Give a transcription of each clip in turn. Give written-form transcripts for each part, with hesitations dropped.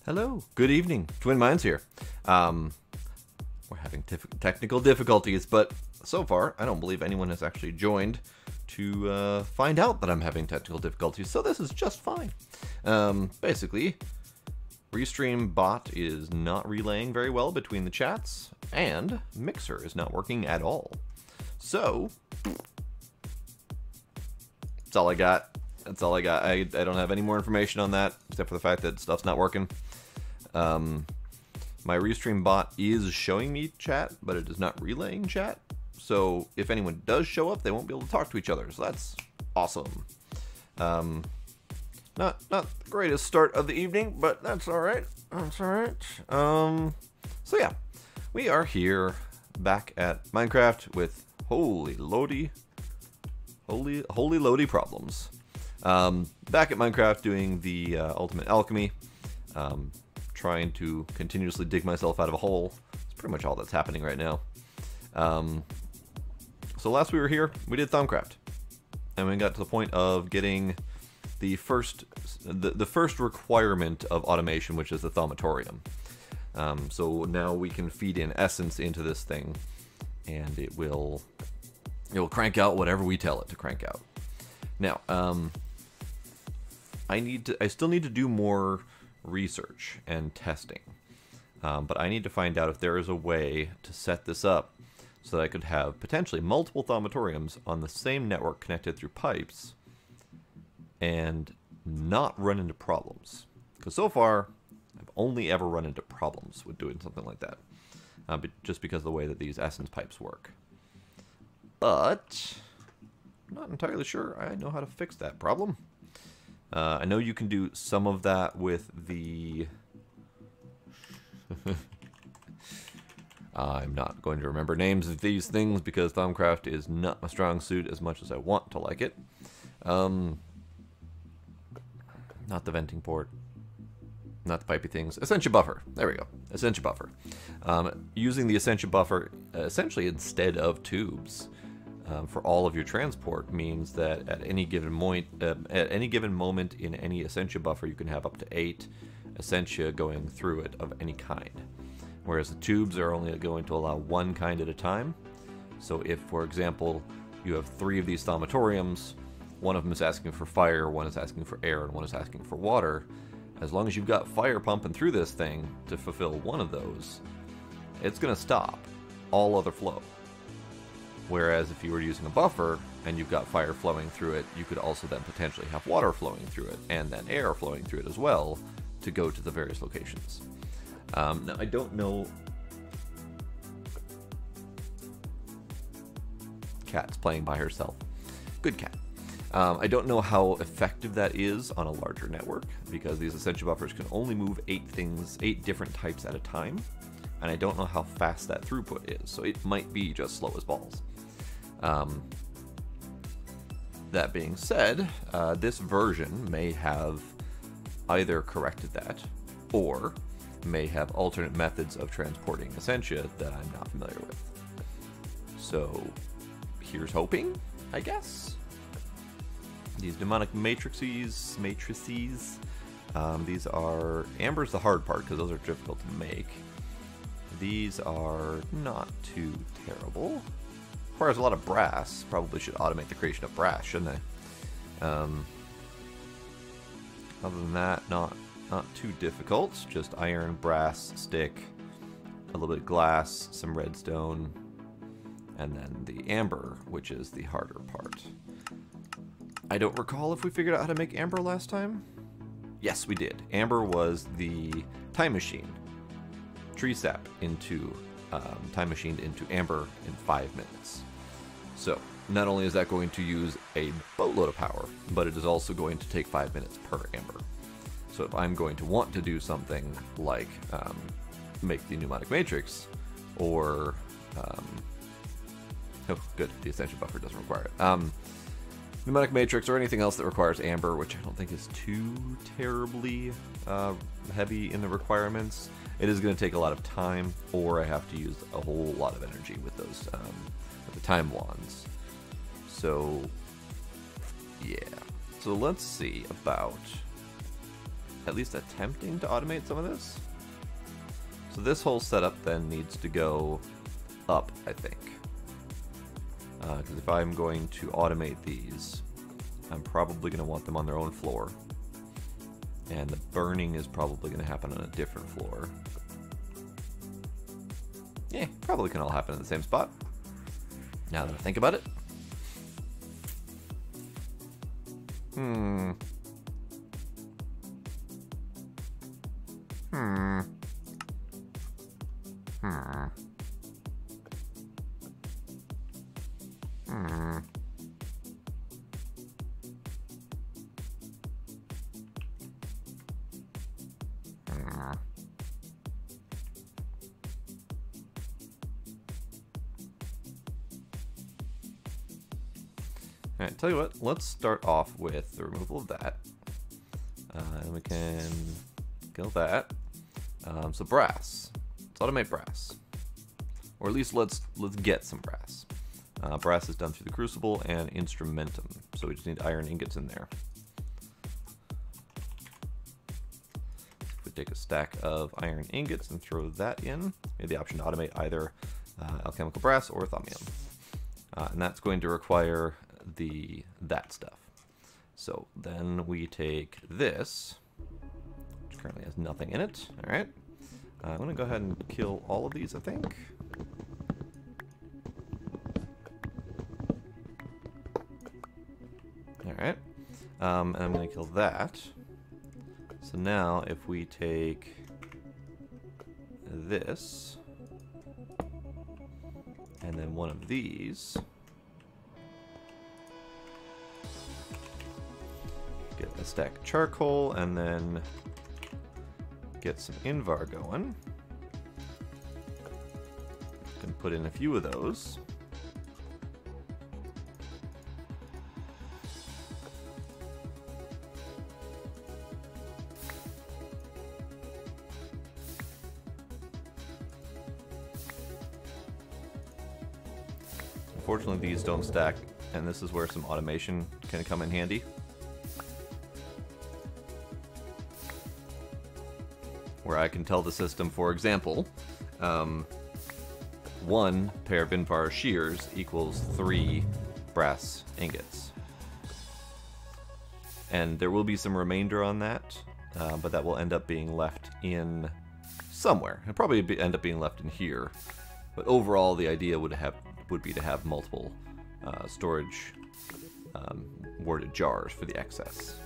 Hello, good evening. Twin Minds here. We're having technical difficulties, but so far I don't believe anyone has actually joined to find out that I'm having technical difficulties, so this is just fine. Basically, Restream bot is not relaying very well between the chats, and Mixer is not working at all. So, that's all I got. That's all I got. I don't have any more information on that, except for the fact that stuff's not working. My Restream bot is showing me chat, but it is not relaying chat. So if anyone does show up, they won't be able to talk to each other. So that's awesome. Not the greatest start of the evening, but that's all right. That's all right. So yeah, we are here back at Minecraft with holy loady problems. Back at Minecraft doing the Ultimate Alchemy, trying to continuously dig myself out of a hole. It's pretty much all that's happening right now. So last we were here, we did Thaumcraft, and we got to the point of getting the first requirement of automation, which is the Thaumatorium. So now we can feed in essence into this thing, and it will crank out whatever we tell it to crank out. Now, I still need to do more research and testing, but I need to find out if there is a way to set this up so that I could have potentially multiple Thaumatoriums on the same network connected through pipes and not run into problems. Because so far, I've only ever run into problems with doing something like that, just because of the way that these essence pipes work. But I'm not entirely sure I know how to fix that problem. I know you can do some of that with the... I'm not going to remember names of these things because Thaumcraft is not my strong suit as much as I want to like it. Not the venting port. Not the pipey things. Ascension buffer. There we go. Ascension buffer. Using the ascension buffer essentially instead of tubes for all of your transport means that at any given moment in any Essentia buffer, you can have up to 8 Essentia going through it of any kind. Whereas the tubes are only going to allow one kind at a time. So if, for example, you have 3 of these Thaumatoriums, one of them is asking for fire, one is asking for air, and one is asking for water, as long as you've got fire pumping through this thing to fulfill one of those, it's going to stop all other flow. Whereas if you were using a buffer and you've got fire flowing through it, you could also then potentially have water flowing through it and then air flowing through it as well to go to the various locations. Now, I don't know... Cat's playing by herself. Good cat. I don't know how effective that is on a larger network because these Essentia buffers can only move 8 different types at a time. And I don't know how fast that throughput is, so it might be just slow as balls. That being said, this version may have either corrected that, or may have alternate methods of transporting Essentia that I'm not familiar with. So, here's hoping, I guess. These mnemonic matrices, these are... Amber's the hard part, because those are difficult to make. These are not too terrible. Requires a lot of brass. Probably should automate the creation of brass, shouldn't I? Other than that, not too difficult. Just iron, brass, stick, a little bit of glass, some redstone, and then the amber, which is the harder part. I don't recall if we figured out how to make amber last time. Yes, we did. Amber was the time machine. Tree sap into time machined into amber in 5 minutes. So not only is that going to use a boatload of power, but it is also going to take 5 minutes per amber. So if I'm going to want to do something like make the pneumatic matrix, or oh good, the Ascension buffer doesn't require it. Pneumatic matrix or anything else that requires amber, which I don't think is too terribly heavy in the requirements. It is going to take a lot of time, or I have to use a whole lot of energy with those with the time wands. So yeah, so let's see about at least attempting to automate some of this. So this whole setup then needs to go up, I think. Because if I'm going to automate these, I'm probably going to want them on their own floor. And the burning is probably going to happen on a different floor. Yeah, probably can all happen in the same spot. Now that I think about it. Hmm. Alright, tell you what, let's start off with the removal of that. And we can kill that. So brass. Let's automate brass. Or at least let's get some brass. Brass is done through the crucible and instrumentum. So we just need iron ingots in there. If we take a stack of iron ingots and throw that in, we have the option to automate either alchemical brass or thaumium. And that's going to require that stuff. So then we take this, which currently has nothing in it. All right, I'm going to go ahead and kill all of these, I think. All right, and I'm going to kill that. So now if we take this and then one of these, get a stack of charcoal, and then get some Invar going. Can put in a few of those. Unfortunately, these don't stack, and this is where some automation can come in handy. Where I can tell the system, for example, 1 pair of Invar shears equals 3 brass ingots. And there will be some remainder on that, but that will end up being left in somewhere. It'll probably end up being left in here. But overall, the idea would be to have multiple storage worded jars for the excess.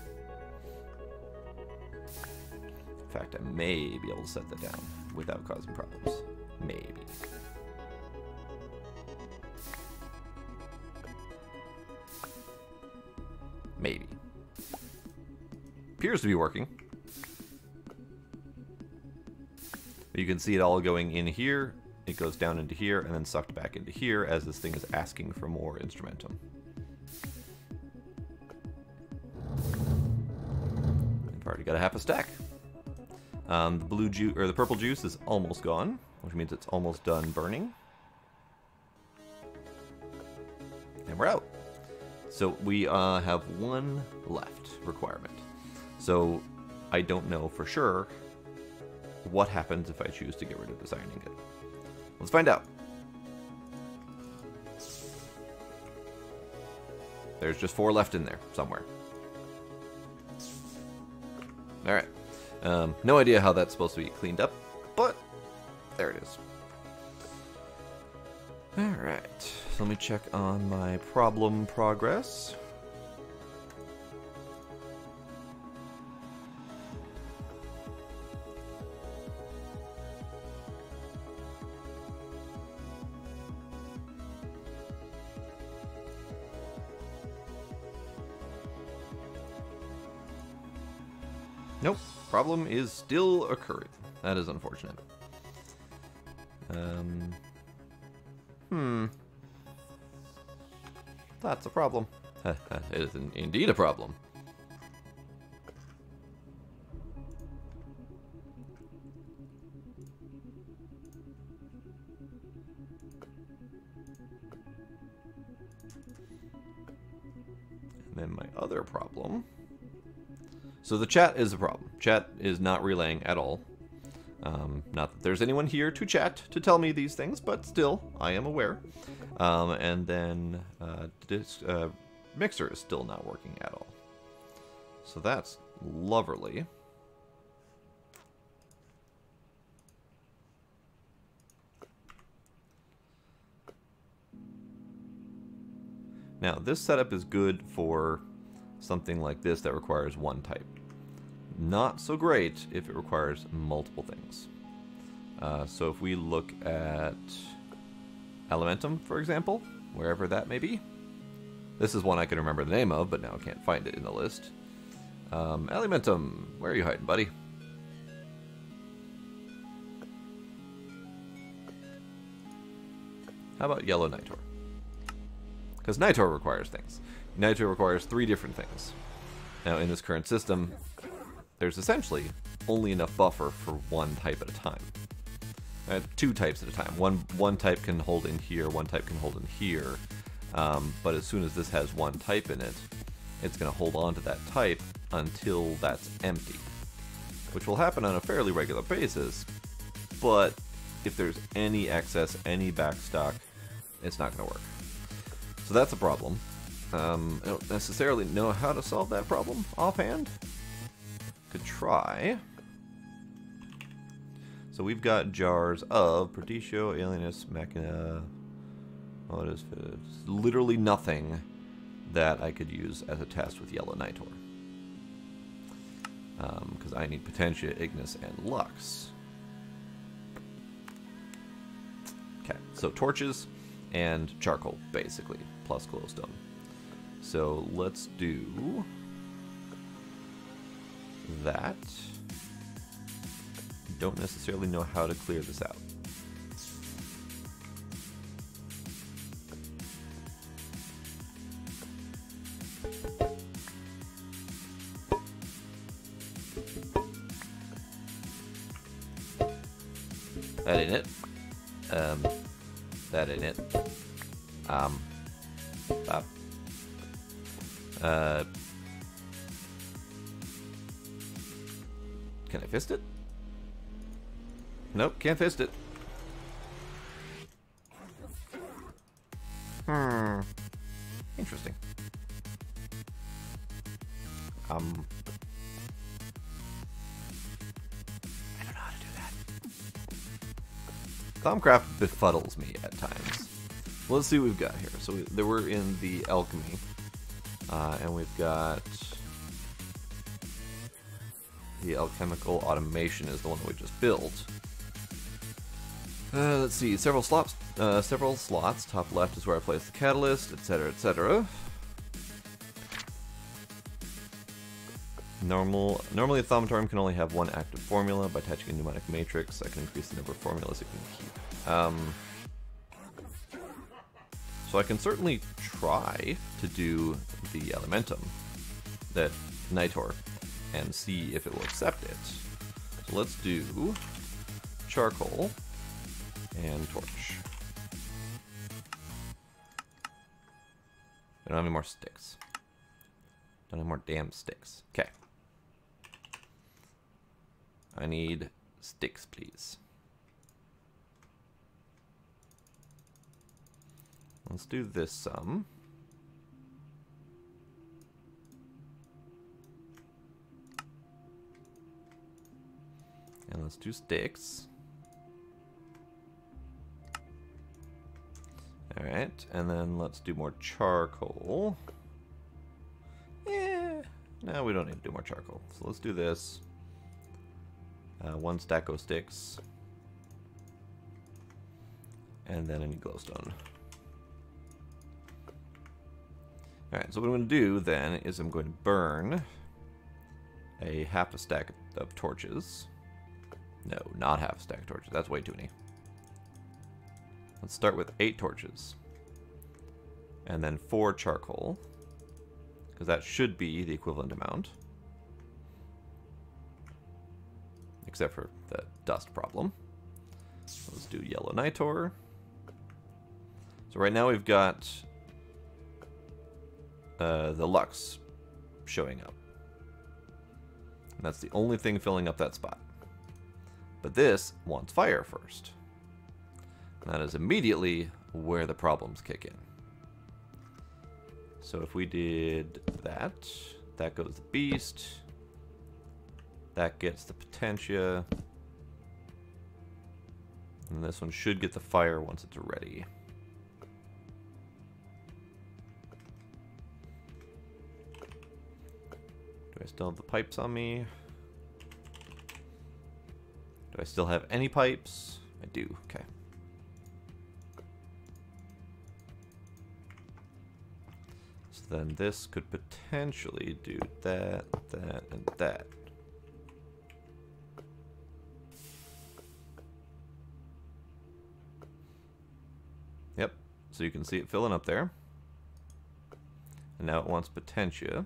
In fact, I may be able to set that down without causing problems. Maybe. Maybe. Appears to be working. You can see it all going in here. It goes down into here and then sucked back into here as this thing is asking for more instrumentum. I've already got a half a stack. The blue juice or the purple juice is almost gone, which means it's almost done burning. And we're out. So we have one left requirement. So I don't know for sure what happens if I choose to get rid of this iron ingot. Let's find out. There's just 4 left in there somewhere. All right. No idea how that's supposed to be cleaned up, but there it is. All right. So let me check on my problem progress. Nope, problem is still occurring. That is unfortunate. That's a problem. It is indeed a problem. And then my other problem So the chat is a problem. Chat is not relaying at all. Not that there's anyone here to chat to tell me these things, but still, I am aware. And then this mixer is still not working at all. So that's lovely. Now, this setup is good for something like this that requires one type. Not so great if it requires multiple things. So if we look at Elementum, for example, wherever that may be. This is one I can remember the name of, but now I can't find it in the list. Elementum, where are you hiding, buddy? How about Yellow Nitor? Because Nitor requires things. Nitor requires 3 different things. Now, in this current system, there's essentially only enough buffer for one type at a time. 2 types at a time. One type can hold in here, one type can hold in here. But as soon as this has one type in it, it's going to hold on to that type until that's empty. Which will happen on a fairly regular basis, but if there's any excess, any backstock, it's not going to work. So that's a problem. I don't necessarily know how to solve that problem offhand. Could try. So we've got jars of Pertitio, Alienus, Machina. What is it? Literally nothing that I could use as a test with Yellow Nitor. Because I need Potentia, Ignis, and Lux. Okay, so torches and charcoal, basically, plus glowstone. So let's do that. Don't necessarily know how to clear this out. That ain't it. That ain't it. Stop. Can I fist it? Nope, can't fist it. Interesting. I don't know how to do that. Thaumcraft befuddles me at times. Well, let's see what we've got here. So we're in the Alchemy. And we've got the alchemical automation is the one that we just built. Let's see, several slots. Top left is where I place the catalyst, etc., etc. Normally a Thaumatorium can only have one active formula. By attaching a pneumatic matrix, I can increase the number of formulas it can keep. So I can certainly try to do the Elementum, that Nitor, and see if it will accept it. So let's do charcoal and torch. I don't have any more sticks. Don't have more damn sticks. Okay. I need sticks, please. Let's do this some. And let's do sticks. Alright, and then let's do more charcoal. No, we don't need to do more charcoal. So let's do this. 1 stack of sticks. And then I need glowstone. Alright, so what I'm going to do then is I'm going to burn a half a stack of torches. No, not half a stack of torches. That's way too many. Let's start with 8 torches. And then 4 charcoal. Because that should be the equivalent amount. Except for the dust problem. So let's do Yellow Nitor. So right now we've got the Lux showing up. And that's the only thing filling up that spot. But this wants fire first. And that is immediately where the problems kick in. So if we did that, that goes the beast. That gets the potentia. And this one should get the fire once it's ready. Do I still have the pipes on me? Do I still have any pipes? I do, okay. So then this could potentially do that, that, and that. Yep, so you can see it filling up there. And now it wants potentia,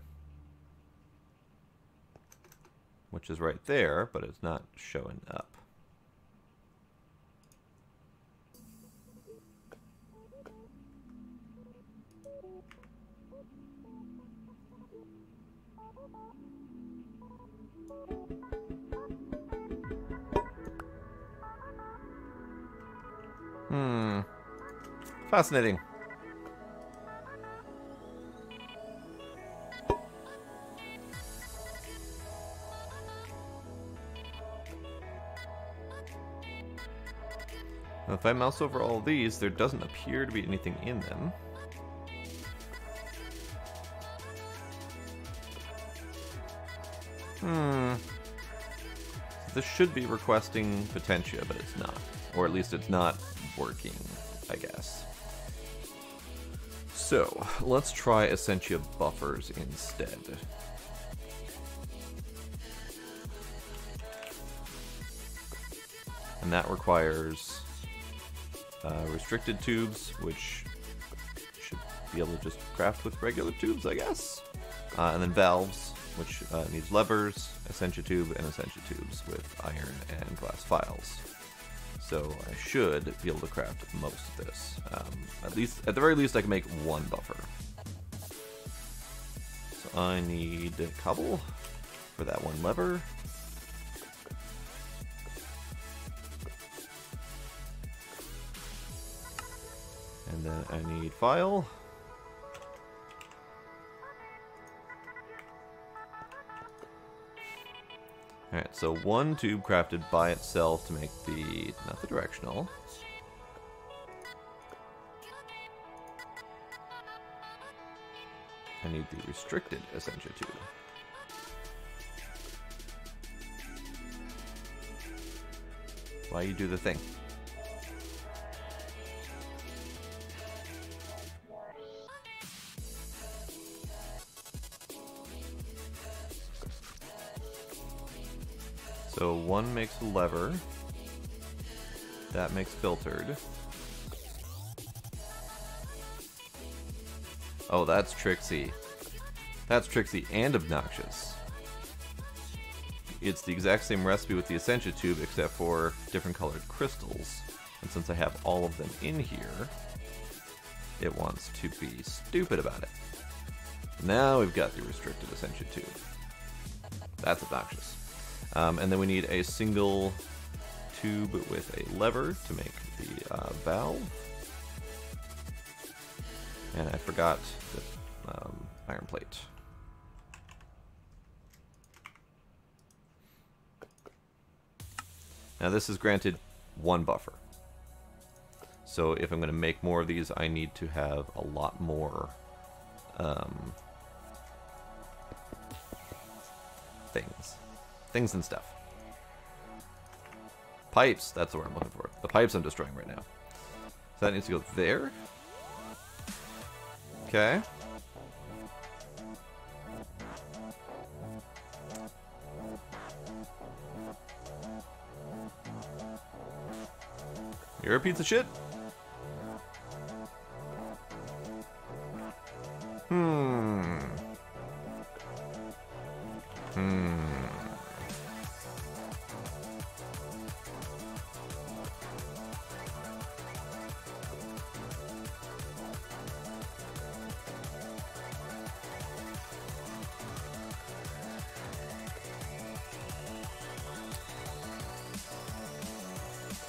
which is right there, but it's not showing up. Fascinating. Now, if I mouse over all of these, there doesn't appear to be anything in them. This should be requesting potentia, but it's not. Or at least it's not working, I guess. So, let's try Essentia buffers instead. And that requires restricted tubes, which should be able to just craft with regular tubes, I guess. And then valves, which needs levers, Essentia tube, and Essentia tubes with iron and glass files. So I should be able to craft most of this. At the very least, I can make one buffer. So I need cobble for that one lever. And then I need file. Alright, so one tube crafted by itself to make the, not the directional. I need the restricted Essentia tube. Why you do the thing? So one makes a lever, that makes filtered. Oh, that's tricksy. That's tricksy and obnoxious. It's the exact same recipe with the Essentia tube except for different colored crystals. And since I have all of them in here, it wants to be stupid about it. Now we've got the restricted Essentia tube. That's obnoxious. And then we need a single tube with a lever to make the valve. And I forgot the iron plate. Now this is granted one buffer. So if I'm going to make more of these, I need to have a lot more things and stuff. Pipes, that's the word I'm looking for. The pipes I'm destroying right now. So that needs to go there. Okay. You're a piece of shit.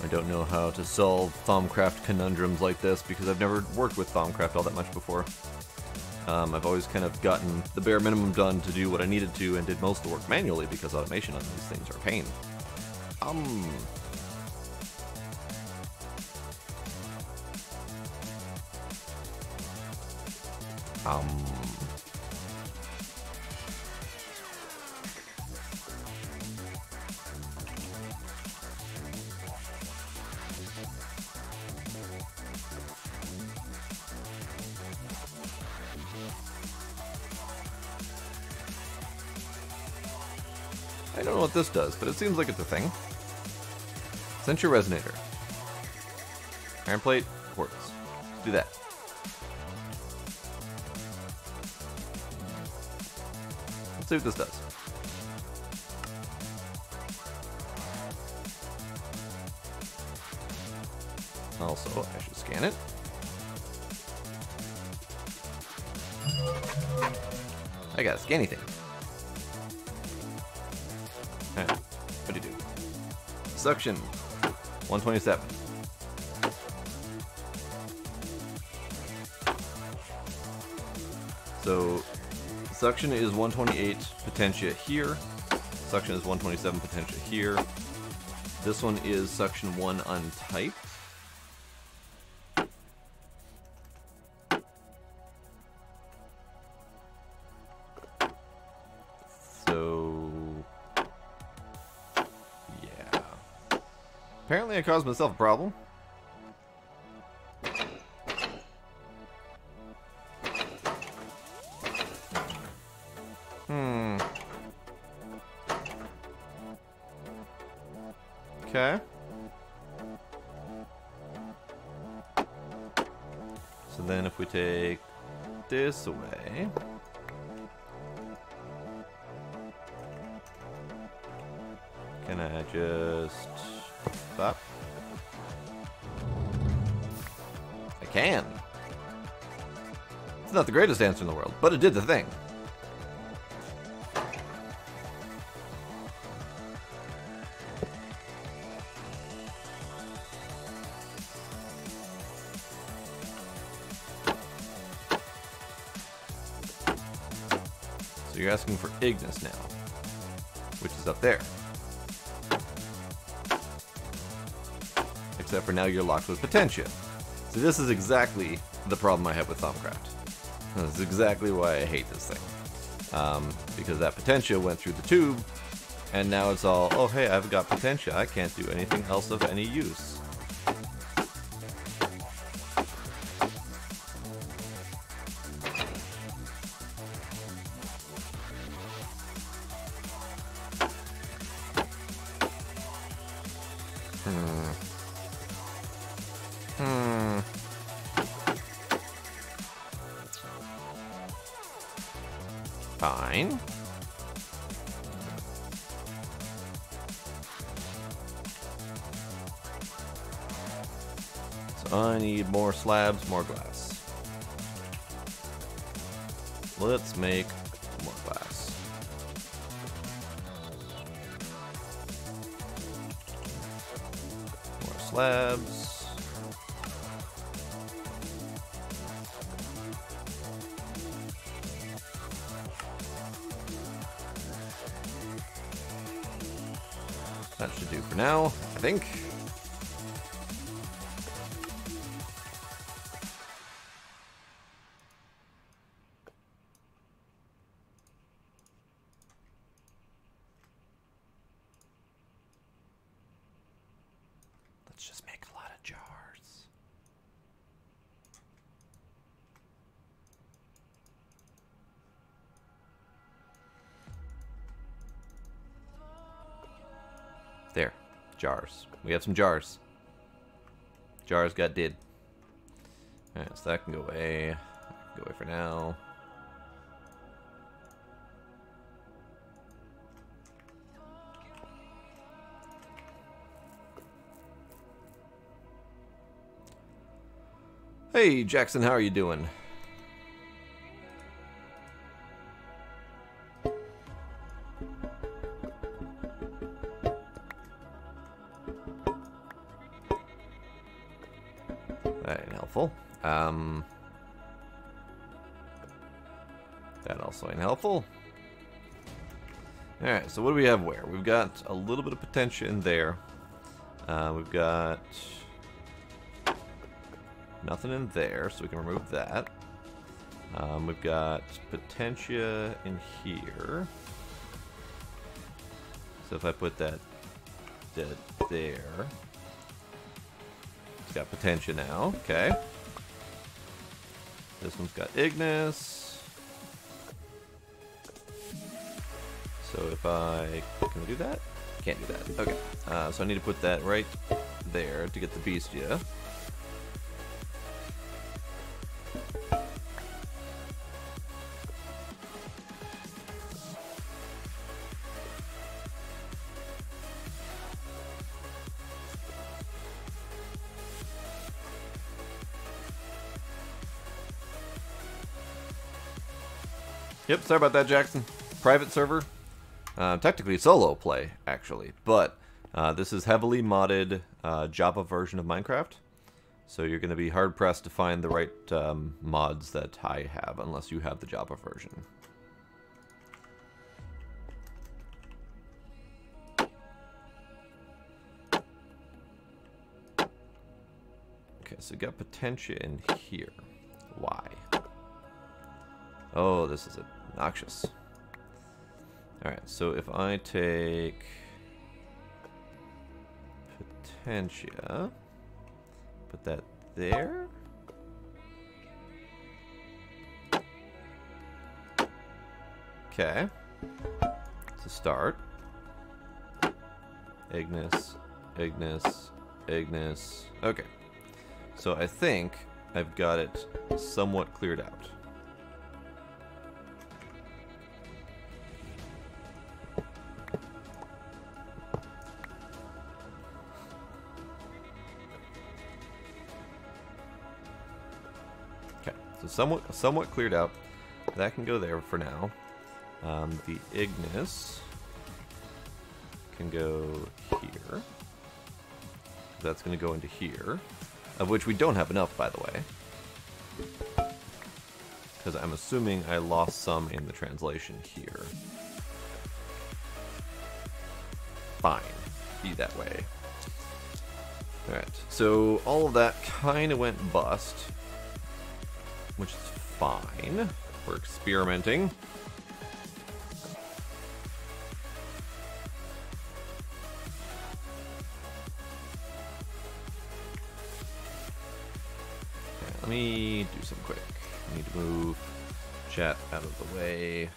I don't know how to solve Thaumcraft conundrums like this because I've never worked with Thaumcraft all that much before. I've always kind of gotten the bare minimum done to do what I needed to and did most of the work manually because automation on these things are a pain. I don't know what this does, but it seems like it's a thing. Sensor resonator. Iron plate, quartz. Let's do that. Let's see what this does. Also, I should scan it. I gotta scan anything. Alright, what do you do? Suction, 127. So, suction is 128 potentia here. Suction is 127 potentia here. This one is suction 1 untyped. Apparently I caused myself a problem. Okay. So then if we take this away... Can I just... Stop. I can. It's not the greatest answer in the world, but it did the thing. So you're asking for Ignis now, which is up there. Except for now you're locked with Potentia. So this is exactly the problem I have with Thaumcraft. This is exactly why I hate this thing. Because that Potentia went through the tube, and now it's all, oh hey, I've got Potentia, I can't do anything else of any use. Fine. So I need more slabs, more glass. Let's make more glass. More slabs. That should do for now, I think. Let's just make a lot of jars. There. Jars. We have some jars. Jars got did. Alright, so that can go away. That can go away for now. Hey, Jackson, how are you doing? That ain't helpful. That also ain't helpful. Alright, so what do we have where? We've got a little bit of potentia in there. We've got nothing in there, so we can remove that. We've got potentia in here. So if I put that there, it's got potentia now. Okay. This one's got Ignis. So if I... Can I do that? Can't do that. Okay. So I need to put that right there to get the Beastia. Yep, sorry about that, Jackson. Private server. Technically solo play, actually, but this is heavily modded Java version of Minecraft, so you're going to be hard-pressed to find the right mods that I have, unless you have the Java version. Okay, so we got potentia in here. Why? Oh, this is obnoxious. Alright, so if I take potentia, put that there. Okay. It's a start. Ignis, Ignis, Ignis. Okay. So I think I've got it somewhat cleared out. Somewhat cleared out. That can go there for now. The Ignis can go here. That's going to go into here, of which we don't have enough, by the way, because I'm assuming I lost some in the translation here. Fine, be that way. Alright, so all of that kind of went bust, which is fine. We're experimenting. Okay, let me do some quick. I need to move chat out of the way.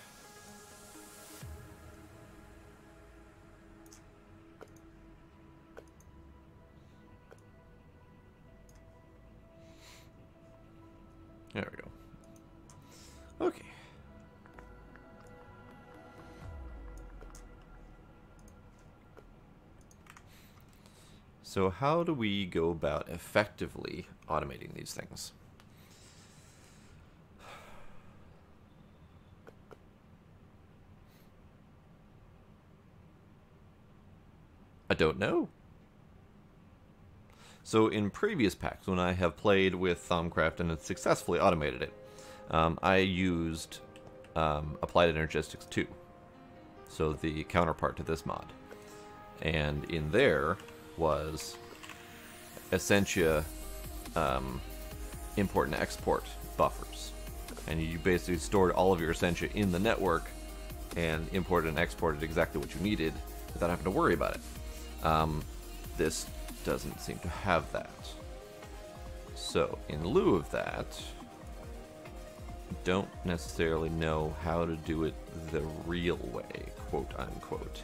There we go. Okay. So how do we go about effectively automating these things? I don't know. So in previous packs, when I have played with Thaumcraft and had successfully automated it, I used Applied Energistics 2, so the counterpart to this mod. And in there was Essentia import and export buffers. And you basically stored all of your Essentia in the network and imported and exported exactly what you needed without having to worry about it. This doesn't seem to have that. So, in lieu of that, don't necessarily know how to do it the real way, quote unquote.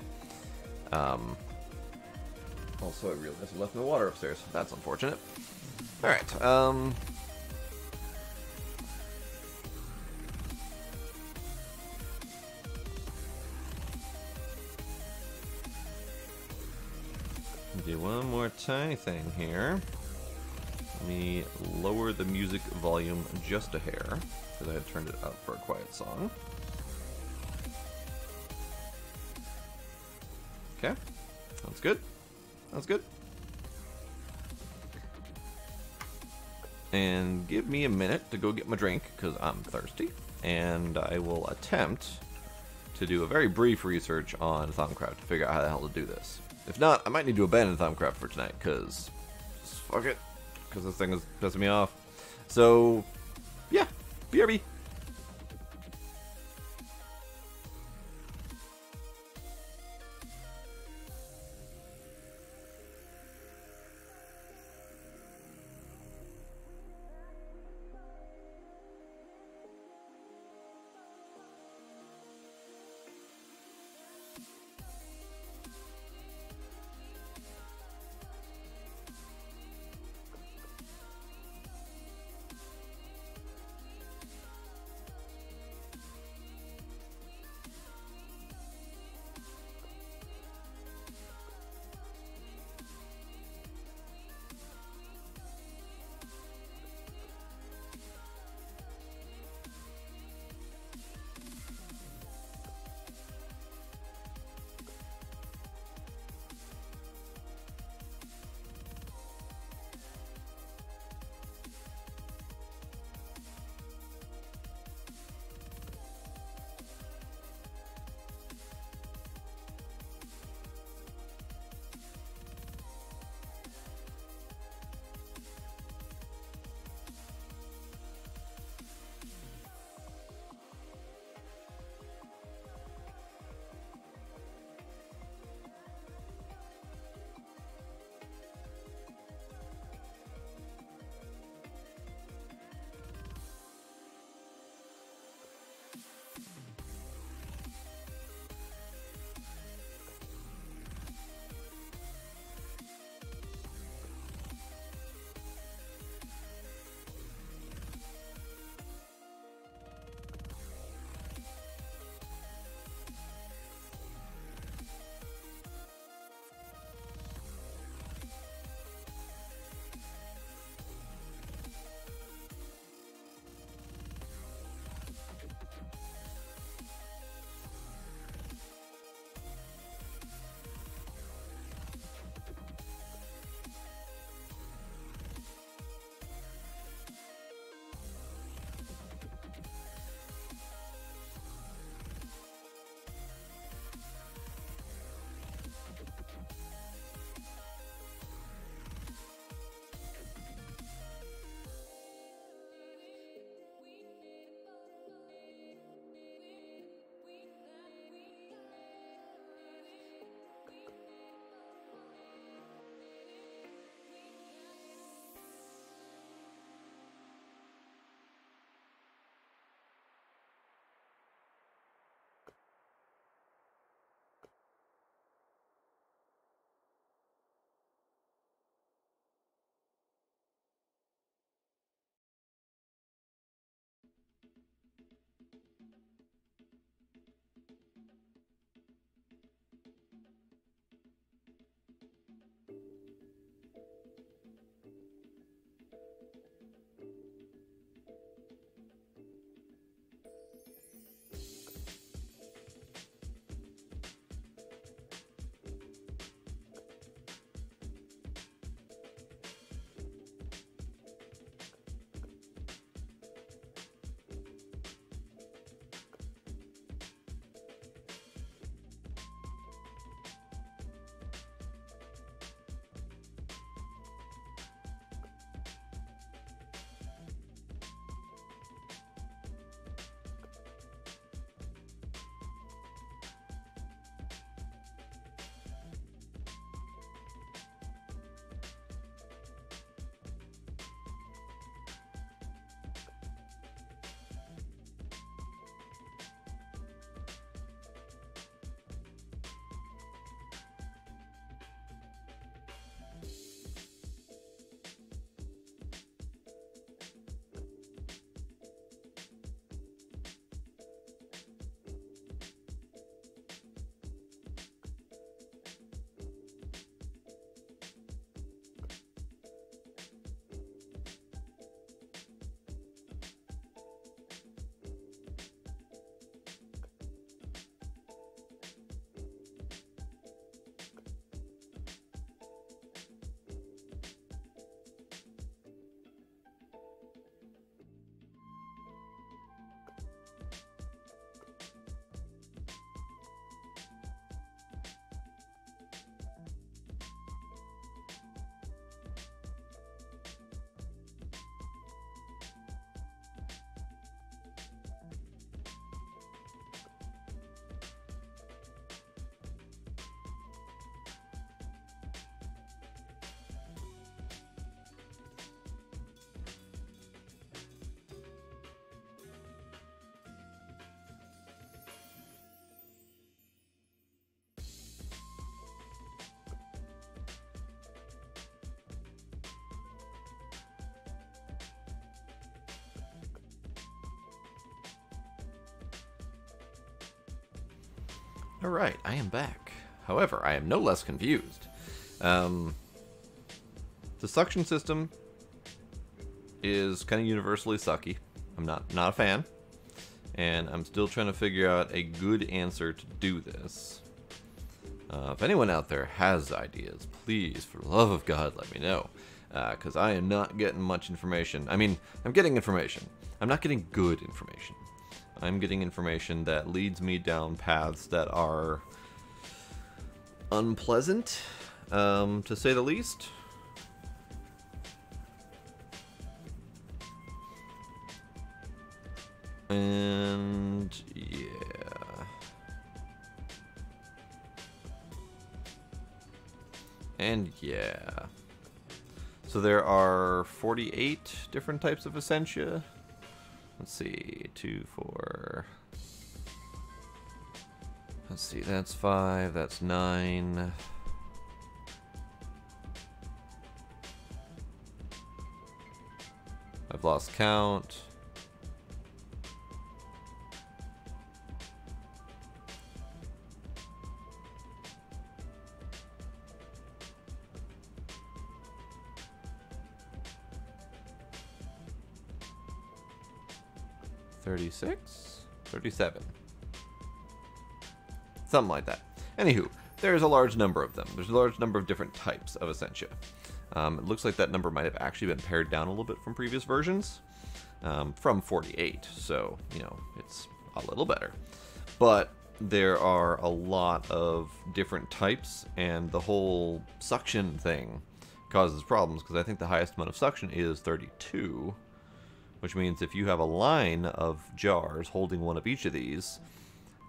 Also, I realized I left my water upstairs. That's unfortunate. Alright, do one more tiny thing here. Let me lower the music volume just a hair, because I had turned it up for a quiet song. Okay, sounds good. Sounds good. and give me a minute to go get my drink, because I'm thirsty, and I will attempt to do a very brief research on Thaumcraft to figure out how the hell to do this. If not, I might need to abandon Thaumcraft for tonight, because fuck it, because this thing is pissing me off. So, yeah, BRB. Alright, I am back. However, I am no less confused. The suction system is kind of universally sucky. I'm not a fan. And I'm still trying to figure out a good answer to do this. If anyone out there has ideas, please, for the love of God, let me know. Because I am not getting much information. I mean, I'm getting information. I'm not getting good information. I'm getting information that leads me down paths that are unpleasant, to say the least. And yeah. And yeah. So there are 48 different types of Essentia. Let's see, 2, 4. Let's see, that's 5, that's 9. I've lost count. $36? $37. Something like that. Anywho, there's a large number of them. There's a large number of different types of Essentia. It looks like that number might have actually been pared down a little bit from previous versions. From 48, so, you know, it's a little better. But there are a lot of different types, and the whole suction thing causes problems, because I think the highest amount of suction is 32. Which means if you have a line of jars holding one of each of these,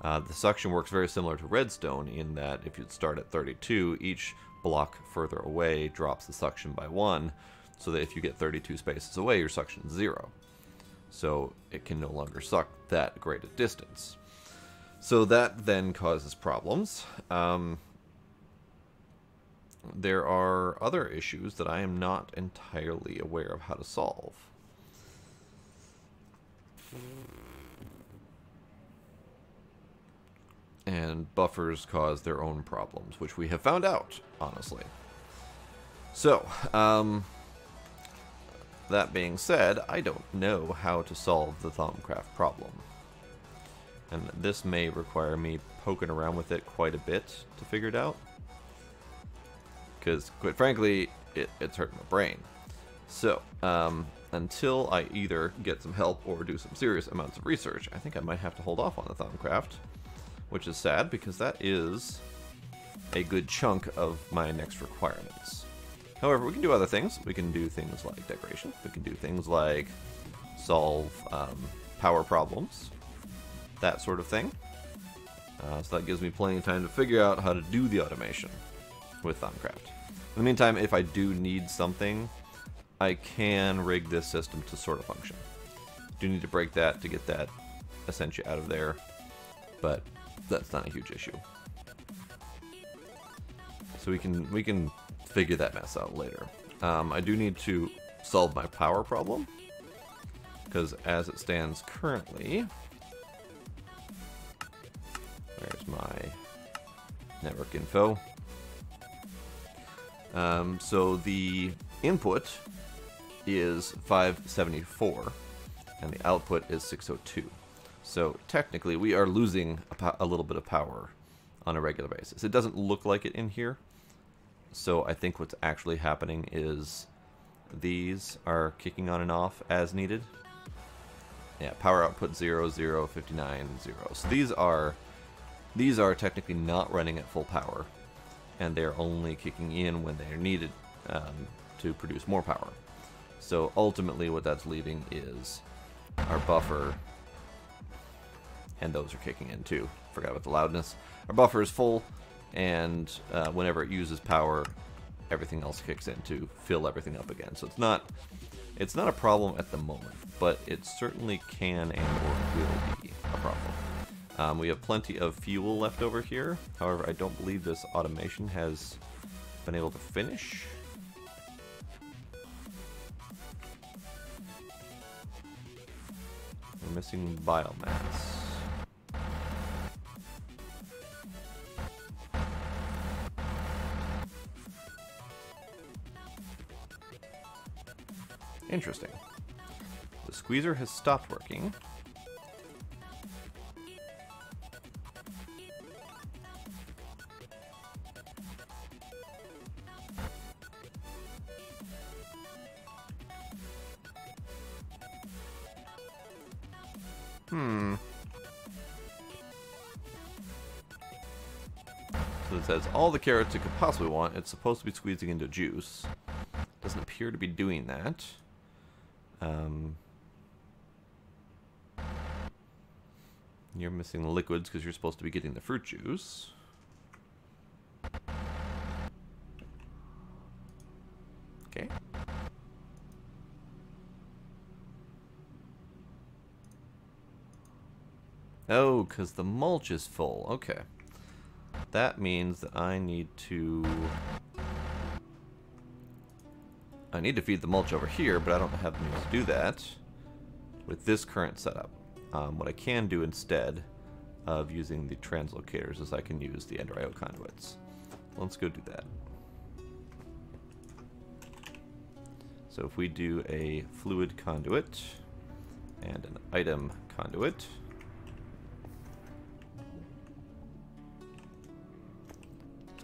the suction works very similar to redstone in that if you start at 32, each block further away drops the suction by 1, so that if you get 32 spaces away, your suction is 0. So it can no longer suck that great a distance. So that then causes problems. There are other issues that I am not entirely aware of how to solve. And buffers cause their own problems, which we have found out, honestly. So, that being said, I don't know how to solve the Thaumcraft problem. And this may require me poking around with it quite a bit to figure it out. Because, quite frankly, it's hurting my brain. So, until I either get some help or do some serious amounts of research, I think I might have to hold off on the Thaumcraft. Which is sad, because that is a good chunk of my next requirements. However, we can do other things. We can do things like decoration. We can do things like solve power problems. That sort of thing. So that gives me plenty of time to figure out how to do the automation with Thaumcraft. In the meantime, if I do need something, I can rig this system to sort of function. Do need to break that to get that Essentia out of there, but that's not a huge issue. So we can figure that mess out later. I do need to solve my power problem, because as it stands currently, there's my network info. So the input is 574 and the output is 602. So technically we are losing a little bit of power on a regular basis. It doesn't look like it in here. So I think what's actually happening is these are kicking on and off as needed. Yeah, power output 0, 0, 59, 0. So these are technically not running at full power, and they're only kicking in when they are needed to produce more power. So ultimately what that's leaving is our buffer, and those are kicking in too. Forgot about the loudness. Our buffer is full, and whenever it uses power, everything else kicks in to fill everything up again. So it's not a problem at the moment, but it certainly can and or will be a problem. We have plenty of fuel left over here. However, I don't believe this automation has been able to finish. We're missing biomass. Interesting. The squeezer has stopped working. So it says all the carrots it could possibly want. It's supposed to be squeezing into juice. Doesn't appear to be doing that. You're missing the liquids because you're supposed to be getting the fruit juice. Okay. Oh, because the mulch is full. Okay. That means that I need to feed the mulch over here, but I don't have the means to do that with this current setup. What I can do instead of using the translocators is I can use the Ender IO conduits. Let's go do that. So if we do a fluid conduit and an item conduit,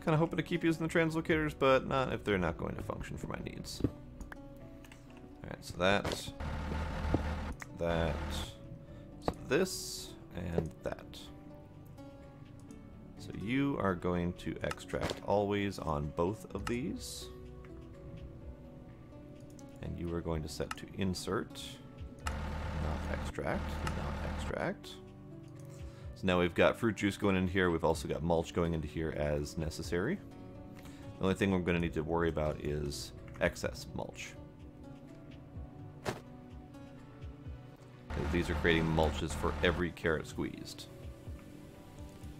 kind of hoping to keep using the translocators, but not if they're not going to function for my needs. Alright, so that, so this, and that. So you are going to extract always on both of these. And you are going to set to insert, not extract, not extract. So now we've got fruit juice going in here. We've also got mulch going into here as necessary. The only thing we're going to need to worry about is excess mulch. Because these are creating mulches for every carrot squeezed.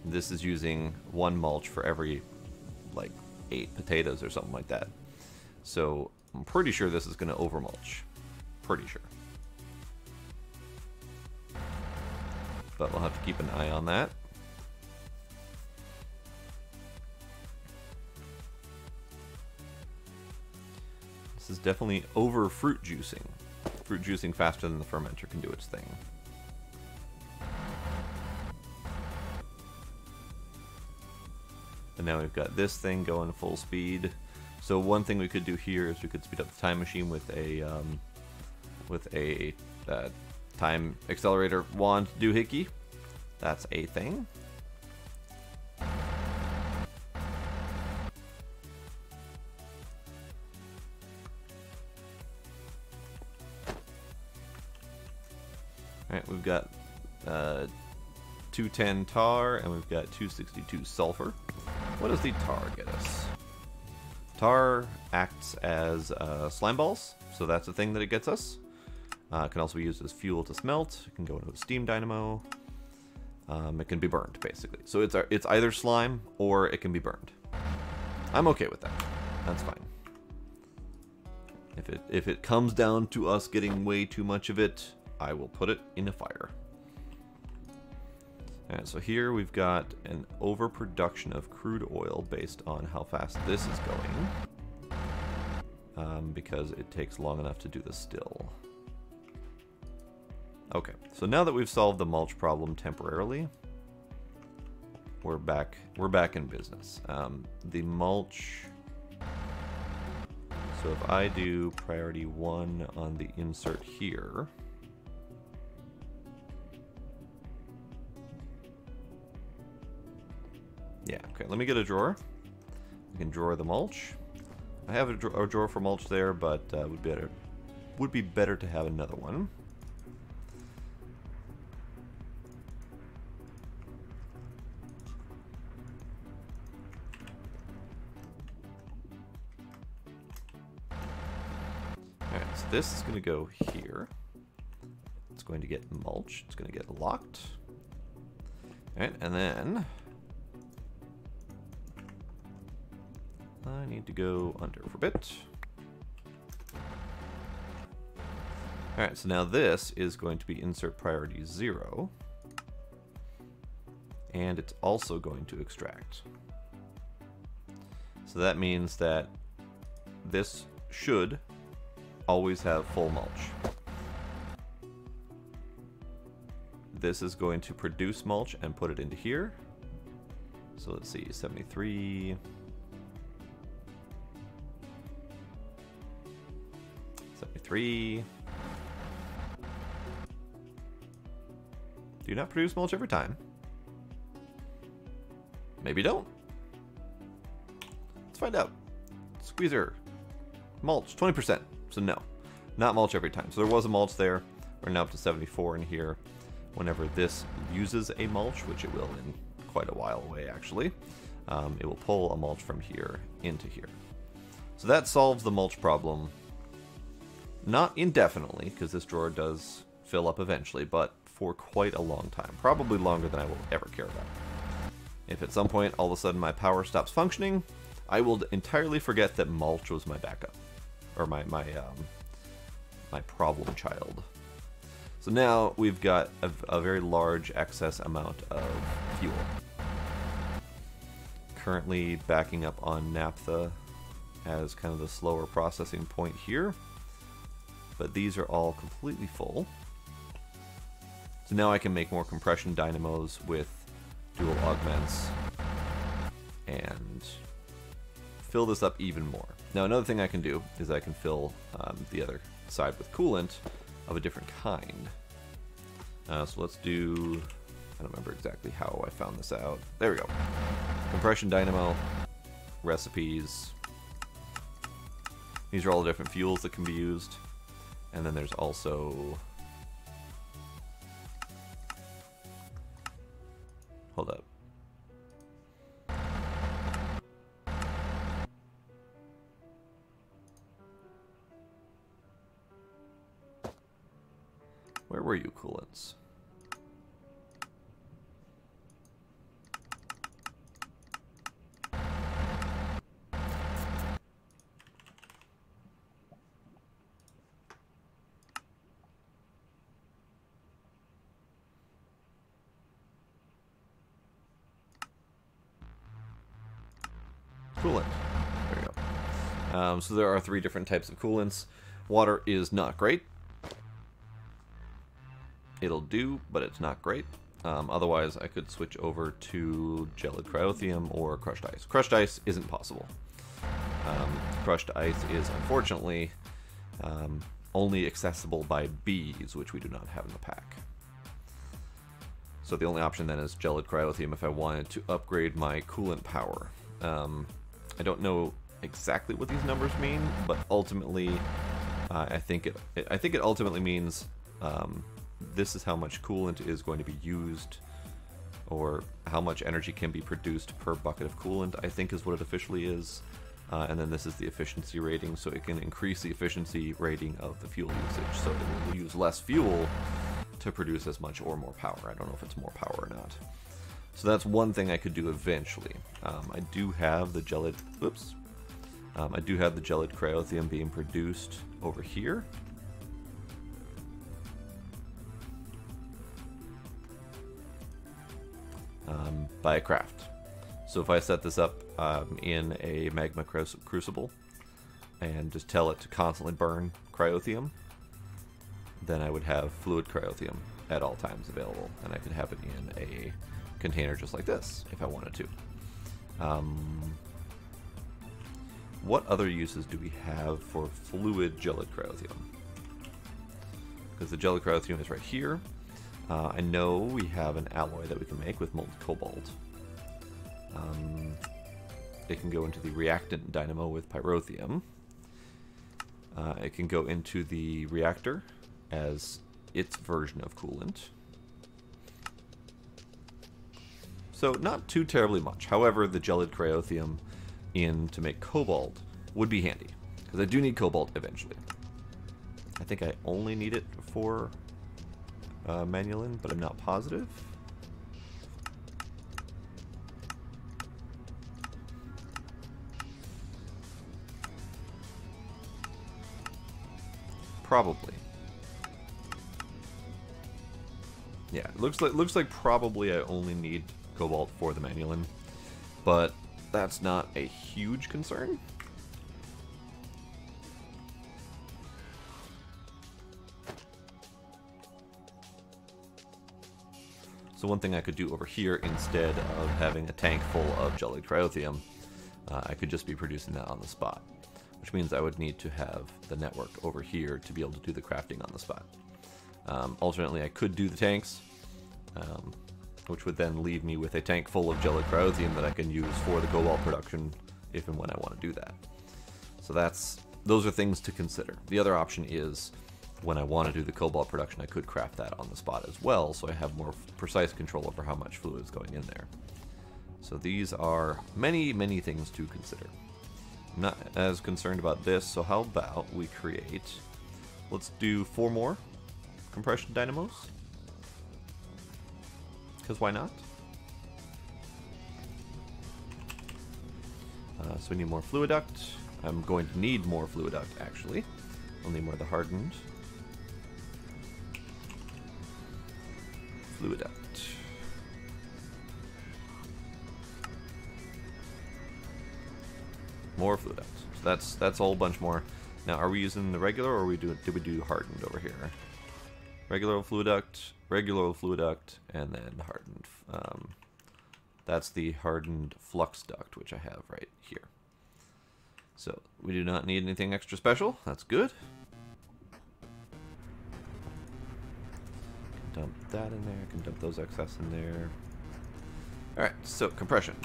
This is using one mulch for every, like, 8 potatoes or something like that. So I'm pretty sure this is going to overmulch. Pretty sure. But we'll have to keep an eye on that. This is definitely over fruit juicing. Fruit juicing faster than the fermenter can do its thing. And now we've got this thing going full speed. So one thing we could do here is we could speed up the time machine with a time accelerator wand doohickey. That's a thing. Alright, we've got 210 tar and we've got 262 sulfur. What does the tar get us? Tar acts as slime balls, so that's the thing that it gets us. It can also be used as fuel to smelt. It can go into a steam dynamo. It can be burned, basically. So it's either slime or it can be burned. I'm okay with that. That's fine. If it comes down to us getting way too much of it, I will put it in a fire. Alright, so here we've got an overproduction of crude oil based on how fast this is going. Because it takes long enough to do the still. Okay, so now that we've solved the mulch problem temporarily, we're back in business. The mulch. So if I do priority 1 on the insert here, yeah, okay, let me get a drawer. We can drawer the mulch. I have a drawer for mulch there, but would be better to have another one. Alright, so this is going to go here. It's going to get mulch. It's going to get locked. Alright, and then I need to go under for a bit. Alright, so now this is going to be insert priority 0. And it's also going to extract. So that means that this should always have full mulch. This is going to produce mulch and put it into here. So let's see, 73. 73. Do not produce mulch every time. Maybe don't. Let's find out. Squeezer. Mulch, 20%. So no, not mulch every time. So there was a mulch there. We're now up to 74 in here. Whenever this uses a mulch, which it will in quite a while away actually, it will pull a mulch from here into here. So that solves the mulch problem. Not indefinitely, because this drawer does fill up eventually, but for quite a long time. Probably longer than I will ever care about. If at some point all of a sudden my power stops functioning, I will entirely forget that mulch was my backup. Or my problem child. So now we've got a very large excess amount of fuel. Currently backing up on naphtha as kind of the slower processing point here. But these are all completely full. So now I can make more compression dynamos with dual augments and fill this up even more. Now another thing I can do is I can fill the other side with coolant of a different kind. So let's do, I don't remember exactly how I found this out. There we go. Compression dynamo, recipes. These are all the different fuels that can be used. And then there's also, hold up. Where were you, coolants? Coolant. There we go. So there are 3 different types of coolants. Water is not great. It'll do, but it's not great. Otherwise, I could switch over to gelid cryotheum or crushed ice. Crushed ice isn't possible. Crushed ice is, unfortunately, only accessible by bees, which we do not have in the pack. So the only option then is gelid cryotheum if I wanted to upgrade my coolant power. I don't know exactly what these numbers mean, but ultimately, I think it ultimately means this is how much coolant is going to be used, or how much energy can be produced per bucket of coolant, I think is what it officially is. And then this is the efficiency rating, so it can increase the efficiency rating of the fuel usage. So it will use less fuel to produce as much or more power. I don't know if it's more power or not. So that's one thing I could do eventually. I do have the gelid, I do have the gelid cryotheum being produced over here. By a craft. So if I set this up in a magma crucible and just tell it to constantly burn cryotheum, then I would have fluid cryotheum at all times available, and I could have it in a container just like this if I wanted to. What other uses do we have for fluid gelid cryotheum? Because the gelid cryotheum is right here. I know we have an alloy that we can make with molten cobalt. It can go into the reactant dynamo with pyrotheum. It can go into the reactor as its version of coolant. So not too terribly much. However, the gelid cryotheum to make cobalt would be handy, because I do need cobalt eventually. I think I only need it for Manulin, but I'm not positive. Probably. Yeah, it looks like probably I only need cobalt for the Manulin, but that's not a huge concern. So one thing I could do over here, instead of having a tank full of jellied cryothium, I could just be producing that on the spot, which means I would need to have the network over here to be able to do the crafting on the spot. Alternately, I could do the tanks, which would then leave me with a tank full of jellied cryothium that I can use for the cobalt production if and when I want to do that. So those are things to consider. The other option is, when I want to do the cobalt production, I could craft that on the spot as well, so I have more precise control over how much fluid is going in there. So these are many, many things to consider. I'm not as concerned about this, so how about we create, let's do 4 more compression dynamos, because why not? So we need more fluid duct. I'm going to need more fluid duct, actually. I'll need more of the hardened fluid duct. More fluid duct. So that's a whole bunch more. Now, are we using the regular, or did we do hardened over here? Regular fluid duct, and then hardened. That's the hardened flux duct, which I have right here. So we do not need anything extra special. That's good. Can dump that in there. Can dump those excess in there. All right. So compression.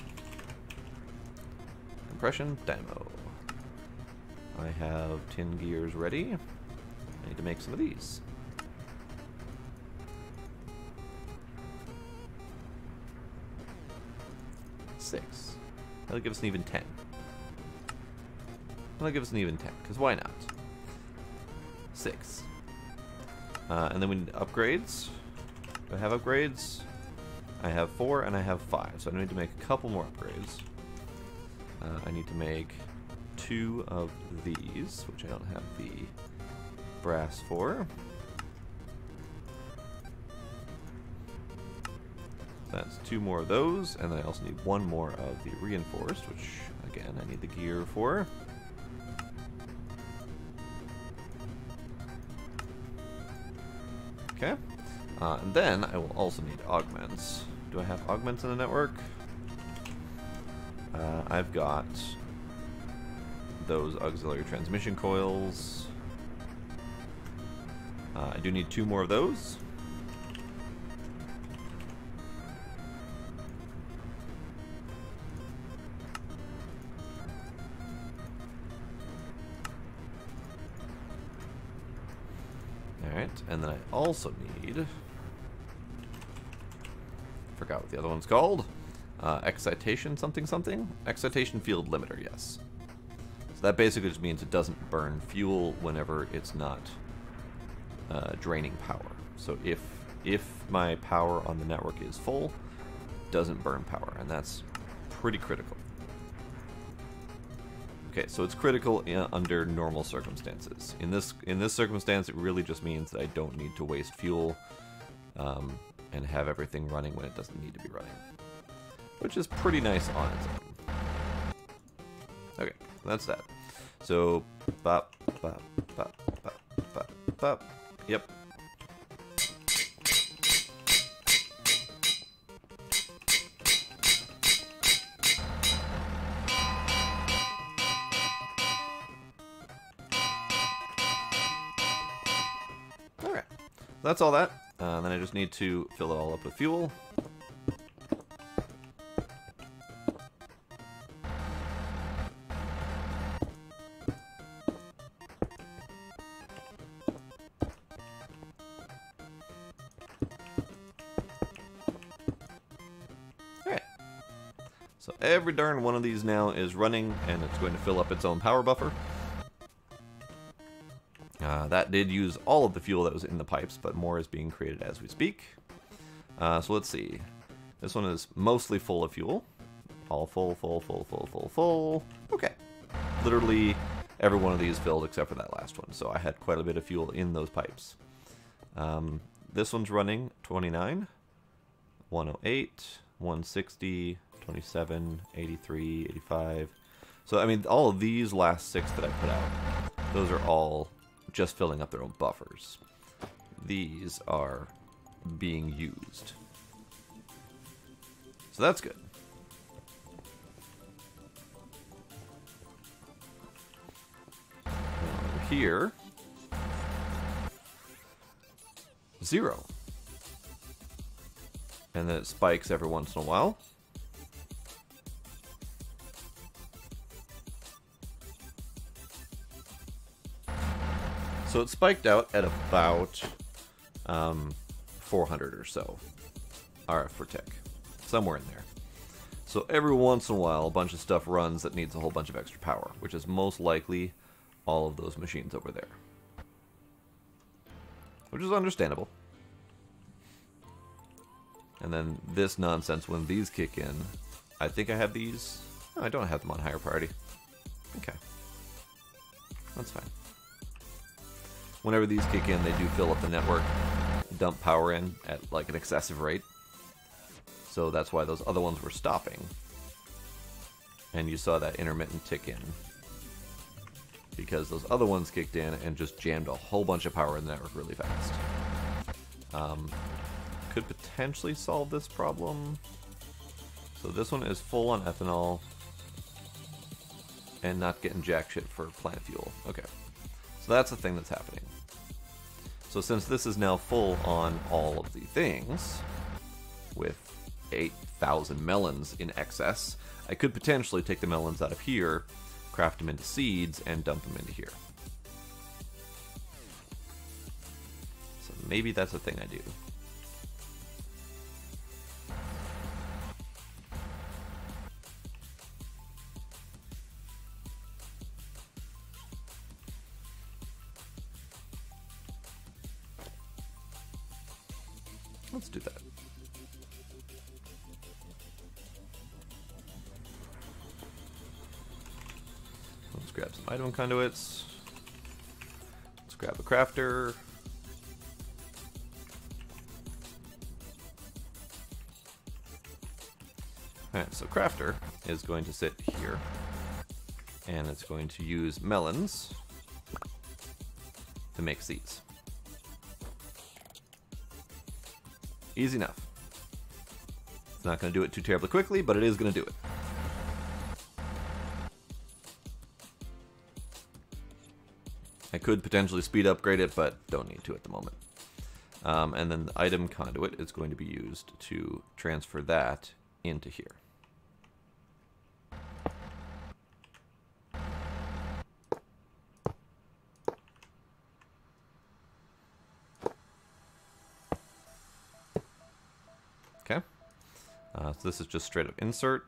Compression dynamo. I have tin gears ready. I need to make some of these. Six. That'll give us an even 10. That'll give us an even 10, because why not? 6. And then we need upgrades. Do I have upgrades? I have 4 and I have 5, so I need to make a couple more upgrades. I need to make 2 of these, which I don't have the brass for. That's 2 more of those, and then I also need 1 more of the reinforced, which, again, I need the gear for. Okay. And then I will also need augments. Do I have augments in the network? I've got those auxiliary transmission coils. I do need 2 more of those. Alright, and then I also need, forgot what the other one's called, excitation something something? Excitation field limiter, yes. So that basically just means it doesn't burn fuel whenever it's not draining power. So if my power on the network is full, it doesn't burn power, and that's pretty critical. Okay, so it's critical under normal circumstances. In this circumstance, it really just means that I don't need to waste fuel and have everything running when it doesn't need to be running, which is pretty nice on its own. Okay, that's that. So, bop, bop, bop, bop, bop, bop. Yep. Alright, that's all that. Then I just need to fill it all up with fuel. Alright. So every darn one of these now is running, and it's going to fill up its own power buffer. That did use all of the fuel that was in the pipes, but more is being created as we speak. So let's see. This one is mostly full of fuel. All full, full, full, full, full, full. Okay. Literally every one of these filled except for that last one. So I had quite a bit of fuel in those pipes. This one's running 29, 108, 160, 27, 83, 85. So, I mean, all of these last 6 that I put out, those are all just filling up their own buffers. These are being used. So that's good. Over here, 0. And then it spikes every once in a while. So it spiked out at about 400 or so RF per tick, somewhere in there. So every once in a while, a bunch of stuff runs that needs a whole bunch of extra power, which is most likely all of those machines over there. Which is understandable. And then this nonsense, when these kick in, I think I have these. No, I don't have them on higher priority. Okay. That's fine. Whenever these kick in, they do fill up the network, dump power in at like an excessive rate. So that's why those other ones were stopping. And you saw that intermittent tick in. Because those other ones kicked in and just jammed a whole bunch of power in the network really fast. Could potentially solve this problem. So this one is full on ethanol. And not getting jack shit for plant fuel. Okay. So that's the thing that's happening. So since this is now full on all of the things, with 8,000 melons in excess, I could potentially take the melons out of here, craft them into seeds, and dump them into here. So maybe that's a thing I do. Let's do that. Let's grab some item conduits. Let's grab a crafter. Alright, so crafter is going to sit here. And it's going to use melons to make seeds. Easy enough. It's not going to do it too terribly quickly, but it is going to do it. I could potentially speed upgrade it, but don't need to at the moment. And then the item conduit is going to be used to transfer that into here. Okay, so this is just straight up insert.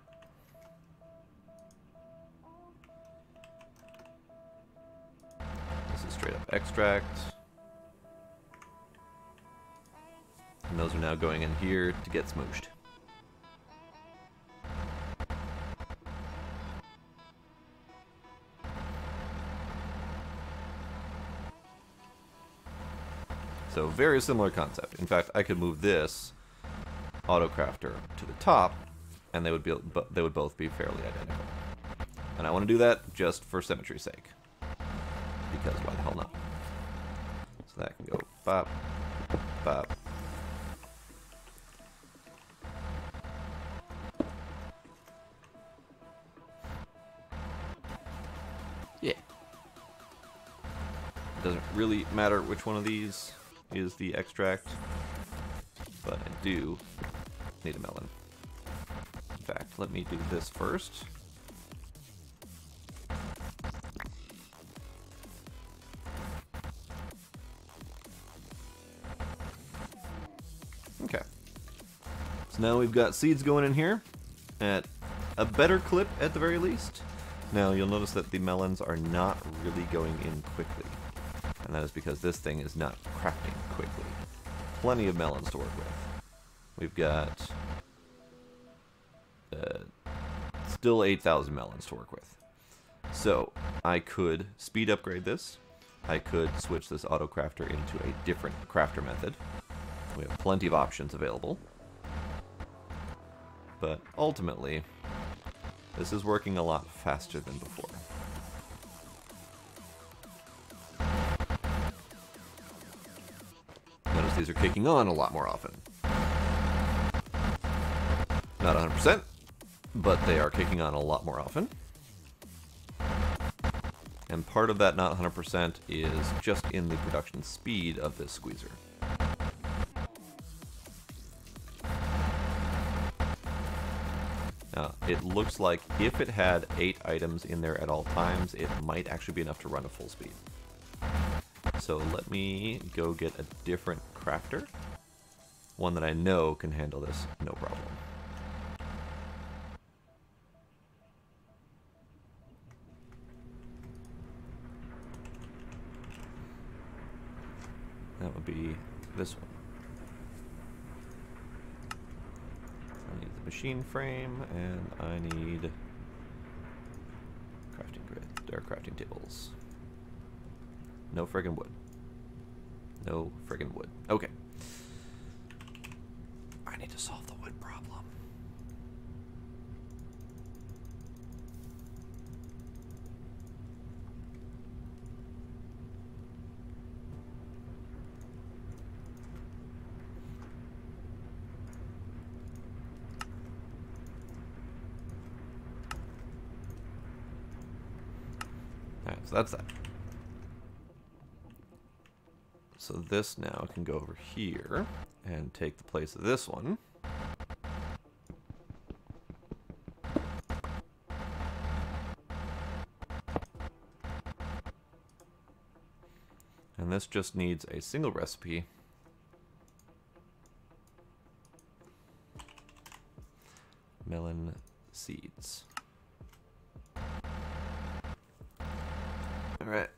This is straight up extract. And those are now going in here to get smooshed. So very similar concept. In fact, I could move this autocrafter to the top, and they would both be fairly identical. And I want to do that just for symmetry's sake, because why the hell not? So that can go bop, bop. Yeah. It doesn't really matter which one of these is the extract, but I do need a melon. In fact, let me do this first. Okay. So now we've got seeds going in here at a better clip at the very least. Now you'll notice that the melons are not really going in quickly. And that is because this thing is not crafting quickly. Plenty of melons to work with. We've got still 8,000 melons to work with. So I could speed upgrade this. I could switch this auto crafter into a different crafter method. We have plenty of options available. But ultimately, this is working a lot faster than before. Notice these are kicking on a lot more often. Not 100%, but they are kicking on a lot more often. And part of that not 100% is just in the production speed of this squeezer. Now, it looks like if it had 8 items in there at all times, it might actually be enough to run at full speed. So let me go get a different crafter. One that I know can handle this, no problem. That would be this one. I need the machine frame, and I need crafting grid, or crafting tables. No friggin' wood. No friggin' wood. Okay. I need to solve the wood problem. Alright, so that's that. So this now can go over here and take the place of this one. And this just needs a single recipe. Melon seeds. Alright.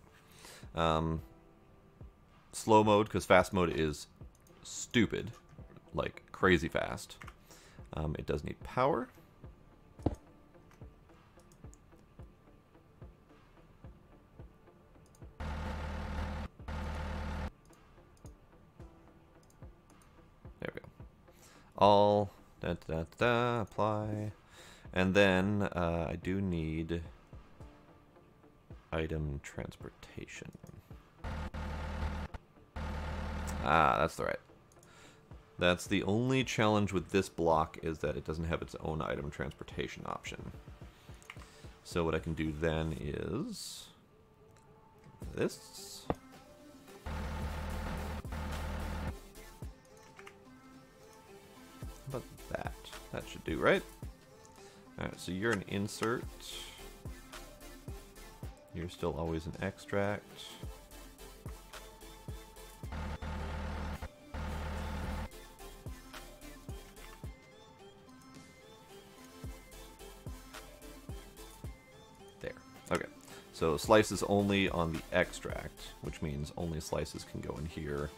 Slow mode, because fast mode is stupid. Like, crazy fast. It does need power. There we go. All, apply. And then, I do need item transportation. Ah, that's the right. That's the only challenge with this block, is that it doesn't have its own item transportation option. So what I can do then is this. How about that? That should do, right? Alright, so you're an insert. You're still always an extract. There. Okay. So slices only on the extract, which means only slices can go in here,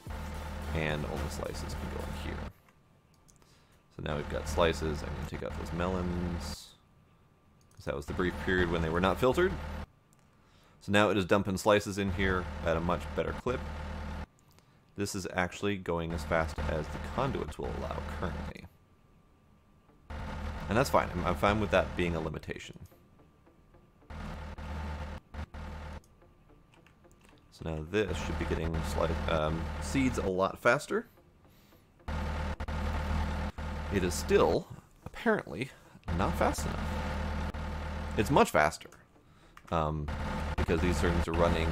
and only slices can go in here. So now we've got slices. I'm going to take out those melons, because that was the brief period when they were not filtered. So now it is dumping slices in here at a much better clip. This is actually going as fast as the conduits will allow currently. And that's fine. I'm fine with that being a limitation. So now this should be getting seeds a lot faster. It is still, apparently, not fast enough. It's much faster. Because these things are running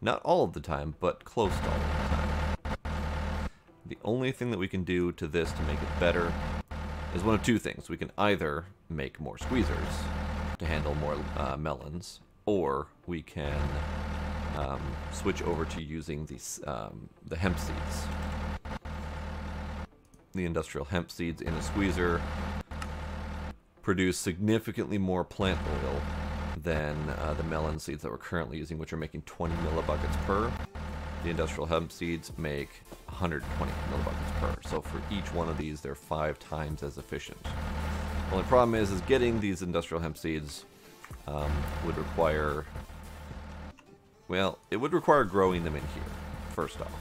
not all of the time, but close to all of the time. The only thing that we can do to this to make it better is one of two things. We can either make more squeezers to handle more melons, or we can switch over to using these, the hemp seeds. The industrial hemp seeds in a squeezer produce significantly more plant oil than the melon seeds that we're currently using, which are making 20 millibuckets per. The industrial hemp seeds make 120 millibuckets per. So for each one of these, they're 5 times as efficient. The only problem is getting these industrial hemp seeds would require, well, it would require growing them in here, first off.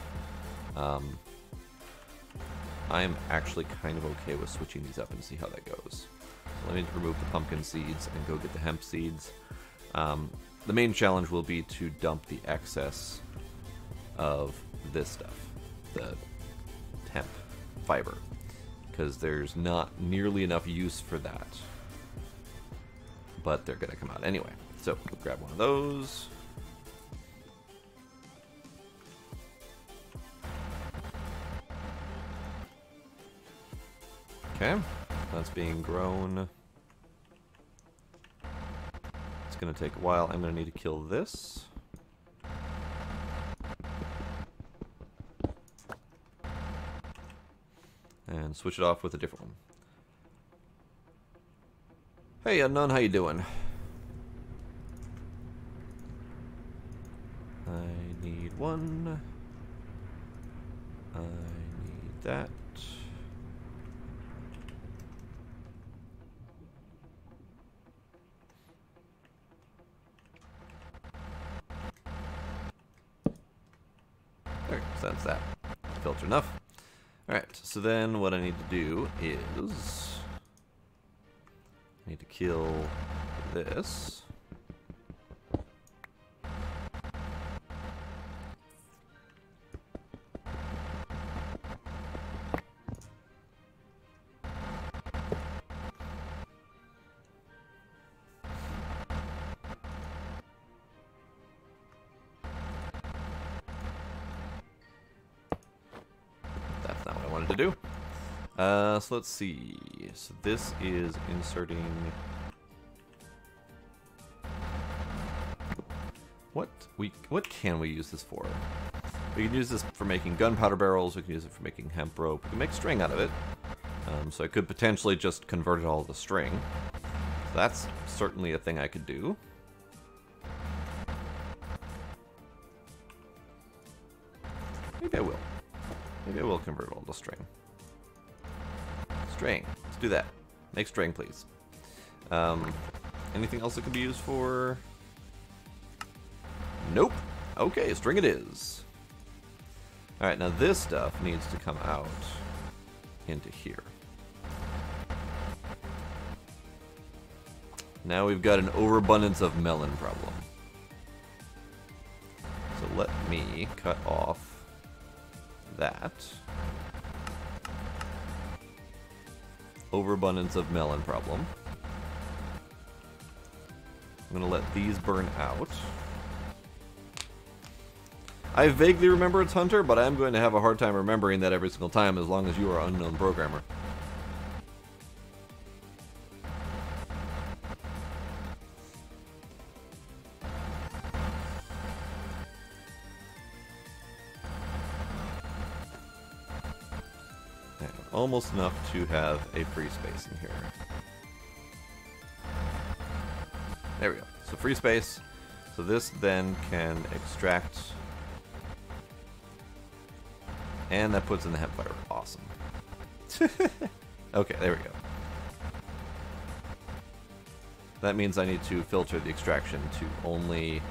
I am actually kind of okay with switching these up and see how that goes. So let me remove the pumpkin seeds and go get the hemp seeds. The main challenge will be to dump the excess of this stuff, the hemp fiber. because there's not nearly enough use for that. But they're going to come out anyway. So, we'll grab one of those. Okay, that's being grown. It's going to take a while. I'm going to need to kill this. And switch it off with a different one. Hey, Unknown, how you doing? I need one. I need that. There, so that's that. Filter enough. Alright, so then what I need to do is I need to kill this. That's not what I wanted to do. So let's see. So this is inserting. What can we use this for? We can use this for making gunpowder barrels. We can use it for making hemp rope. We can make string out of it. So I could potentially just convert it all to string. So that's certainly a thing I could do. Maybe I will. Maybe I will convert it all to string. String. Let's do that. Make string, please. Anything else it could be used for? Nope. Okay, string it is. Alright, now this stuff needs to come out into here. Now we've got an overabundance of melon problem. So let me cut off that. Overabundance of melon problem. I'm going to let these burn out. I vaguely remember it's Hunter, but I'm going to have a hard time remembering that every single time as long as you are Unknown Programmer. And almost enough to have a free space in here. There we go. So free space. So this then can extract. And that puts in the hemp fiber. Awesome. Okay, there we go. That means I need to filter the extraction to only...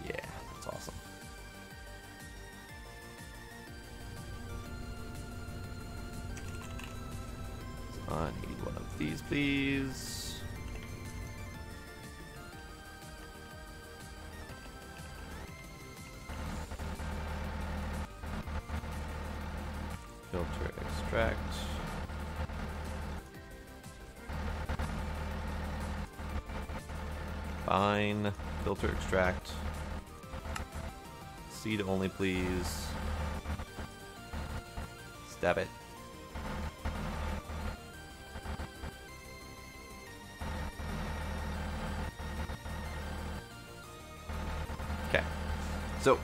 Yeah, that's awesome. So I need one of these, please. Filter, extract. Fine. Filter, extract. Seed only, please. Stab it. Okay. So,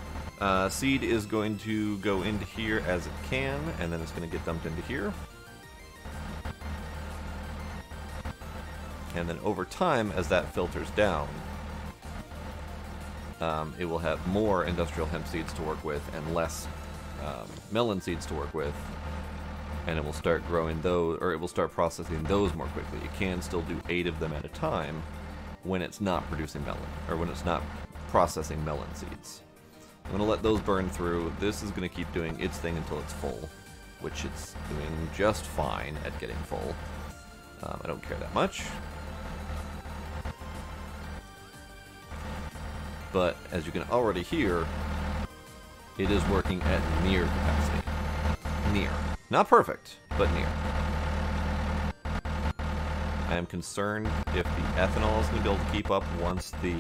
seed is going to go into here as it can, and then it's going to get dumped into here. And then over time, as that filters down, it will have more industrial hemp seeds to work with and less melon seeds to work with. And it will start growing those, or it will start processing those more quickly. It can still do 8 of them at a time when it's not producing melon, or when it's not processing melon seeds. I'm going to let those burn through. This is going to keep doing its thing until it's full, which it's doing just fine at getting full. I don't care that much. But as you can already hear, it is working at near capacity. Near. Not perfect, but near. I am concerned if the ethanol is going to be able to keep up once the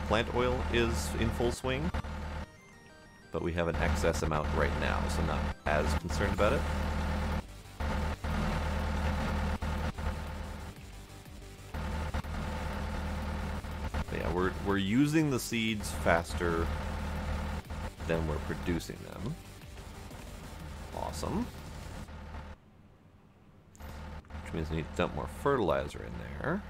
plant oil is in full swing. But we have an excess amount right now, so I'm not as concerned about it. But yeah, we're using the seeds faster than we're producing them. Awesome. Which means I need to dump more fertilizer in there.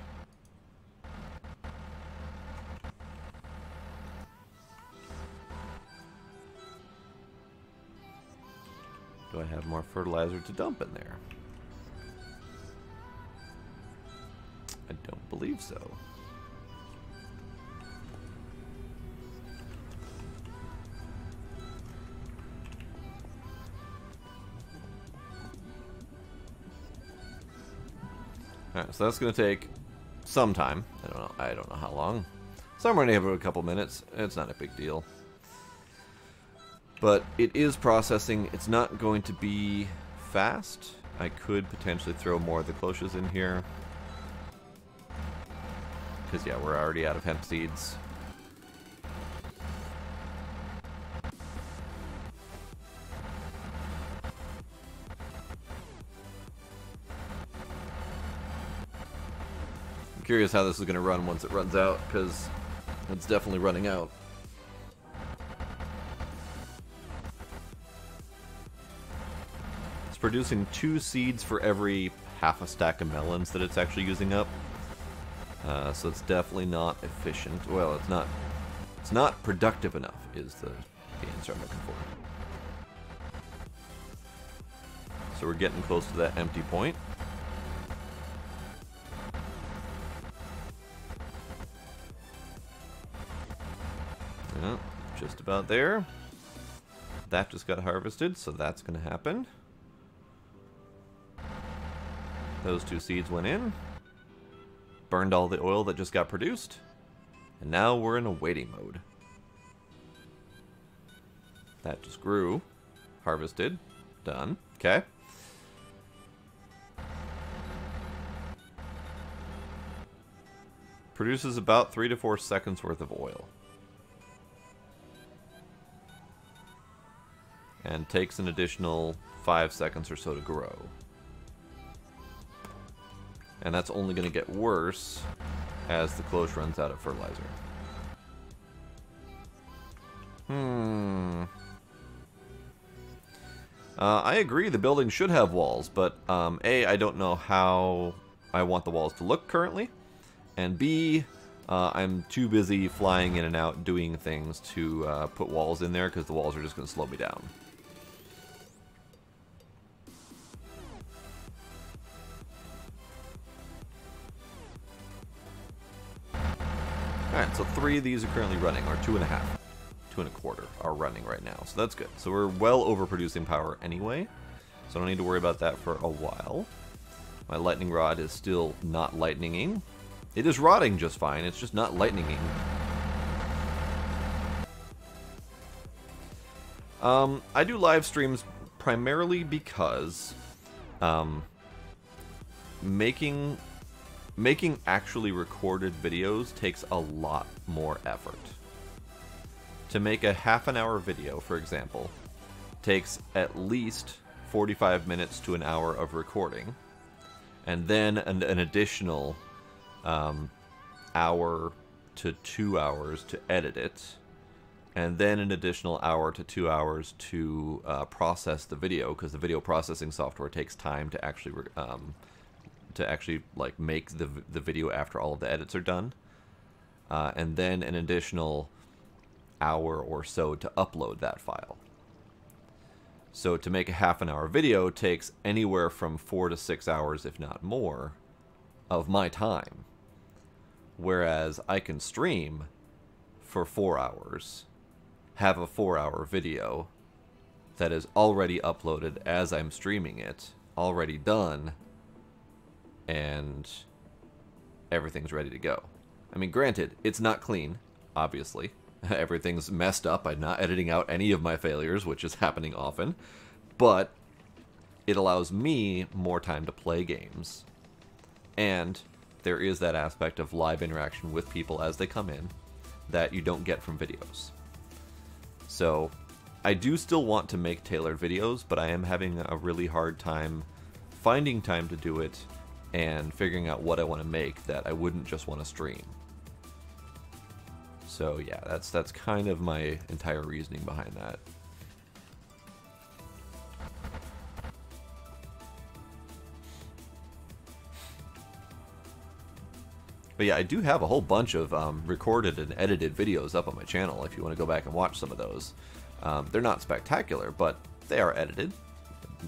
Do I have more fertilizer to dump in there? I don't believe so. Alright, so that's going to take some time. I don't know how long. Somewhere in the neighborhood, a couple minutes. It's not a big deal. But it is processing. It's not going to be fast. I could potentially throw more of the cloches in here. Because, yeah, we're already out of hemp seeds. I'm curious how this is going to run once it runs out, because it's definitely running out. Producing 2 seeds for every half a stack of melons that it's actually using up. So it's definitely not efficient. Well, it's not productive enough is the answer I'm looking for. So we're getting close to that empty point. Yeah, just about there. That just got harvested, so that's going to happen. Those 2 seeds went in, burned all the oil that just got produced, and now we're in a waiting mode. That just grew, harvested, done, okay. Produces about 3 to 4 seconds worth of oil. And takes an additional 5 seconds or so to grow. And that's only going to get worse as the cloche runs out of fertilizer. I agree the building should have walls, but A, I don't know how I want the walls to look currently. And B, I'm too busy flying in and out doing things to put walls in there because the walls are just going to slow me down. Alright, so 3 of these are currently running, or 2.5. 2 1/4 are running right now, so that's good. So we're well overproducing power anyway, so I don't need to worry about that for a while. My lightning rod is still not lightninging. It is rotting just fine, it's just not lightninging. I do live streams primarily because making actually recorded videos takes a lot more effort. To make a half-an-hour video, for example, takes at least 45 minutes to an hour of recording, and then an additional hour to 2 hours to edit it, and then an additional hour to 2 hours to process the video, because the video processing software takes time to actually like make the video after all of the edits are done, and then an additional hour or so to upload that file. So to make a half-an-hour video takes anywhere from 4 to 6 hours, if not more, of my time. Whereas I can stream for 4 hours, have a 4-hour video that is already uploaded as I'm streaming it, already done, and everything's ready to go. I mean, granted, it's not clean, obviously. Everything's messed up. I'm not editing out any of my failures, which is happening often. But it allows me more time to play games. And there is that aspect of live interaction with people as they come in that you don't get from videos. So I do still want to make tailored videos, but I am having a really hard time finding time to do it and figuring out what I want to make that I wouldn't just want to stream. So yeah, that's kind of my entire reasoning behind that. But yeah, I do have a whole bunch of recorded and edited videos up on my channel if you want to go back and watch some of those. They're not spectacular, but they are edited.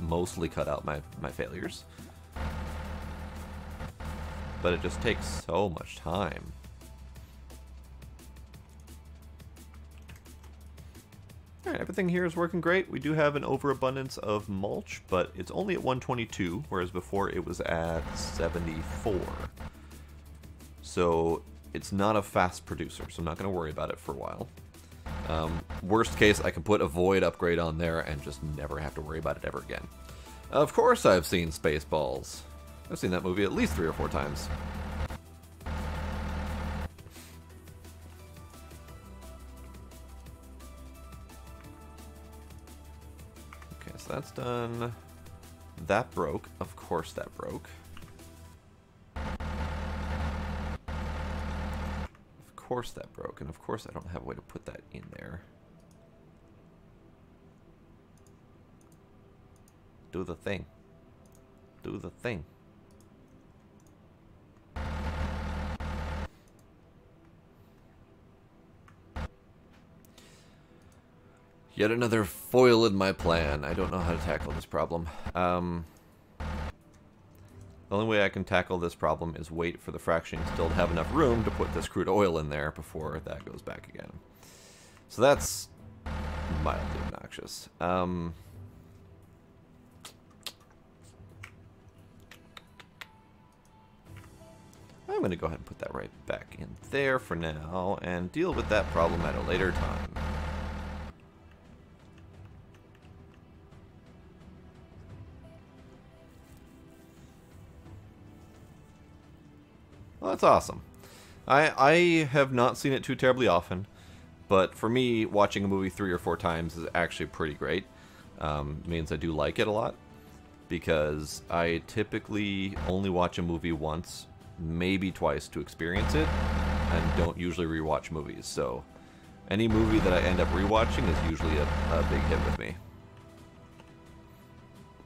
Mostly cut out my failures. But it just takes so much time. Alright, everything here is working great. We do have an overabundance of mulch, but it's only at 122, whereas before it was at 74. So it's not a fast producer, so I'm not going to worry about it for a while. Worst case, I can put a void upgrade on there and just never have to worry about it ever again. Of course I've seen Spaceballs. I've seen that movie at least 3 or 4 times. Okay, so that's done. That broke. Of course that broke. Of course that broke, and of course I don't have a way to put that in there. Do the thing. Do the thing. Yet another foil in my plan. I don't know how to tackle this problem. The only way I can tackle this problem is wait for the fractioning still to have enough room to put this crude oil in there before that goes back again. So that's mildly obnoxious. I'm going to go ahead and put that right back in there for now and deal with that problem at a later time. Well, that's awesome. I have not seen it too terribly often, but for me, watching a movie 3 or 4 times is actually pretty great. Means I do like it a lot, because I typically only watch a movie once, maybe twice to experience it, and don't usually rewatch movies. So any movie that I end up rewatching is usually a big hit with me.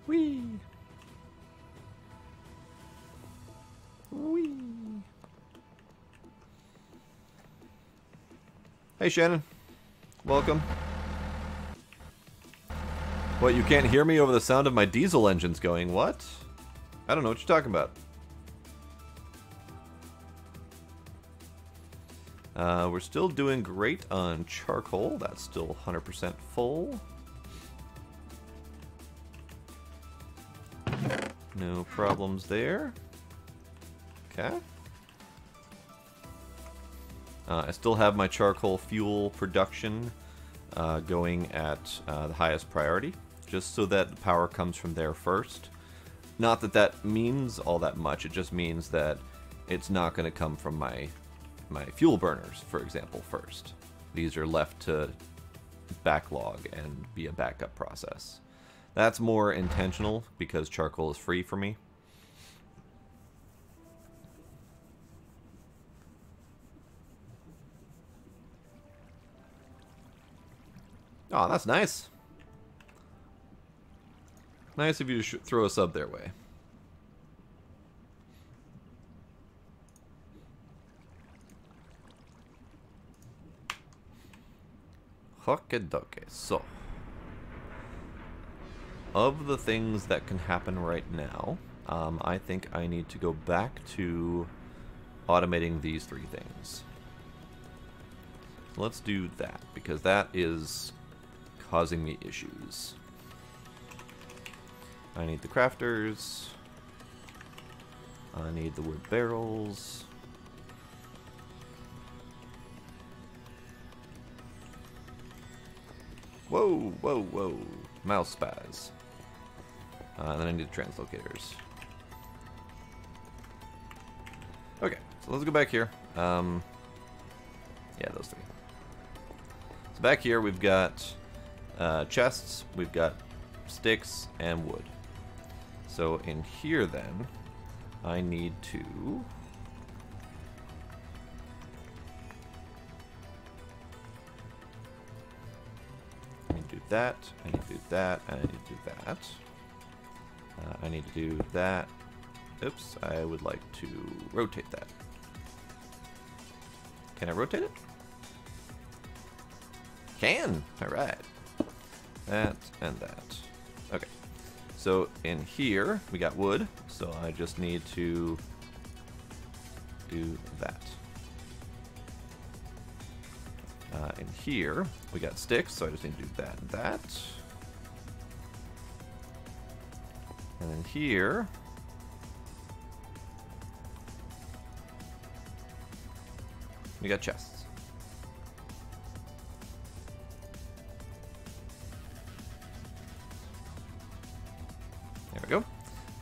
Whee! Whee! Hey Shannon, welcome. What, you can't hear me over the sound of my diesel engines going? What? I don't know what you're talking about. We're still doing great on charcoal. That's still 100% full. No problems there. Okay. I still have my charcoal fuel production going at the highest priority, just so that the power comes from there first. Not that that means all that much, it just means that it's not going to come from my fuel burners, for example, first. These are left to backlog and be a backup process. That's more intentional because charcoal is free for me. Oh, that's nice. Nice of you to throw a sub their way. Okie-dokie. So, of the things that can happen right now, I think I need to go back to automating these 3 things. So let's do that, because that is causing me issues. I need the crafters. I need the wood barrels. Whoa, whoa, whoa. Mouse spaz. And then I need the translocators. Okay, so let's go back here. Yeah, those three. So back here we've got chests, we've got sticks, and wood. So in here then, I need to... I need to do that, I need to do that, and I need to do that. I need to do that. Oops, I would like to rotate that. Can I rotate it? Can! Alright. That and that. Okay. So in here, we got wood, so I just need to do that. In here, we got sticks, so I just need to do that and that. And then here, we got chests. There we go.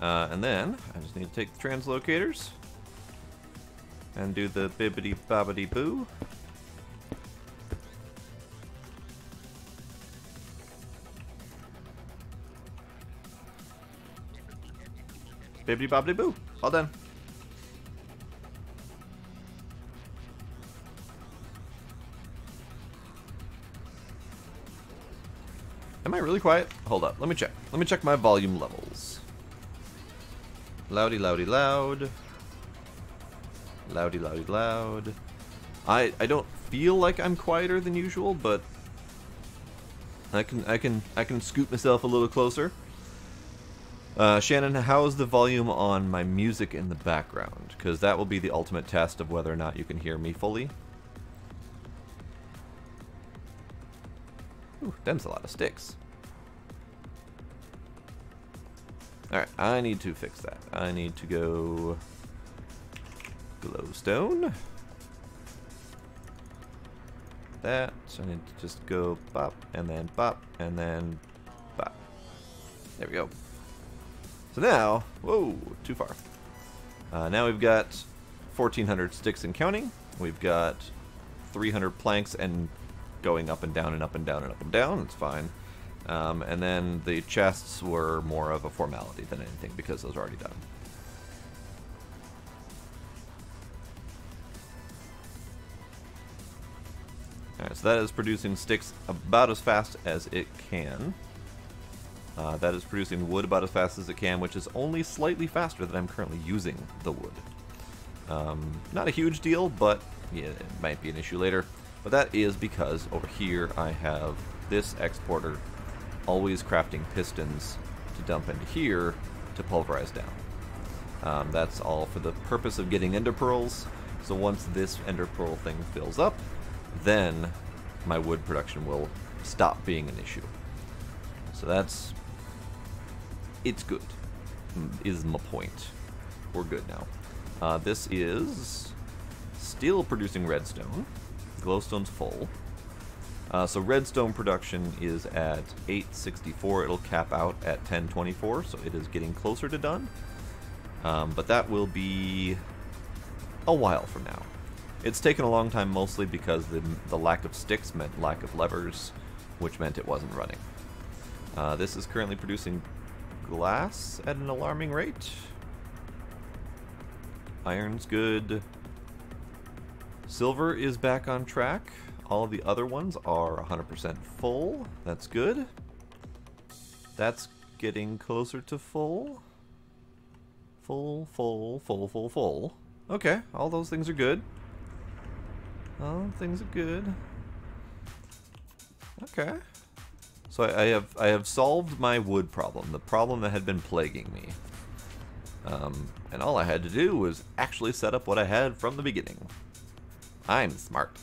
And then I just need to take the translocators and do the bibbity bobbity boo. Bibbity bobbity boo. All done. Am I really quiet? Hold up. Let me check. Let me check my volume levels. Loudy, loudy, loud. Loudy, loudy, loud. I don't feel like I'm quieter than usual, but I can scoot myself a little closer. Shannon, how is the volume on my music in the background? Because that will be the ultimate test of whether or not you can hear me fully. Ooh, them's a lot of sticks. Alright, I need to fix that. I need to go glowstone. That. So I need to just go bop, and then bop, and then bop. There we go. So now, whoa, too far. Now we've got 1,400 sticks and counting. We've got 300 planks and going up and down and up and down and up and down. It's fine. And then the chests were more of a formality than anything because those are already done. Alright, so that is producing sticks about as fast as it can. That is producing wood about as fast as it can, which is only slightly faster than I'm currently using the wood. Not a huge deal, but yeah, it might be an issue later. But that is because over here I have this exporter always crafting pistons to dump into here to pulverize down. That's all for the purpose of getting ender pearls. So once this ender pearl thing fills up, then my wood production will stop being an issue. So that's... it's good, is my point. We're good now. This is still producing redstone. Glowstone's full. So redstone production is at 864. It'll cap out at 1024, so it is getting closer to done. But that will be a while from now. It's taken a long time mostly because the lack of sticks meant lack of levers, which meant it wasn't running. This is currently producing glass at an alarming rate. Iron's good. Silver is back on track. All of the other ones are 100% full. That's good. That's getting closer to full. Full, full, full, full, full. Okay, all those things are good. All things are good. Okay. So I have solved my wood problem, the problem that had been plaguing me. And all I had to do was actually set up what I had from the beginning. I'm smart.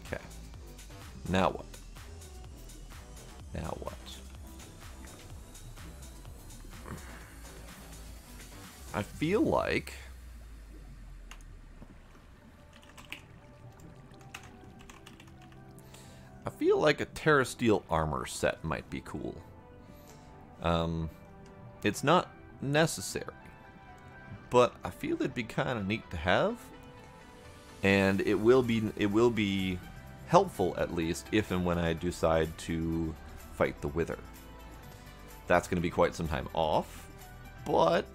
Okay. Now what? Now what? I feel like feel like a Terra Steel armor set might be cool. It's not necessary, but I feel it'd be kind of neat to have, and it will be helpful, at least if and when I decide to fight the Wither. That's going to be quite some time off, but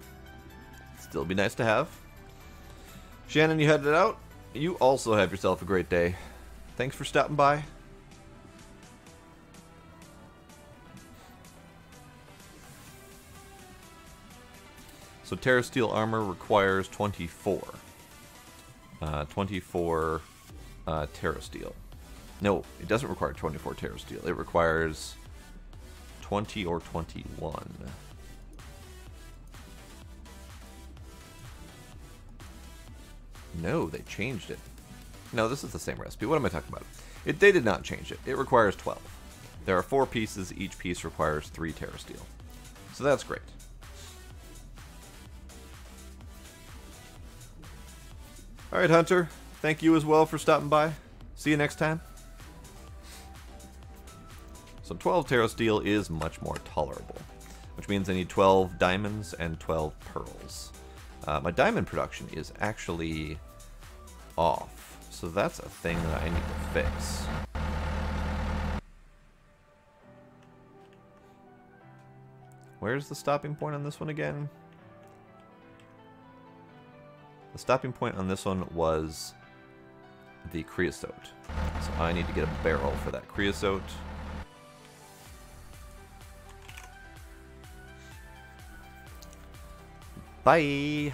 still be nice to have. Shannon, you headed out. You also have yourself a great day. Thanks for stopping by. So Terra Steel armor requires 24. 24 Terra Steel. No, it doesn't require 24 Terra Steel. It requires 20 or 21. No, they changed it. No, this is the same recipe. What am I talking about? They did not change it. It requires 12. There are 4 pieces. Each piece requires 3 Terra Steel. So that's great. Alright, Hunter. Thank you as well for stopping by. See you next time. So 12 Terra Steel is much more tolerable, which means I need 12 diamonds and 12 pearls. My diamond production is actually off, so that's a thing that I need to fix. Where's the stopping point on this one again? The stopping point on this one was the creosote. So I need to get a barrel for that creosote. Bye!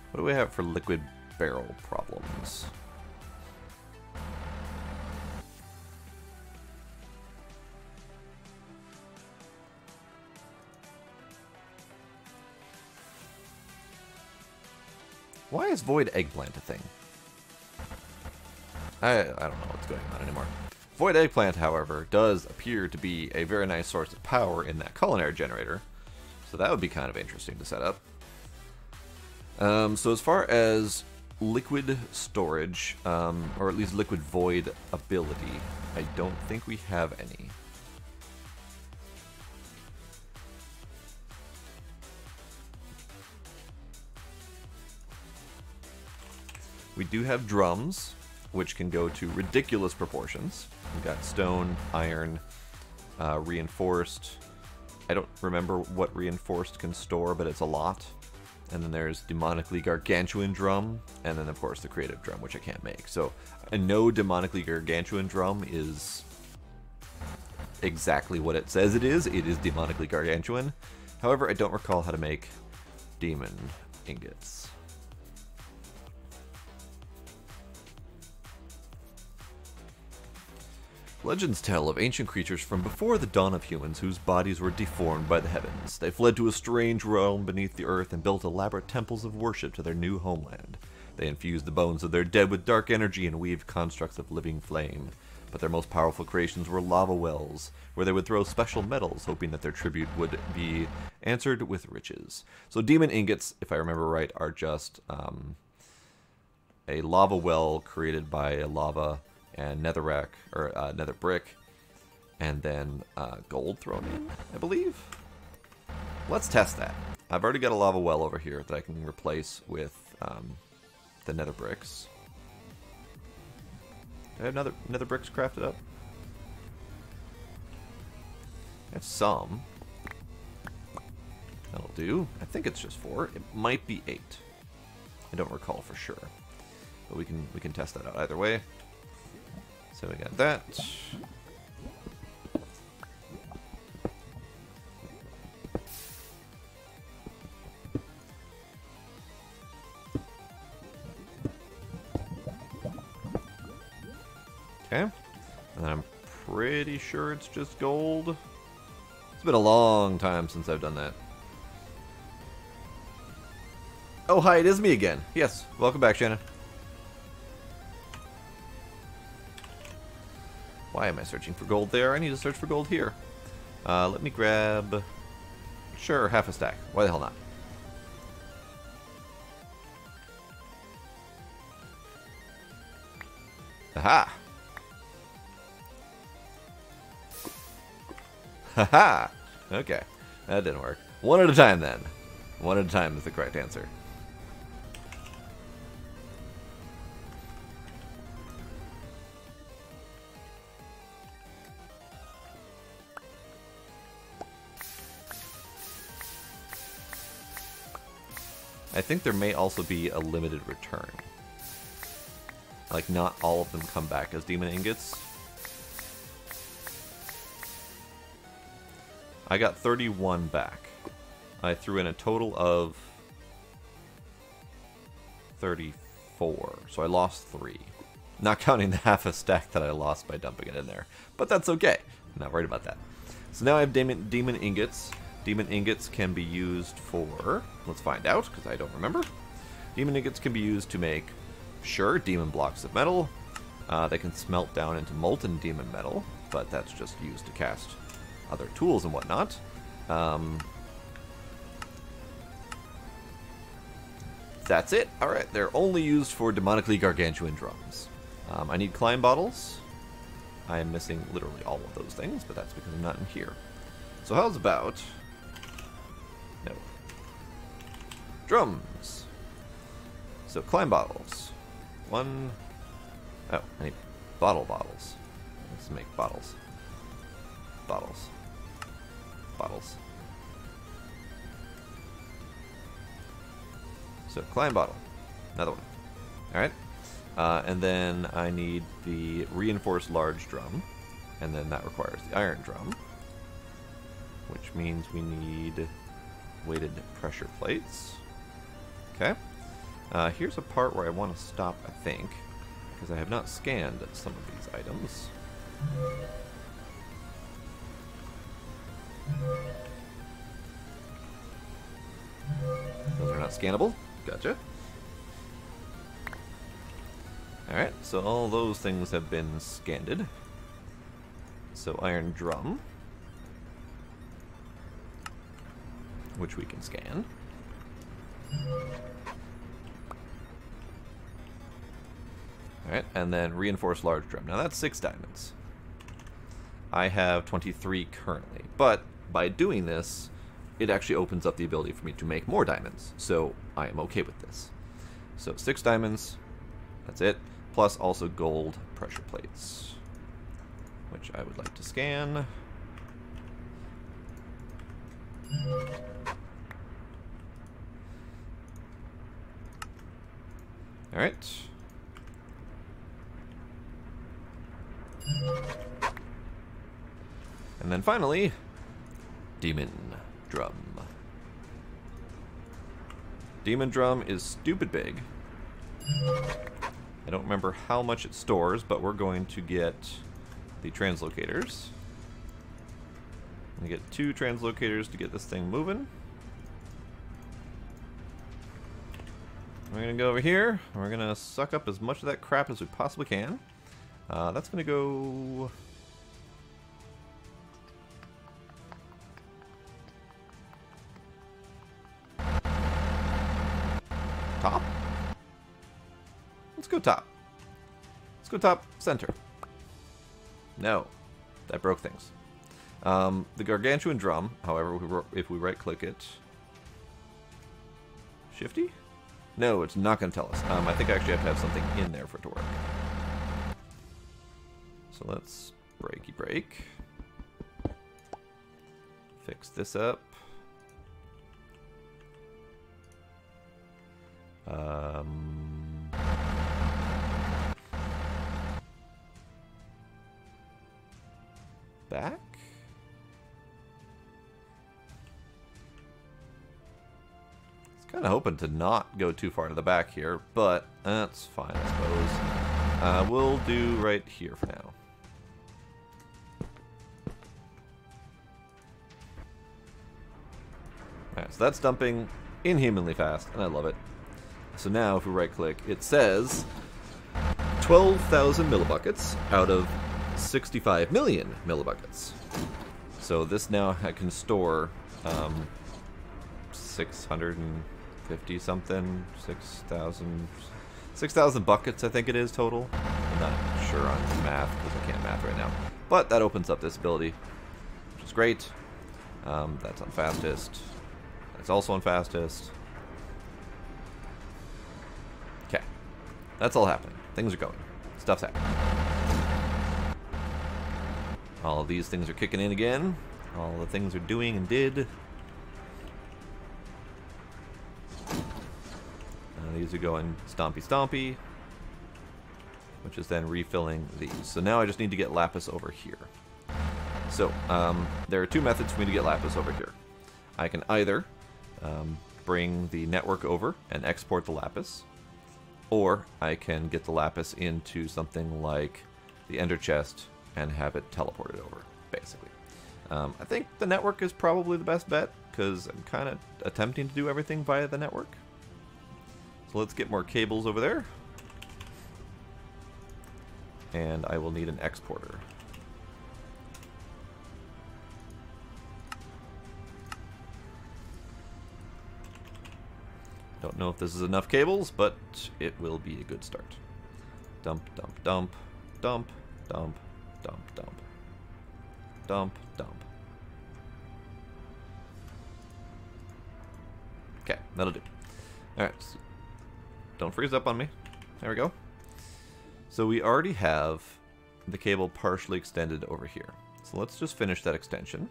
What do we have for liquid barrel problems? Why is Void Eggplant a thing? I don't know what's going on anymore. Void Eggplant, however, does appear to be a very nice source of power in that culinary generator. So that would be kind of interesting to set up. So as far as liquid storage, or at least liquid void ability, I don't think we have any. We do have drums, which can go to ridiculous proportions. We've got stone, iron, reinforced. I don't remember what reinforced can store, but it's a lot. And then there's demonically gargantuan drum, and then of course the creative drum, which I can't make. So I know demonically gargantuan drum is exactly what it says it is. It is demonically gargantuan. However, I don't recall how to make demon ingots. Legends tell of ancient creatures from before the dawn of humans whose bodies were deformed by the heavens. They fled to a strange realm beneath the earth and built elaborate temples of worship to their new homeland. They infused the bones of their dead with dark energy and weaved constructs of living flame. But their most powerful creations were lava wells, where they would throw special metals, hoping that their tribute would be answered with riches. So demon ingots, if I remember right, are just a lava well created by a lava and netherrack, or nether brick, and then gold thrown in, I believe. Let's test that. I've already got a lava well over here that I can replace with the nether bricks. Do I have nether bricks crafted up? I have some. That'll do. I think it's just 4. It might be 8. I don't recall for sure, but we can test that out either way. So we got that. Okay. And I'm pretty sure it's just gold. It's been a long time since I've done that. Oh, hi, it is me again. Yes, welcome back, Shannon. Why am I searching for gold there? I need to search for gold here. Let me grab... Sure, half a stack. Why the hell not? Aha! Haha! Okay, that didn't work. One at a time then. One at a time is the correct answer. I think there may also be a limited return. Like, not all of them come back as demon ingots. I got 31 back. I threw in a total of 34, so I lost 3. Not counting the half a stack that I lost by dumping it in there. But that's okay. I'm not worried about that. So now I have demon ingots. Demon ingots can be used for... Let's find out, because I don't remember. Demon ingots can be used to make, sure, demon blocks of metal. They can smelt down into molten demon metal, but that's just used to cast other tools and whatnot. That's it. Alright, they're only used for demonically gargantuan drums. I need climb bottles. I am missing literally all of those things, but that's because I'm not in here. So how's about... No. Drums. So climb bottles. One... Oh, I need bottles. Let's make bottles. Bottles. So climb bottle. Another one. Alright. And then I need the reinforced large drum. And then that requires the iron drum. Which means we need weighted pressure plates. Okay. Here's a part where I want to stop, I think. Because I have not scanned some of these items. Those are not scannable. Gotcha. Alright, so all those things have been scanned. So iron drum, which we can scan. Alright, and then reinforced large drum. Now that's 6 diamonds. I have 23 currently, but by doing this, it actually opens up the ability for me to make more diamonds, so I am okay with this. So 6 diamonds, that's it, plus also gold pressure plates, which I would like to scan. Alright. And then finally, demon drum. Demon drum is stupid big. I don't remember how much it stores, but we're going to get the translocators. I'm going to get 2 translocators to get this thing moving. We're going to go over here. We're going to suck up as much of that crap as we possibly can. That's going to go... top? Let's go top. Let's go top center. No. That broke things. The gargantuan drum, however, if we right click it... Shifty? No, it's not going to tell us. I think I actually have to have something in there for it to work. So let's break. Fix this up. Back? Kind of hoping to not go too far to the back here, but that's fine, I suppose. We'll do right here for now. Alright, so that's dumping inhumanly fast, and I love it. So now, if we right-click, it says 12,000 millibuckets out of 65 million millibuckets. So this now I can store 650 something, 6,000 buckets I think it is total. I'm not sure sure on math, because I can't math right now. But that opens up this ability, which is great. That's on fastest. That's also on fastest. Okay. That's all happening. Things are going. Stuff's happening. All of these things are kicking in again. All the things are doing and did. These are going stompy stompy, which is then refilling these. So now I just need to get lapis over here. So there are two methods for me to get lapis over here. I can either bring the network over and export the lapis, or I can get the lapis into something like the ender chest and have it teleported over, basically. I think the network is probably the best bet, because I'm kind of attempting to do everything via the network. So let's get more cables over there. And I will need an exporter. Don't know if this is enough cables, but it will be a good start. Dump, dump, dump, dump, dump, dump, dump, dump, dump. Okay, that'll do. Alright, so don't freeze up on me. There we go. So we already have the cable partially extended over here. So let's just finish that extension.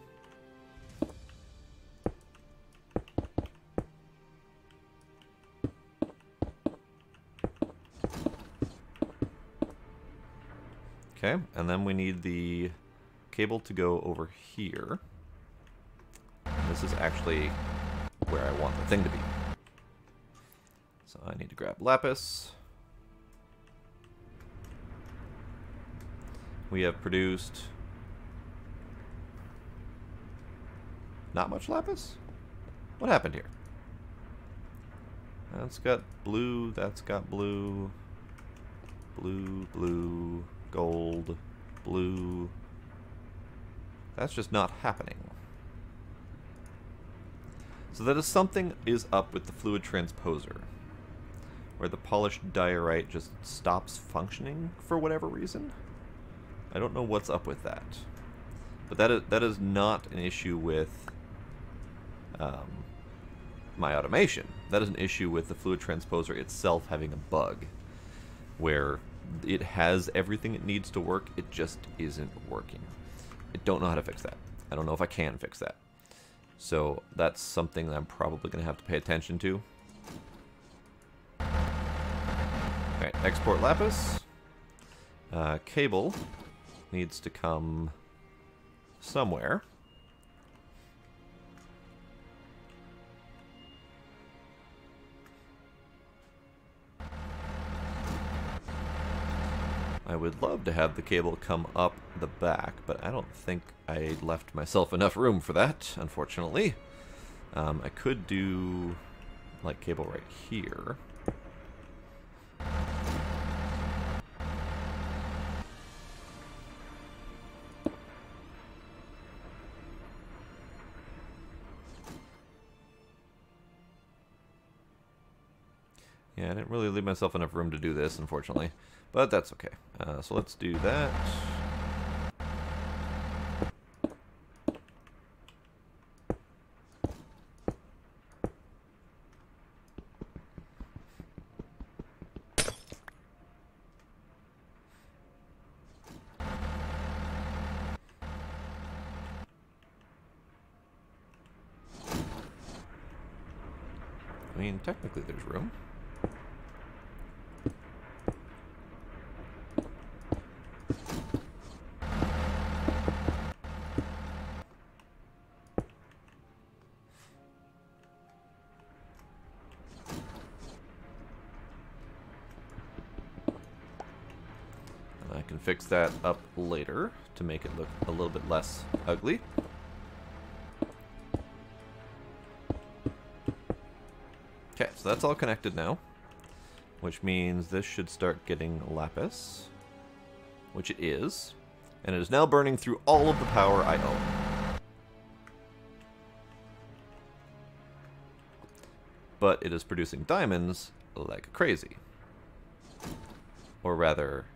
Okay, and then we need the cable to go over here. This is actually where I want the thing to be. So I need to grab lapis. We have produced not much lapis? What happened here? That's got blue, that's got blue, blue, blue, gold, blue. That's just not happening. So that is something is up with the fluid transposer, where the polished diorite just stops functioning for whatever reason. I don't know what's up with that. But that is not an issue with my automation. That is an issue with the fluid transposer itself having a bug, where it has everything it needs to work, it just isn't working. I don't know how to fix that. I don't know if I can fix that. So that's something that I'm probably going to have to pay attention to. Alright, export lapis. Cable needs to come somewhere. I would love to have the cable come up the back, but I don't think I left myself enough room for that, unfortunately. I could do, like, cable right here. Yeah, I didn't really leave myself enough room to do this, unfortunately. But that's okay. So let's do that. I mean, technically there's room. I can fix that up later to make it look a little bit less ugly. Okay, so that's all connected now, which means this should start getting lapis, which it is, and it is now burning through all of the power I own. But it is producing diamonds like crazy. Or rather,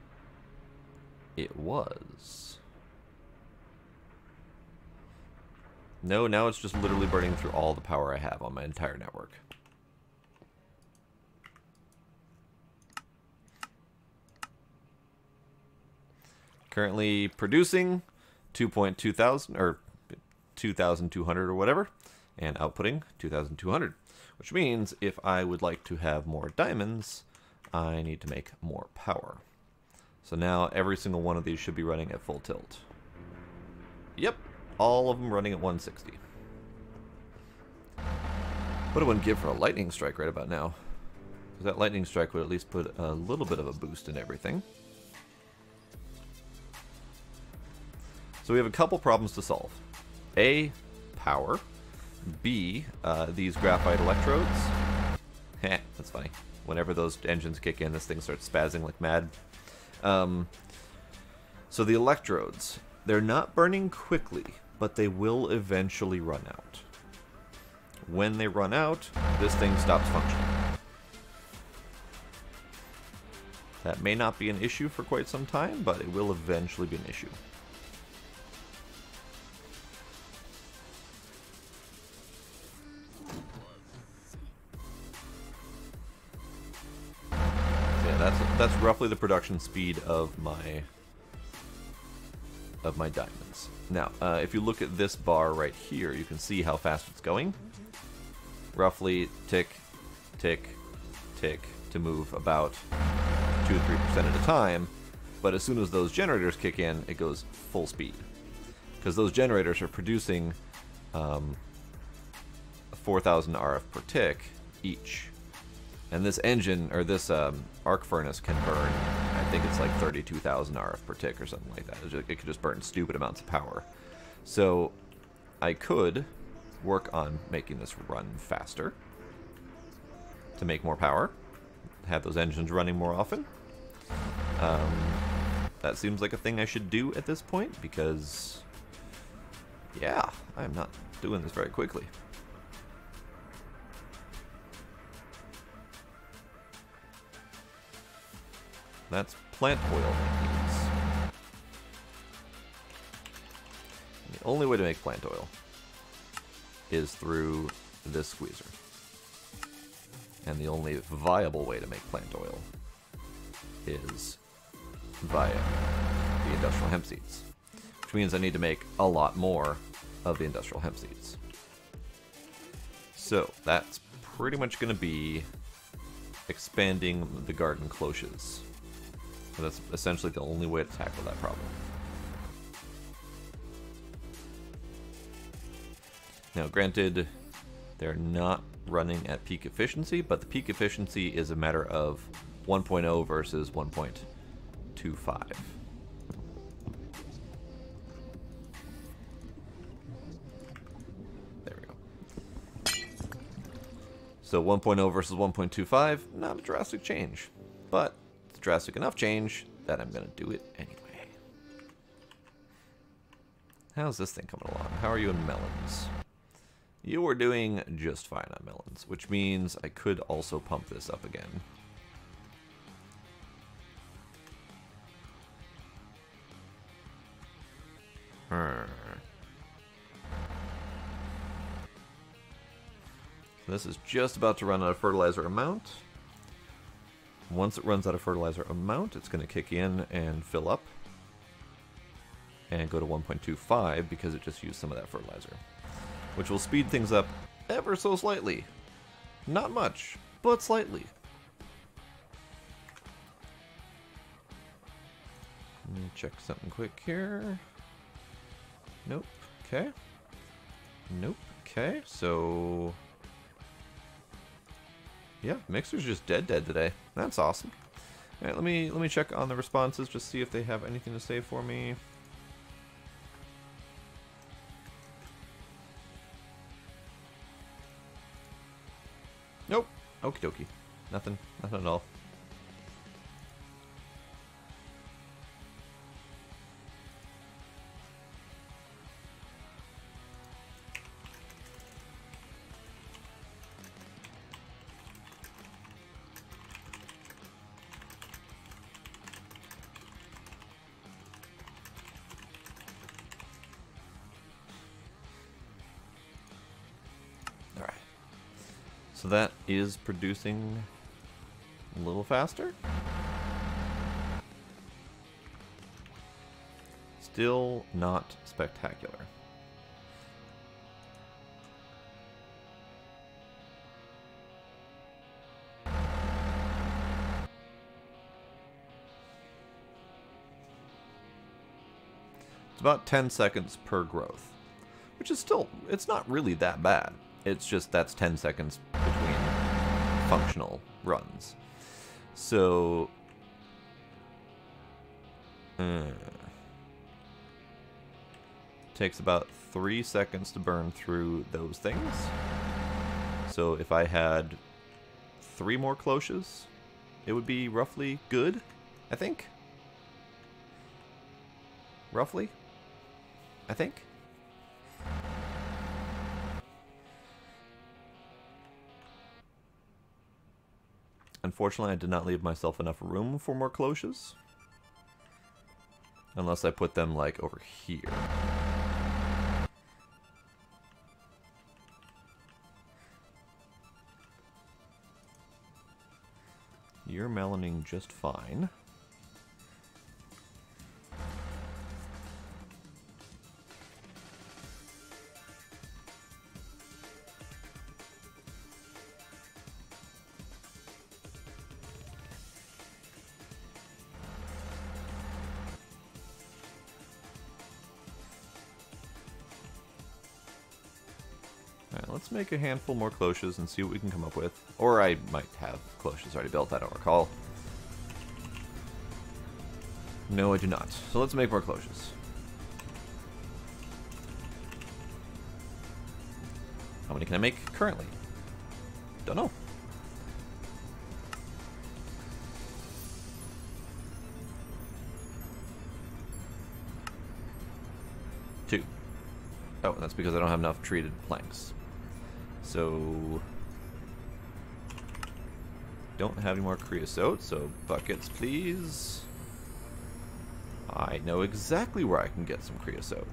it was. No, now it's just literally burning through all the power I have on my entire network. Currently producing 2.2 thousand, or 2,200 or whatever, and outputting 2,200, which means if I would like to have more diamonds, I need to make more power. So now every single one of these should be running at full tilt. Yep, all of them running at 160. What I wouldn't give for a lightning strike right about now, because that lightning strike would at least put a little bit of a boost in everything. So we have a couple problems to solve. A, power. B, these graphite electrodes. Heh, that's funny. Whenever those engines kick in, this thing starts spazzing like mad. So the electrodes, they're not burning quickly, but they will eventually run out. When they run out, this thing stops functioning. That may not be an issue for quite some time, but it will eventually be an issue. That's roughly the production speed of my diamonds. Now, if you look at this bar right here, you can see how fast it's going. Roughly tick, tick, tick to move about 2 to 3% at a time. But as soon as those generators kick in, it goes full speed, because those generators are producing 4,000 RF per tick each. And this engine, or this arc furnace, can burn, I think it's like 32,000 RF per tick or something like that. It could just burn stupid amounts of power. So I could work on making this run faster to make more power, have those engines running more often. That seems like a thing I should do at this point, because, yeah, I'm not doing this very quickly. That's plant oil maintenance. The only way to make plant oil is through this squeezer. And the only viable way to make plant oil is via the industrial hemp seeds. Which means I need to make a lot more of the industrial hemp seeds. So that's pretty much going to be expanding the garden cloches. So that's essentially the only way to tackle that problem. Now, granted, they're not running at peak efficiency, but the peak efficiency is a matter of 1.0 versus 1.25. There we go. So 1.0 versus 1.25, not a drastic change, but it's a drastic enough change that I'm going to do it anyway. How's this thing coming along? How are you in melons? You are doing just fine on melons, which means I could also pump this up again. This is just about to run out of fertilizer amount. Once it runs out of fertilizer amount, it's going to kick in and fill up and go to 1.25 because it just used some of that fertilizer, which will speed things up ever so slightly. Not much, but slightly. Let me check something quick here. Nope. Okay. Nope. Okay. So, yeah, Mixer's just dead today. That's awesome. All right, let me check on the responses, just see if they have anything to say for me. Nope. Okie dokie. Nothing at all. So that is producing a little faster. Still not spectacular. It's about 10 seconds per growth, which is still, it's not really that bad. It's just that's 10 seconds between functional runs. So, takes about 3 seconds to burn through those things. So if I had 3 more cloches, it would be roughly good, I think. Roughly, I think. Unfortunately, I did not leave myself enough room for more cloches. Unless I put them, like, over here. You're meloning just fine. Let's make a handful more cloches and see what we can come up with. Or I might have cloches already built, I don't recall. No, I do not. So let's make more cloches. How many can I make currently? Don't know. Two. Oh, and that's because I don't have enough treated planks. So, don't have any more creosote, so buckets, please. I know exactly where I can get some creosote.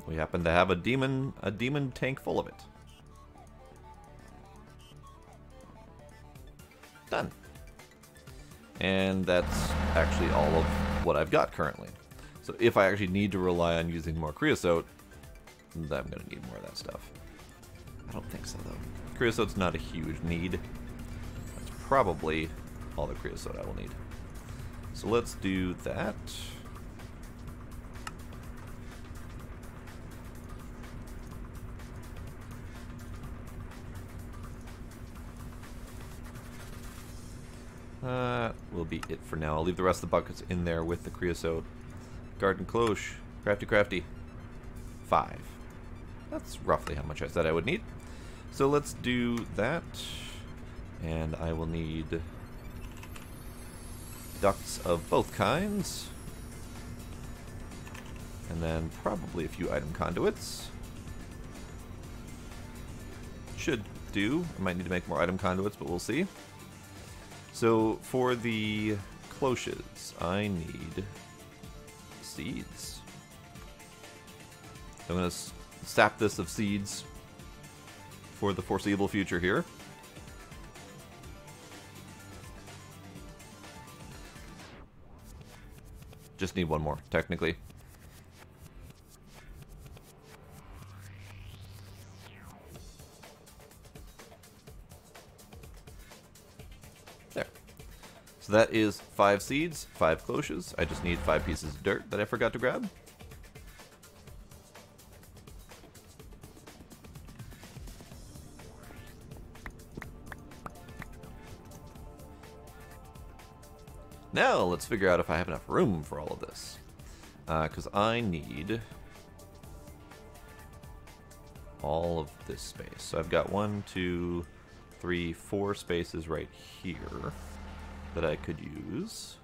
We happen to have a demon tank full of it. Done. And that's actually all of what I've got currently. So if I actually need to rely on using more creosote, I'm going to need more of that stuff. I don't think so, though. Creosote's not a huge need. That's probably all the creosote I will need. So let's do that. Will be it for now. I'll leave the rest of the buckets in there with the creosote. Garden cloche. Crafty, crafty. 5. That's roughly how much I said I would need. So let's do that. And I will need ducts of both kinds. And then probably a few item conduits. Should do. I might need to make more item conduits, but we'll see. So for the cloches, I need seeds. I'm going to sap this of seeds for the foreseeable future here. Just need one more, technically. There. So that is 5 seeds, 5 cloches. I just need 5 pieces of dirt that I forgot to grab. Now let's figure out if I have enough room for all of this. Because I need all of this space. So I've got 1, 2, 3, 4 spaces right here that I could use.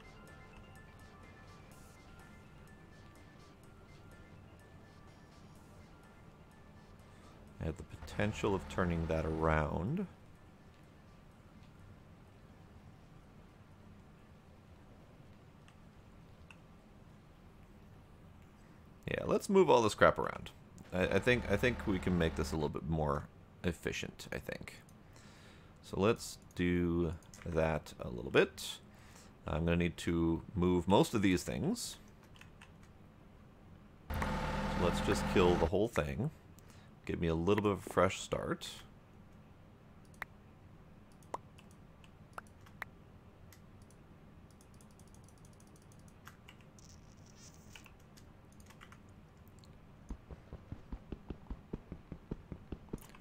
I have the potential of turning that around. Yeah, let's move all this crap around. I think we can make this a little bit more efficient, I think. So let's do that a little bit. I'm going to need to move most of these things. So let's just kill the whole thing. Give me a little bit of a fresh start.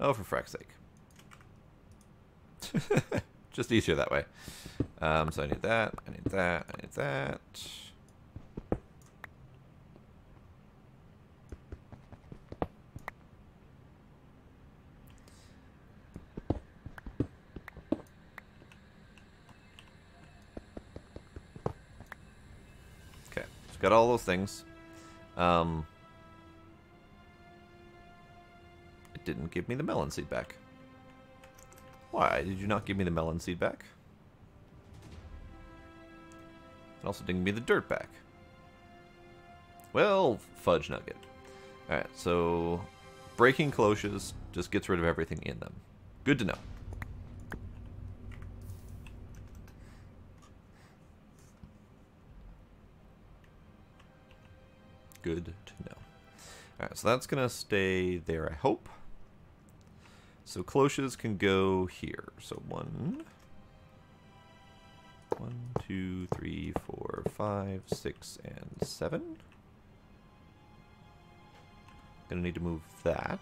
Oh, for frack's sake. Just easier that way. So I need that, I need that, I need that. Okay, so got all those things. It didn't give me the melon seed back. Why did you not give me the melon seed back? It also didn't give me the dirt back. Well, fudge nugget. Alright, so breaking cloches just gets rid of everything in them. Good to know. Good to know. Alright, so that's going to stay there, I hope. So cloches can go here. So 1, 2, 3, 4, 5, 6, and 7. Gonna need to move that.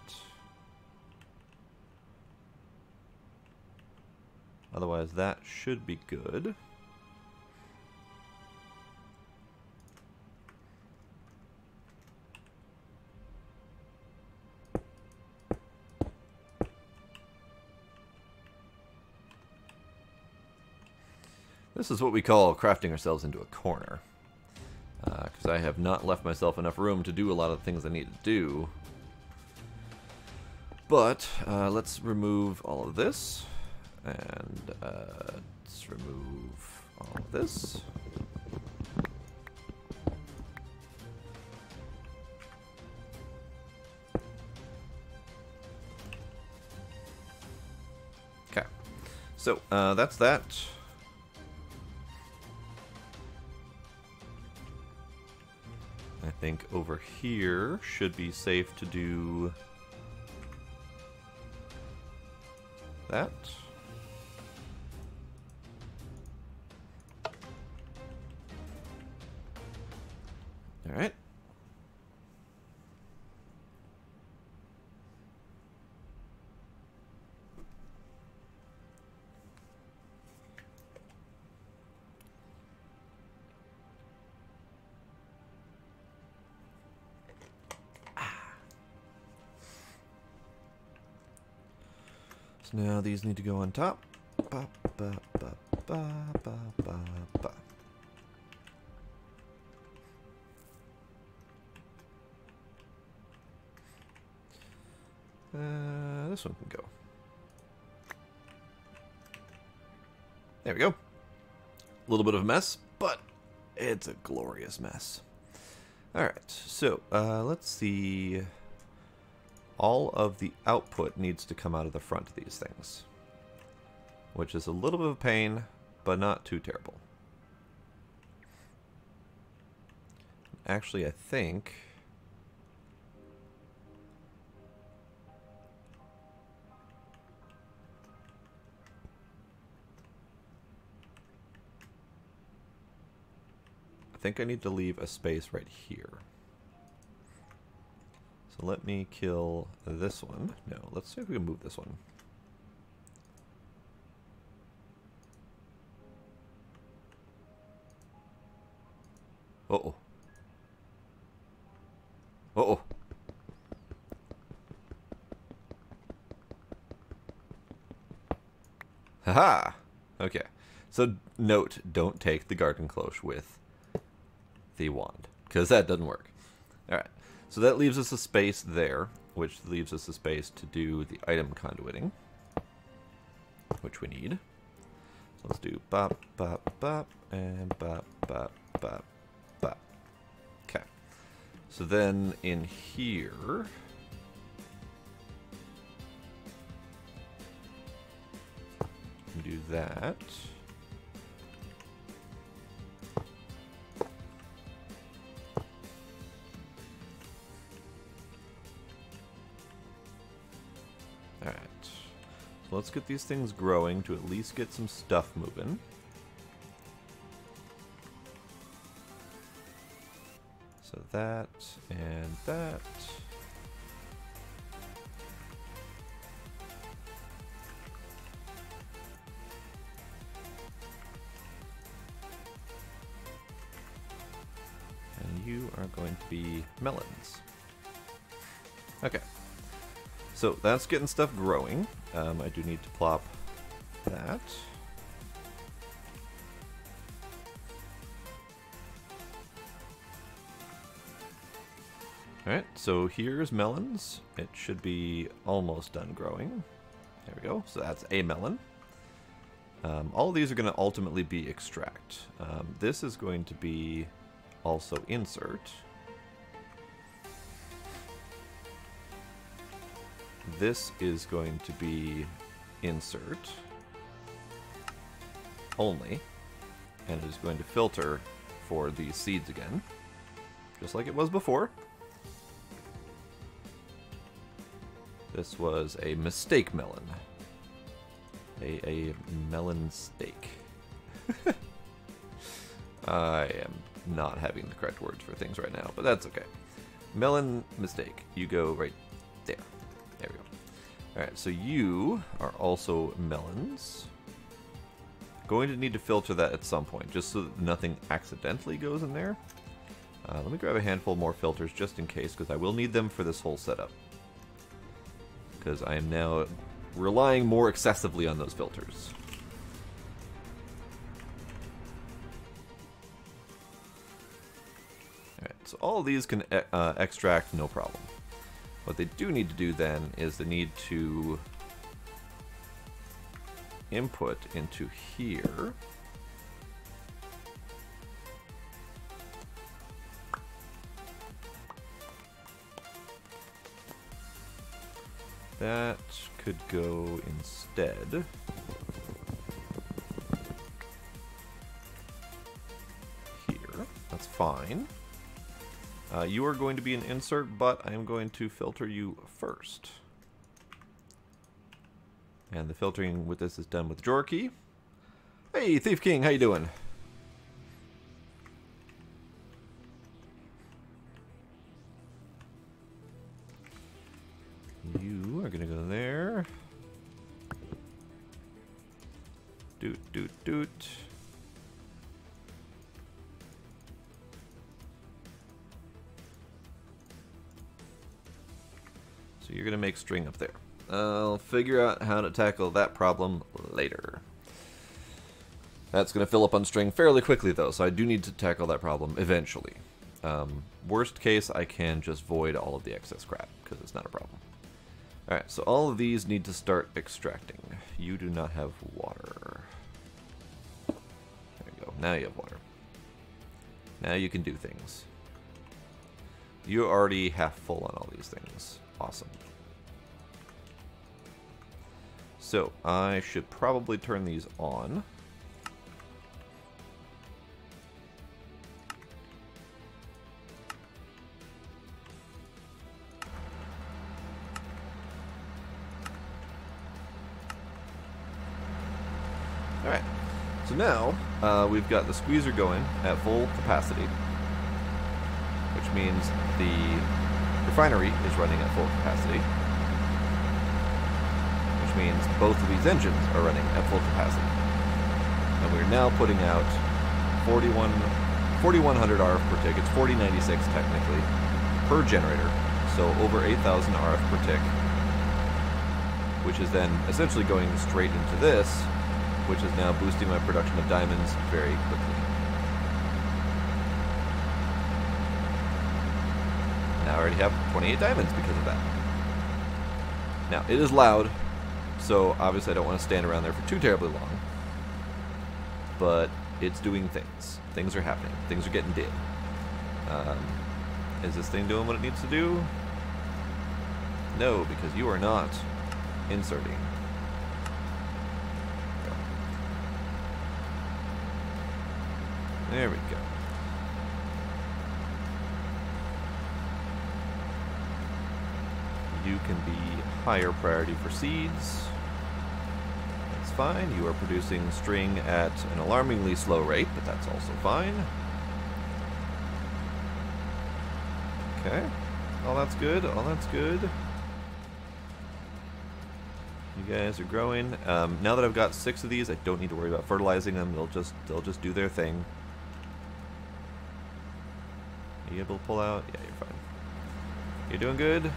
Otherwise, that should be good. This is what we call crafting ourselves into a corner. Because I have not left myself enough room to do a lot of the things I need to do. But, let's remove all of this. And, let's remove all of this. Okay. So, that's that. I think over here should be safe to do that. All right. Now these need to go on top. Ba, ba, ba, ba, ba, ba, ba. This one can go. There we go. A little bit of a mess, but it's a glorious mess. Alright, so let's see. All of the output needs to come out of the front of these things, which is a little bit of a pain, but not too terrible. Actually, I think I need to leave a space right here. So let me kill this one. No, let's see if we can move this one. Uh-oh. Uh-oh. Haha! Okay. So note, don't take the garden cloche with the wand, because that doesn't work. Alright. So that leaves us a space there, which leaves us a space to do the item conduiting, which we need. So let's do bop, bop, bop, and bop, bop, bop, bop. Okay. So then in here, that. Alright. So let's get these things growing to at least get some stuff moving. So that and that. And you are going to be melons. Okay. So that's getting stuff growing. I do need to plop that. Alright, so here's melons. It should be almost done growing. There we go. So that's a melon. All of these are going to ultimately be extract. This is going to be also insert. This is going to be insert only, and it is going to filter for these seeds again, just like it was before. This was a mistake melon. A melon steak. I am not having the correct words for things right now, but that's okay. Melon mistake. You go right there. There we go. Alright, so you are also melons. Going to need to filter that at some point, just so that nothing accidentally goes in there. Let me grab a handful more filters just in case, because I will need them for this whole setup. Because I am now relying more excessively on those filters. Alright, so all of these can extract no problem. What they do need to do then is they need to input into here. That could go instead. Here. That's fine. You are going to be an insert, but I am going to filter you first. And the filtering with this is done with Jorky. Hey, Thief King, how you doing? You are gonna go there. Doot, doot, doot. So you're gonna make string up there. I'll figure out how to tackle that problem later. That's gonna fill up on string fairly quickly though, so I do need to tackle that problem eventually. Worst case, I can just void all of the excess crap, because it's not a problem. Alright, so all of these need to start extracting. You do not have water. There you go. Now you have water. Now you can do things. You're already half full on all these things. Awesome. So, I should probably turn these on. Alright, so now we've got the squeezer going at full capacity, which means the refinery is running at full capacity, which means both of these engines are running at full capacity. And we're now putting out 4,100 RF per tick. It's 4096 technically per generator, so over 8,000 RF per tick, which is then essentially going straight into this, which is now boosting my production of diamonds very quickly. Now I already have 28 diamonds because of that. Now, it is loud, so obviously I don't want to stand around there for too terribly long. But it's doing things. Things are happening. Things are getting did. Is this thing doing what it needs to do? No, because you are not inserting. There we go. You can be higher priority for seeds. That's fine. You are producing string at an alarmingly slow rate, but that's also fine. Okay. All that's good. All that's good. You guys are growing. Now that I've got 6 of these, I don't need to worry about fertilizing them. They'll just do their thing. Are you able to pull out? Yeah, you're fine. You're doing good.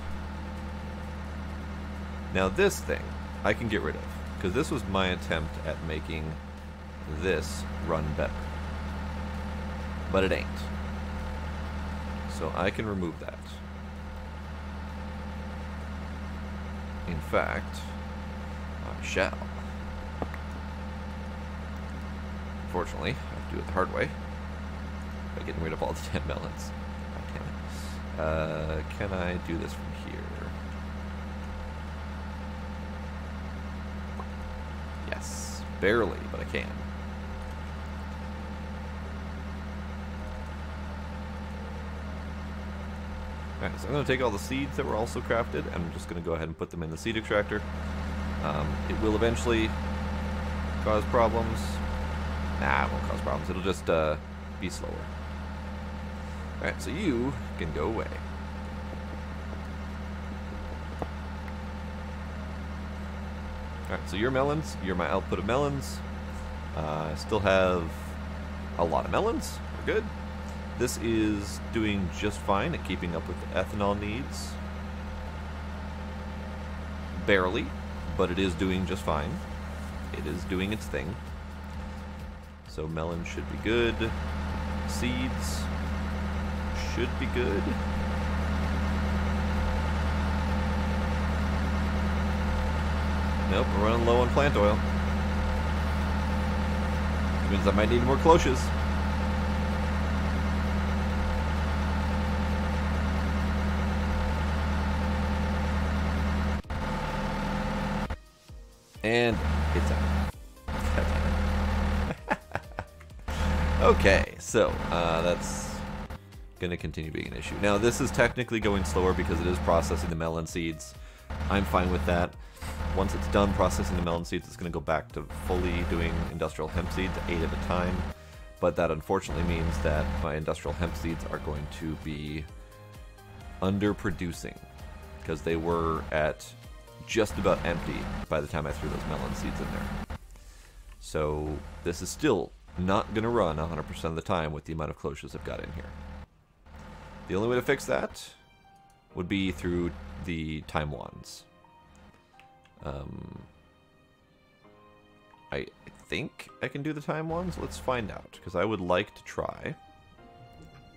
Now this thing, I can get rid of, because this was my attempt at making this run better. But it ain't. So I can remove that. In fact, I shall. Unfortunately, I have to do it the hard way. By getting rid of all the damn melons. God damn it. Can I do this from here? Yes. Barely, but I can. Alright, so I'm going to take all the seeds that were also crafted, and I'm just going to go ahead and put them in the seed extractor. It will eventually cause problems. Nah, it won't cause problems. It'll just be slower. Alright, so you can go away. Alright, so your melons, you're my output of melons. I still have a lot of melons. We're good. This is doing just fine at keeping up with the ethanol needs. Barely, but it is doing just fine. It is doing its thing. So melon should be good. Seeds should be good. Nope, we're running low on plant oil. Which means I might need more cloches. And it's out. Okay, so that's going to continue being an issue. Now, this is technically going slower because it is processing the melon seeds. I'm fine with that. Once it's done processing the melon seeds, it's going to go back to fully doing industrial hemp seeds, 8 at a time. But that unfortunately means that my industrial hemp seeds are going to be underproducing because they were at just about empty by the time I threw those melon seeds in there. So this is still not going to run 100% of the time with the amount of cloches I've got in here. The only way to fix that would be through the time wands. I think I can do the time wands. Let's find out, because I would like to try.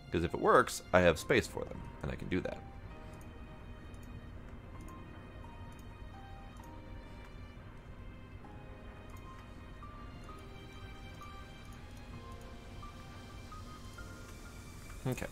Because if it works, I have space for them, and I can do that. Okay.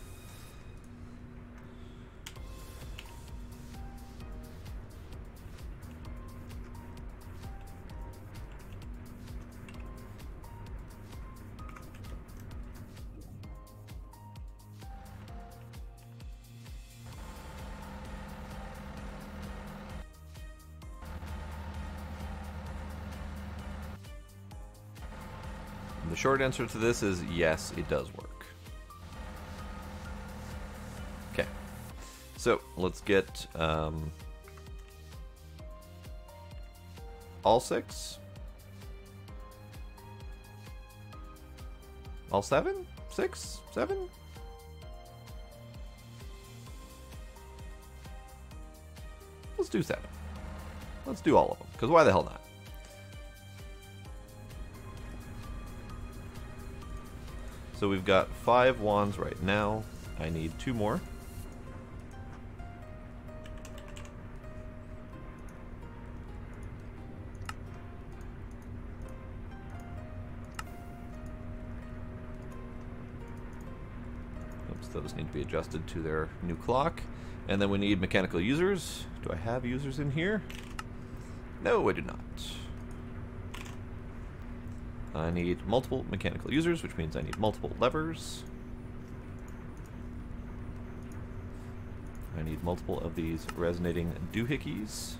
The short answer to this is yes, it does work. Okay, so let's get all 6? All 7? 6? 7? Let's do 7. Let's do all of them, because why the hell not? So we've got 5 wands right now. I need 2 more. Oops, those need to be adjusted to their new clock. And then we need mechanical users. Do I have users in here? No, I do not. I need multiple mechanical users, which means I need multiple levers. I need multiple of these resonating doohickeys.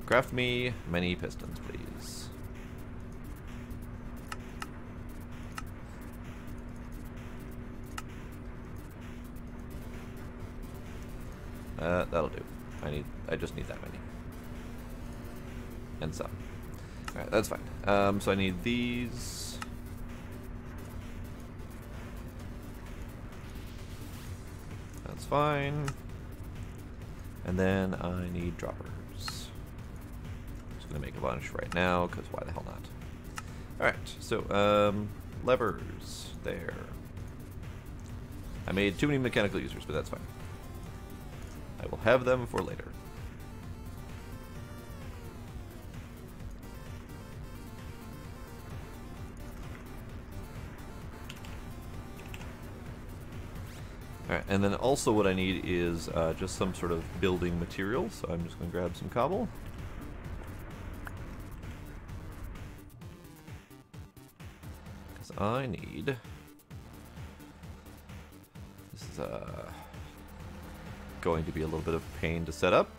Craft me many pistons, please. That'll do. I just need that many. And some. Alright, that's fine. So I need these. That's fine. And then I need droppers. Just gonna make a bunch right now, because why the hell not? Alright, so, levers. There. I made too many mechanical users, but that's fine. I will have them for later. Alright, and then also what I need is just some sort of building material, so I'm just going to grab some cobble. Because I need... This is going to be a little bit of pain to set up.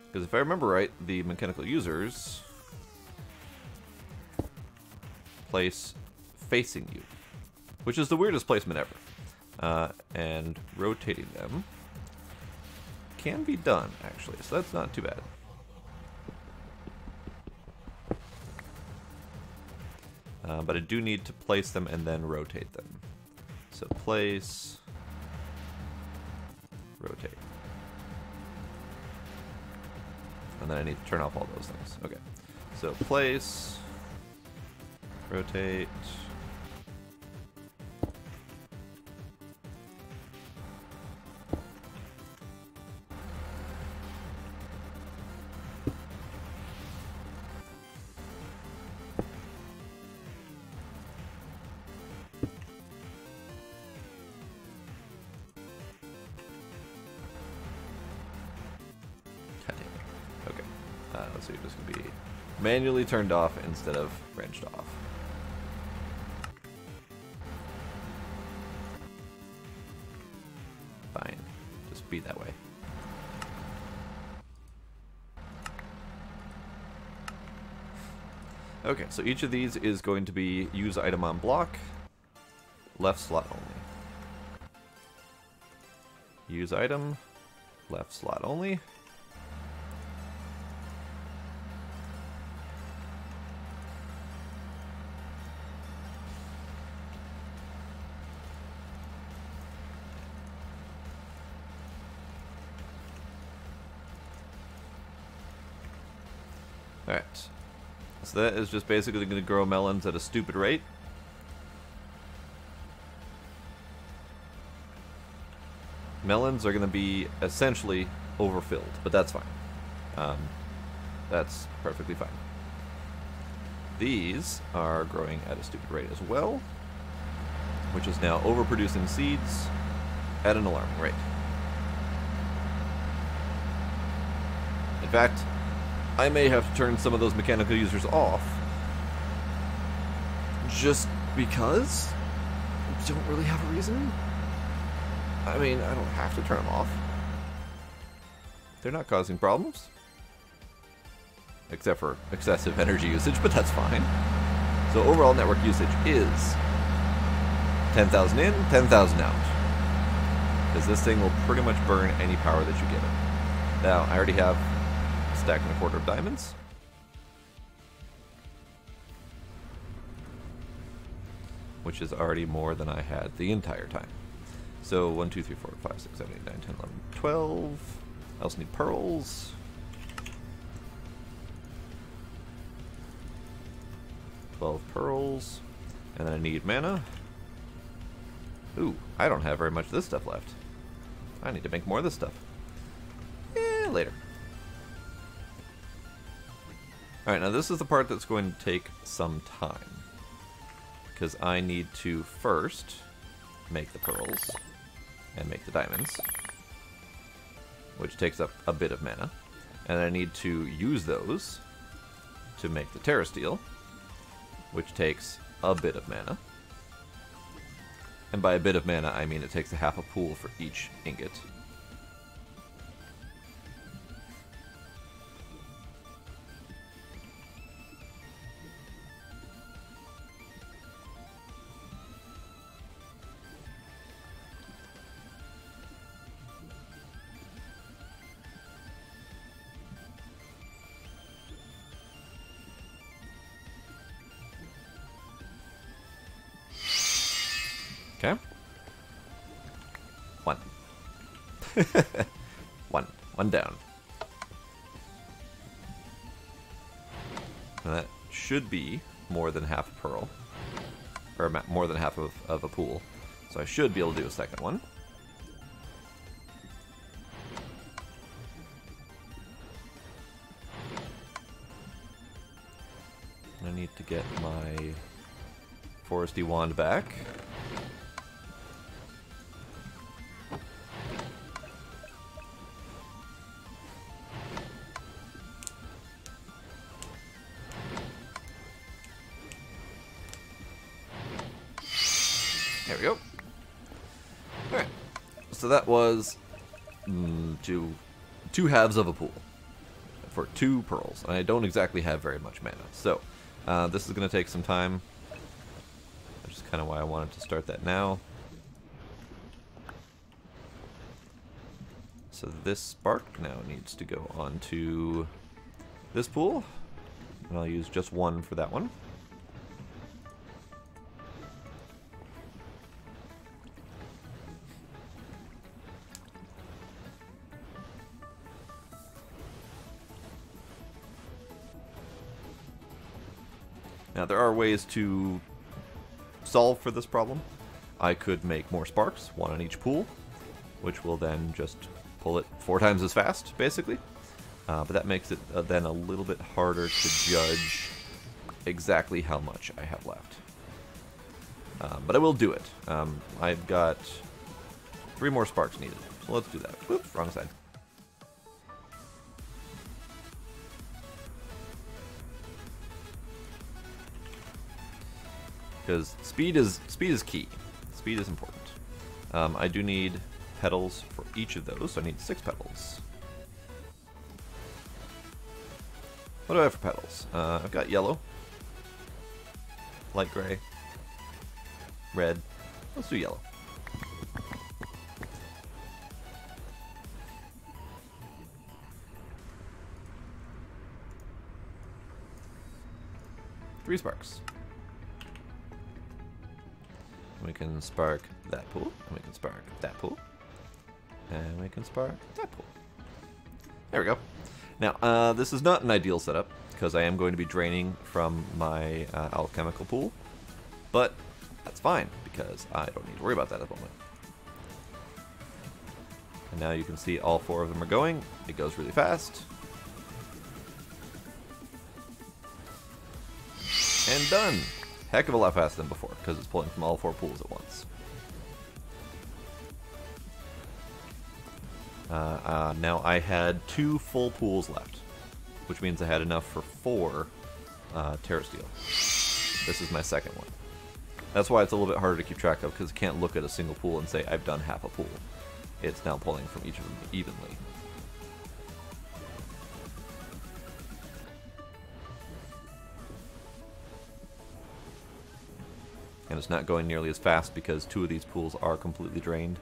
Because if I remember right, the mechanical users place facing you, which is the weirdest placement ever. And rotating them can be done, actually, so that's not too bad. But I do need to place them and then rotate them. So place, rotate. And then I need to turn off all those things. Okay. So place, rotate. So you're just going to be manually turned off instead of wrenched off. Fine. Just be that way. Okay, so each of these is going to be use item on block, left slot only. Use item, left slot only. Alright, so that is just basically going to grow melons at a stupid rate. Melons are going to be essentially overfilled, but that's fine. That's perfectly fine. These are growing at a stupid rate as well, which is now overproducing seeds at an alarming rate. In fact, I may have to turn some of those mechanical users off, just because I don't really have a reason. I mean, I don't have to turn them off. They're not causing problems. Except for excessive energy usage, but that's fine. So overall network usage is 10,000 in, 10,000 out. Because this thing will pretty much burn any power that you give it. Now, I already have stack and a quarter of diamonds. Which is already more than I had the entire time. So 1, 2, 3, 4, 5, 6, 7, 8, 9, 10, 11, 12. I also need pearls. Pearls. And then I need mana. Ooh, I don't have very much of this stuff left. I need to make more of this stuff. Later. Alright, now this is the part that's going to take some time. Because I need to first make the pearls. and make the diamonds, which takes up a bit of mana. And I need to use those to make the Terra Steel, which takes a bit of mana. And by a bit of mana, I mean it takes a half a pool for each ingot. Okay. One. One down. And that should be more than half a pearl. Or more than half of a pool. So I should be able to do a second one. I need to get my foresty wand back. There we go. Alright. So that was two halves of a pool for 2 pearls. And I don't exactly have very much mana. So this is going to take some time. Which is kind of why I wanted to start that now. So this spark now needs to go onto this pool. And I'll use just 1 for that one. Now there are ways to solve for this problem. I could make more sparks, 1 on each pool, which will then just pull it 4 times as fast, basically. But that makes it then a little bit harder to judge exactly how much I have left. But I will do it. I've got 3 more sparks needed, so let's do that. Oops, wrong side. Because speed is key. Speed is important. I do need petals for each of those, so I need 6 petals. What do I have for petals? I've got yellow, light gray, red. Let's do yellow. Three sparks. We can spark that pool, and we can spark that pool, and we can spark that pool. There we go. Now, this is not an ideal setup, because I am going to be draining from my alchemical pool, but that's fine, because I don't need to worry about that at the moment. And now you can see all 4 of them are going. It goes really fast. And done! Heck of a lot faster than before, because it's pulling from all 4 pools at once. Now I had 2 full pools left, which means I had enough for 4 Terra Steel. This is my second one. That's why it's a little bit harder to keep track of, because I can't look at a single pool and say I've done half a pool. It's now pulling from each of them evenly. And it's not going nearly as fast because 2 of these pools are completely drained.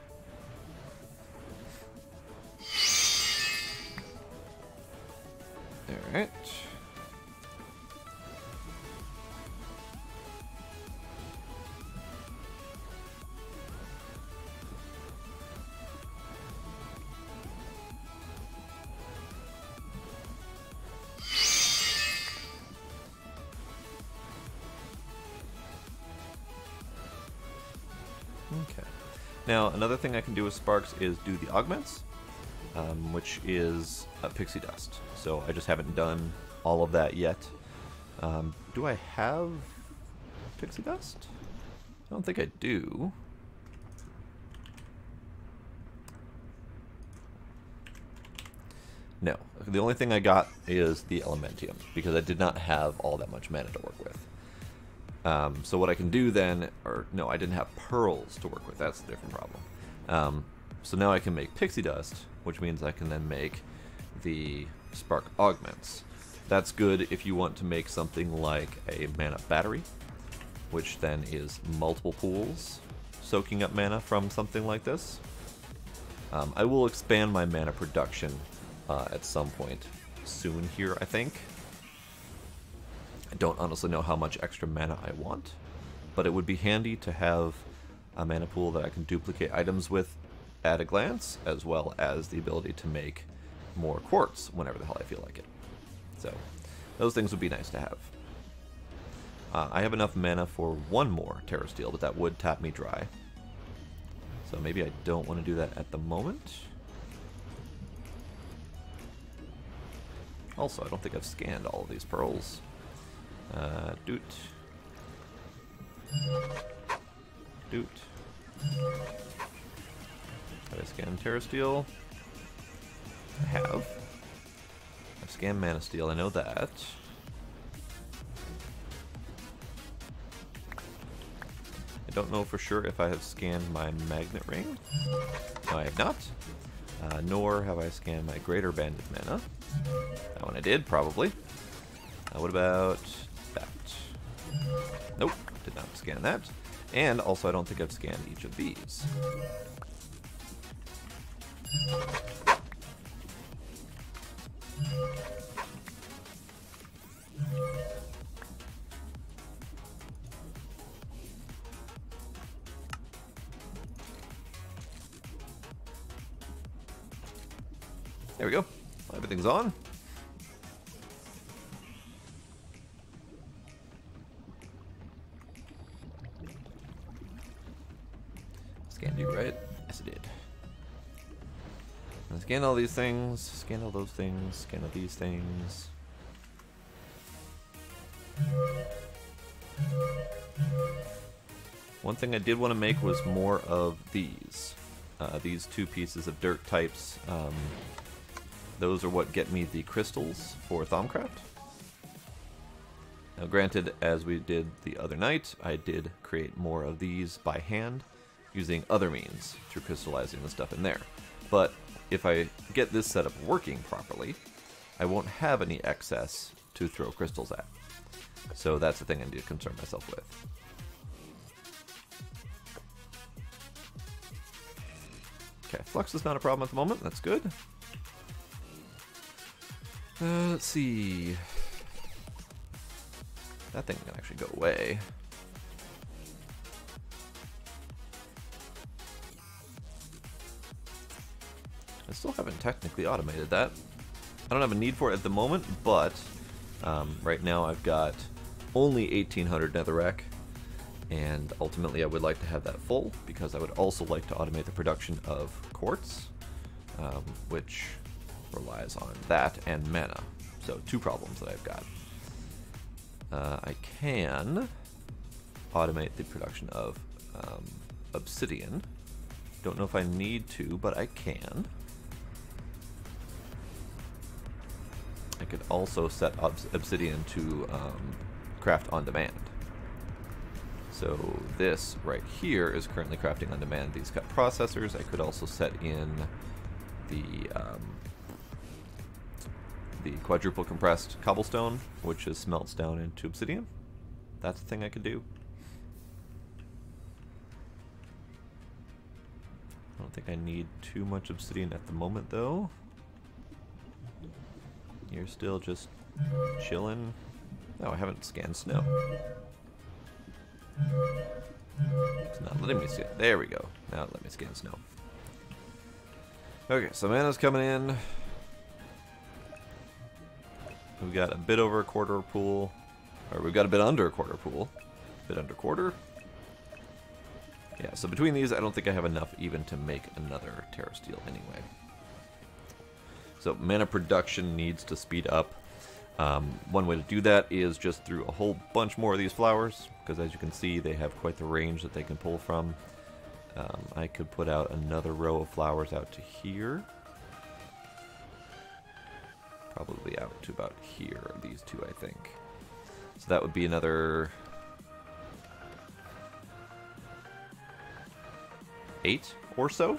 Alright. Okay. Now, another thing I can do with sparks is do the augments, which is pixie dust. So I just haven't done all of that yet. Do I have pixie dust? I don't think I do. No. The only thing I got is the Elementium, because I did not have all that much mana to work with. So what I can do then, or no, I didn't have pearls to work with. That's a different problem. So now I can make pixie dust, which means I can then make the spark augments. That's good if you want to make something like a mana battery, which then is multiple pools soaking up mana from something like this. I will expand my mana production at some point soon here, I think. I don't honestly know how much extra mana I want, but it would be handy to have a mana pool that I can duplicate items with at a glance, as well as the ability to make more quartz whenever the hell I feel like it. So those things would be nice to have. I have enough mana for one more Terra Steel, but that would tap me dry. So maybe I don't want to do that at the moment. Also, I don't think I've scanned all of these pearls. Doot. Doot. Have I scanned Terra Steel? I have. I've scanned Mana Steel, I know that. I don't know for sure if I have scanned my Magnet Ring. No, I have not. Nor have I scanned my Greater Banded Mana. That one I did, probably. What about that? Nope, did not scan that. And also I don't think I've scanned each of these. There we go. Everything's on. Scanned you, right? Yes, I did. And scan all these things, scan all those things, scan all these things. One thing I did want to make was more of these. These two pieces of dirt types. Those are what get me the crystals for Thaumcraft. Now granted, as we did the other night, I did create more of these by hand, using other means through crystallizing the stuff in there. But if I get this setup working properly, I won't have any excess to throw crystals at. So that's the thing I need to concern myself with. Okay, flux is not a problem at the moment, that's good. Let's see. That thing can actually go away. I still haven't technically automated that. I don't have a need for it at the moment, but right now I've got only 1800 netherrack, and ultimately I would like to have that full, because I would also like to automate the production of quartz, which relies on that and mana. So two problems that I've got. I can automate the production of obsidian. Don't know if I need to, but I can. I could also set obsidian to craft on demand. So this right here is currently crafting on demand these cut processors. I could also set in the quadruple compressed cobblestone, which is smelts down into obsidian. That's the thing I could do. I don't think I need too much obsidian at the moment, though. You're still just chilling. No, I haven't scanned snow. It's not letting me see it. There we go. Now let me scan snow. Okay, so mana's coming in. We've got a bit over a quarter pool, or we've got a bit under a quarter pool. Bit under quarter. Yeah, so between these, I don't think I have enough even to make another Terra Steel anyway. So mana production needs to speed up. One way to do that is just through a whole bunch more of these flowers, because as you can see, they have quite the range that they can pull from. I could put out another row of flowers out to here. probably out to about here, these two, I think. So that would be another 8 or so.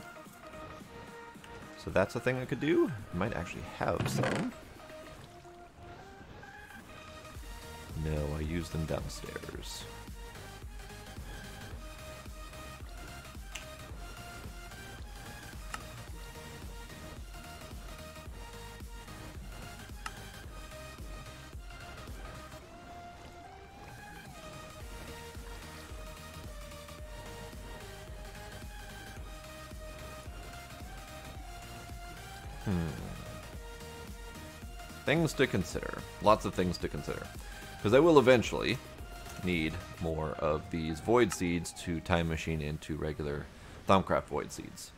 So that's a thing I could do. I might actually have some. No, I use them downstairs. Things to consider. Lots of things to consider. Because I will eventually need more of these void seeds to time machine into regular Thaumcraft void seeds.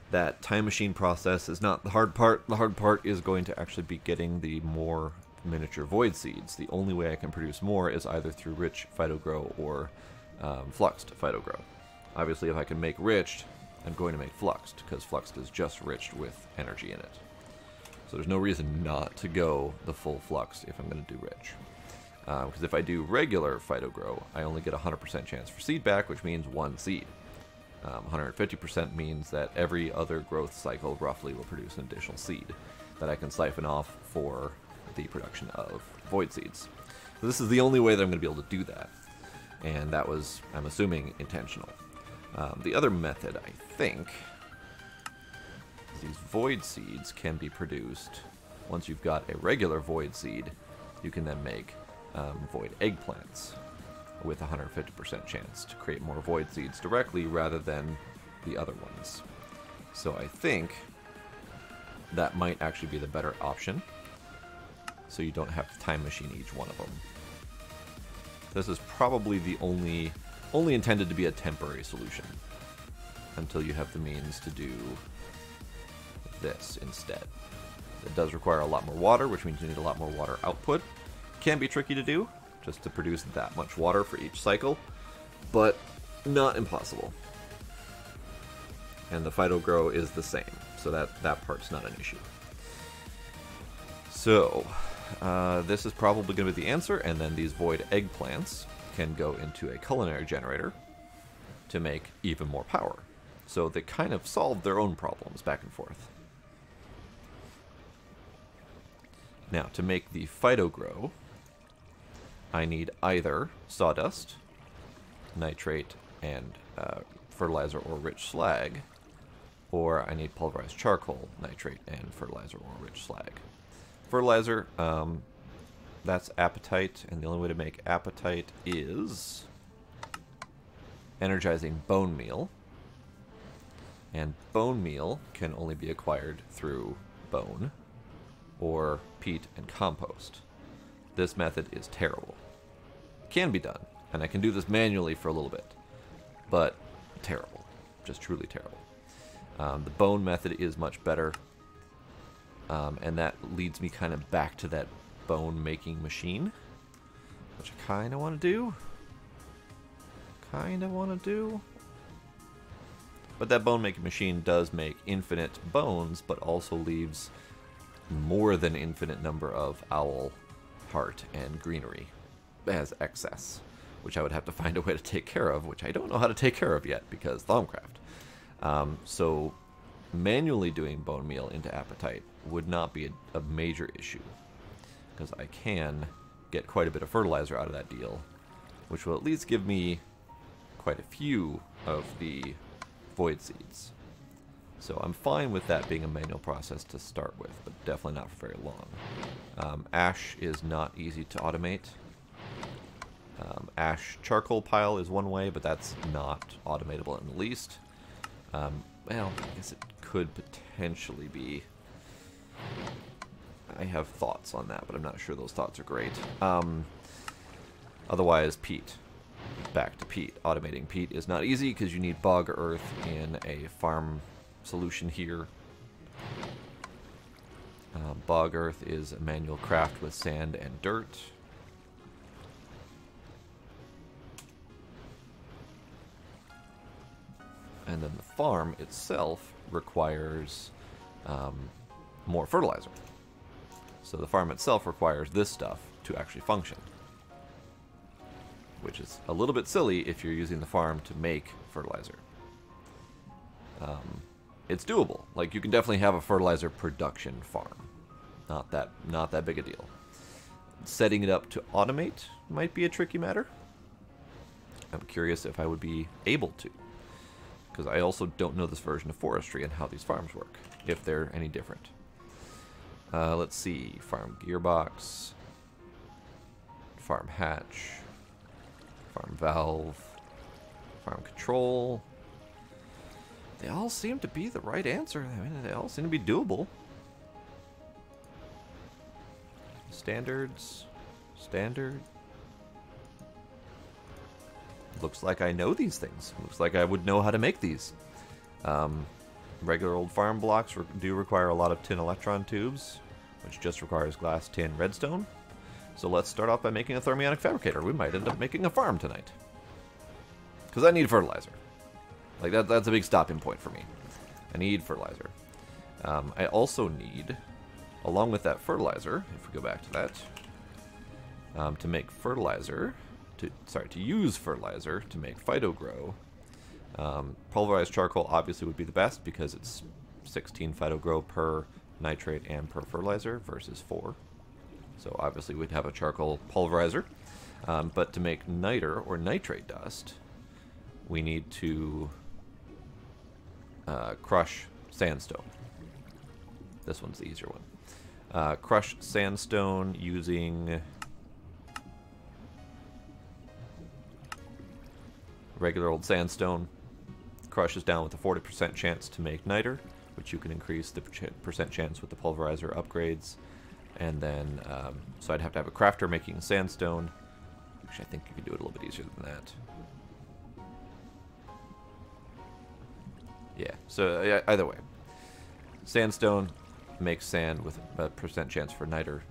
That time machine process is not the hard part. The hard part is going to actually be getting the more miniature void seeds. The only way I can produce more is either through rich phytogrow or fluxed phytogrow. Obviously, if I can make riched, I'm going to make fluxed, because fluxed is just riched with energy in it. So there's no reason not to go the full fluxed if I'm going to do rich. Because if I do regular phytogrow, I only get a 100% chance for seed back, which means 1 seed. 150% means that every other growth cycle roughly will produce an additional seed that I can siphon off for the production of void seeds. So this is the only way that I'm going to be able to do that. And that was, I'm assuming, intentional. The other method, I think, is these void seeds can be produced. Once you've got a regular void seed, you can then make void eggplants with a 150% chance to create more void seeds directly rather than the other ones. So I think that might actually be the better option, so you don't have to time machine each one of them. This is probably the only intended to be a temporary solution until you have the means to do this instead. It does require a lot more water, which means you need a lot more water output. Can be tricky to do, just to produce that much water for each cycle, but not impossible. And the phytogrow is the same, so that part's not an issue. So, this is probably going to be the answer, and then these void eggplants can go into a culinary generator to make even more power. So they kind of solve their own problems back and forth. Now, to make the phytogrow, I need either sawdust, nitrate, and fertilizer or rich slag, or I need pulverized charcoal, nitrate, and fertilizer or rich slag. Fertilizer, that's apatite, and the only way to make apatite is energizing bone meal. And bone meal can only be acquired through bone or peat and compost. This method is terrible. It can be done, and I can do this manually for a little bit, but terrible. Just truly terrible. The bone method is much better, and that leads me kind of back to that bone making machine, which I kind of want to do. But that bone making machine does make infinite bones, but also leaves more than infinite number of owl heart and greenery as excess, which I would have to find a way to take care of, which I don't know how to take care of yet because Thaumcraft. So manually doing bone meal into apatite would not be a major issue, because I can get quite a bit of fertilizer out of that deal, which will at least give me quite a few of the void seeds. So I'm fine with that being a manual process to start with, but definitely not for very long. Ash is not easy to automate. Ash charcoal pile is one way, but that's not automatable in the least. Well, I guess it could potentially be. I have thoughts on that, but I'm not sure those thoughts are great. Otherwise, peat. Back to peat. Automating peat is not easy because you need bog earth in a farm solution here. Bog earth is a manual craft with sand and dirt. And then the farm itself requires more fertilizer. So the farm itself requires this stuff to actually function. Which is a little bit silly if you're using the farm to make fertilizer. It's doable. Like, you can definitely have a fertilizer production farm. Not that big a deal. Setting it up to automate might be a tricky matter. I'm curious if I would be able to. Because I also don't know this version of forestry and how these farms work, if they're any different. Let's see. Farm gearbox. Farm hatch. Farm valve. Farm control. They all seem to be the right answer. I mean, they all seem to be doable. Standards. Standard. Looks like I know these things. Looks like I would know how to make these. Regular old farm blocks do require a lot of tin electron tubes, which just requires glass, tin, redstone. So let's start off by making a thermionic fabricator. We might end up making a farm tonight. Because I need fertilizer. Like, that's a big stopping point for me. I need fertilizer. I also need, along with that fertilizer, if we go back to that, to make fertilizer, to use fertilizer to make phytogrow. Pulverized charcoal obviously would be the best because it's 16 phytogrow per nitrate and per fertilizer versus 4. So obviously we'd have a charcoal pulverizer. But to make niter or nitrate dust, we need to crush sandstone. This one's the easier one. Crush sandstone using regular old sandstone. Crushes down with a 40% chance to make niter, which you can increase the percent chance with the pulverizer upgrades. And then, so I'd have to have a crafter making sandstone. Actually, I think you can do it a little bit easier than that. Yeah, so either way. Sandstone makes sand with a percent chance for niter.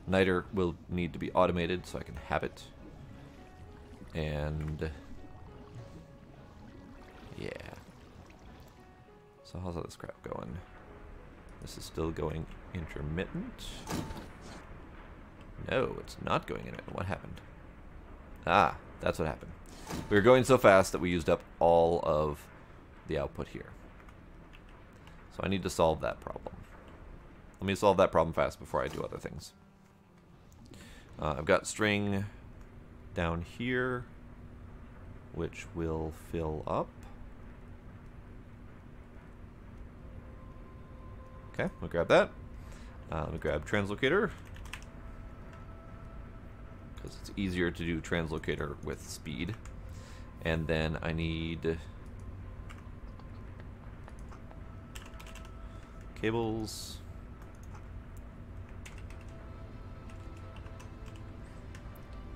Niter will need to be automated so I can have it. And yeah. So how's all this crap going? This is still going intermittent. No, it's not going intermittent. What happened? Ah, that's what happened. We were going so fast that we used up all of the output here. So I need to solve that problem. Let me solve that problem fast before I do other things. I've got string down here, which will fill up. Okay, we'll grab that. Let me grab translocator, because it's easier to do translocator with speed. And then I need cables.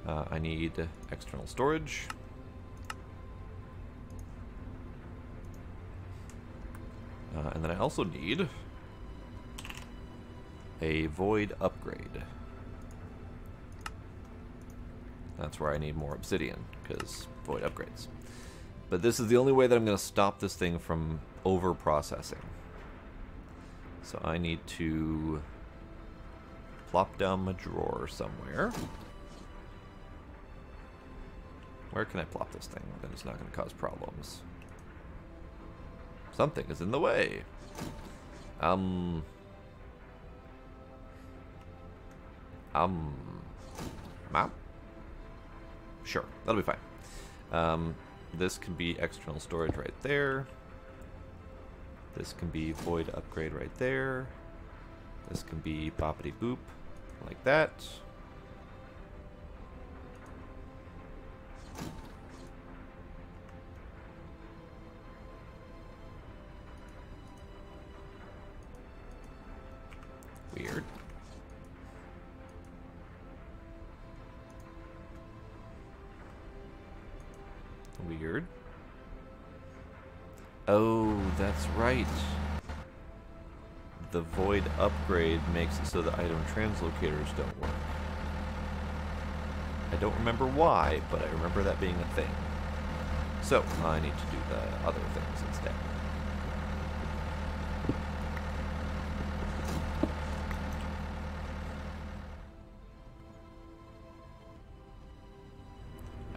I need external storage. And then I also need a void upgrade. That's where I need more obsidian, because void upgrades. But this is the only way that I'm going to stop this thing from over-processing. So I need to plop down my drawer somewhere. Where can I plop this thing that is not going to cause problems? Something is in the way. Map? Sure, that'll be fine. This can be external storage right there. This can be void upgrade right there. This can be boppity boop, like that. Weird. Weird. Oh, that's right. The void upgrade makes it so that item translocators don't work. I don't remember why, but I remember that being a thing. So, I need to do the other things instead.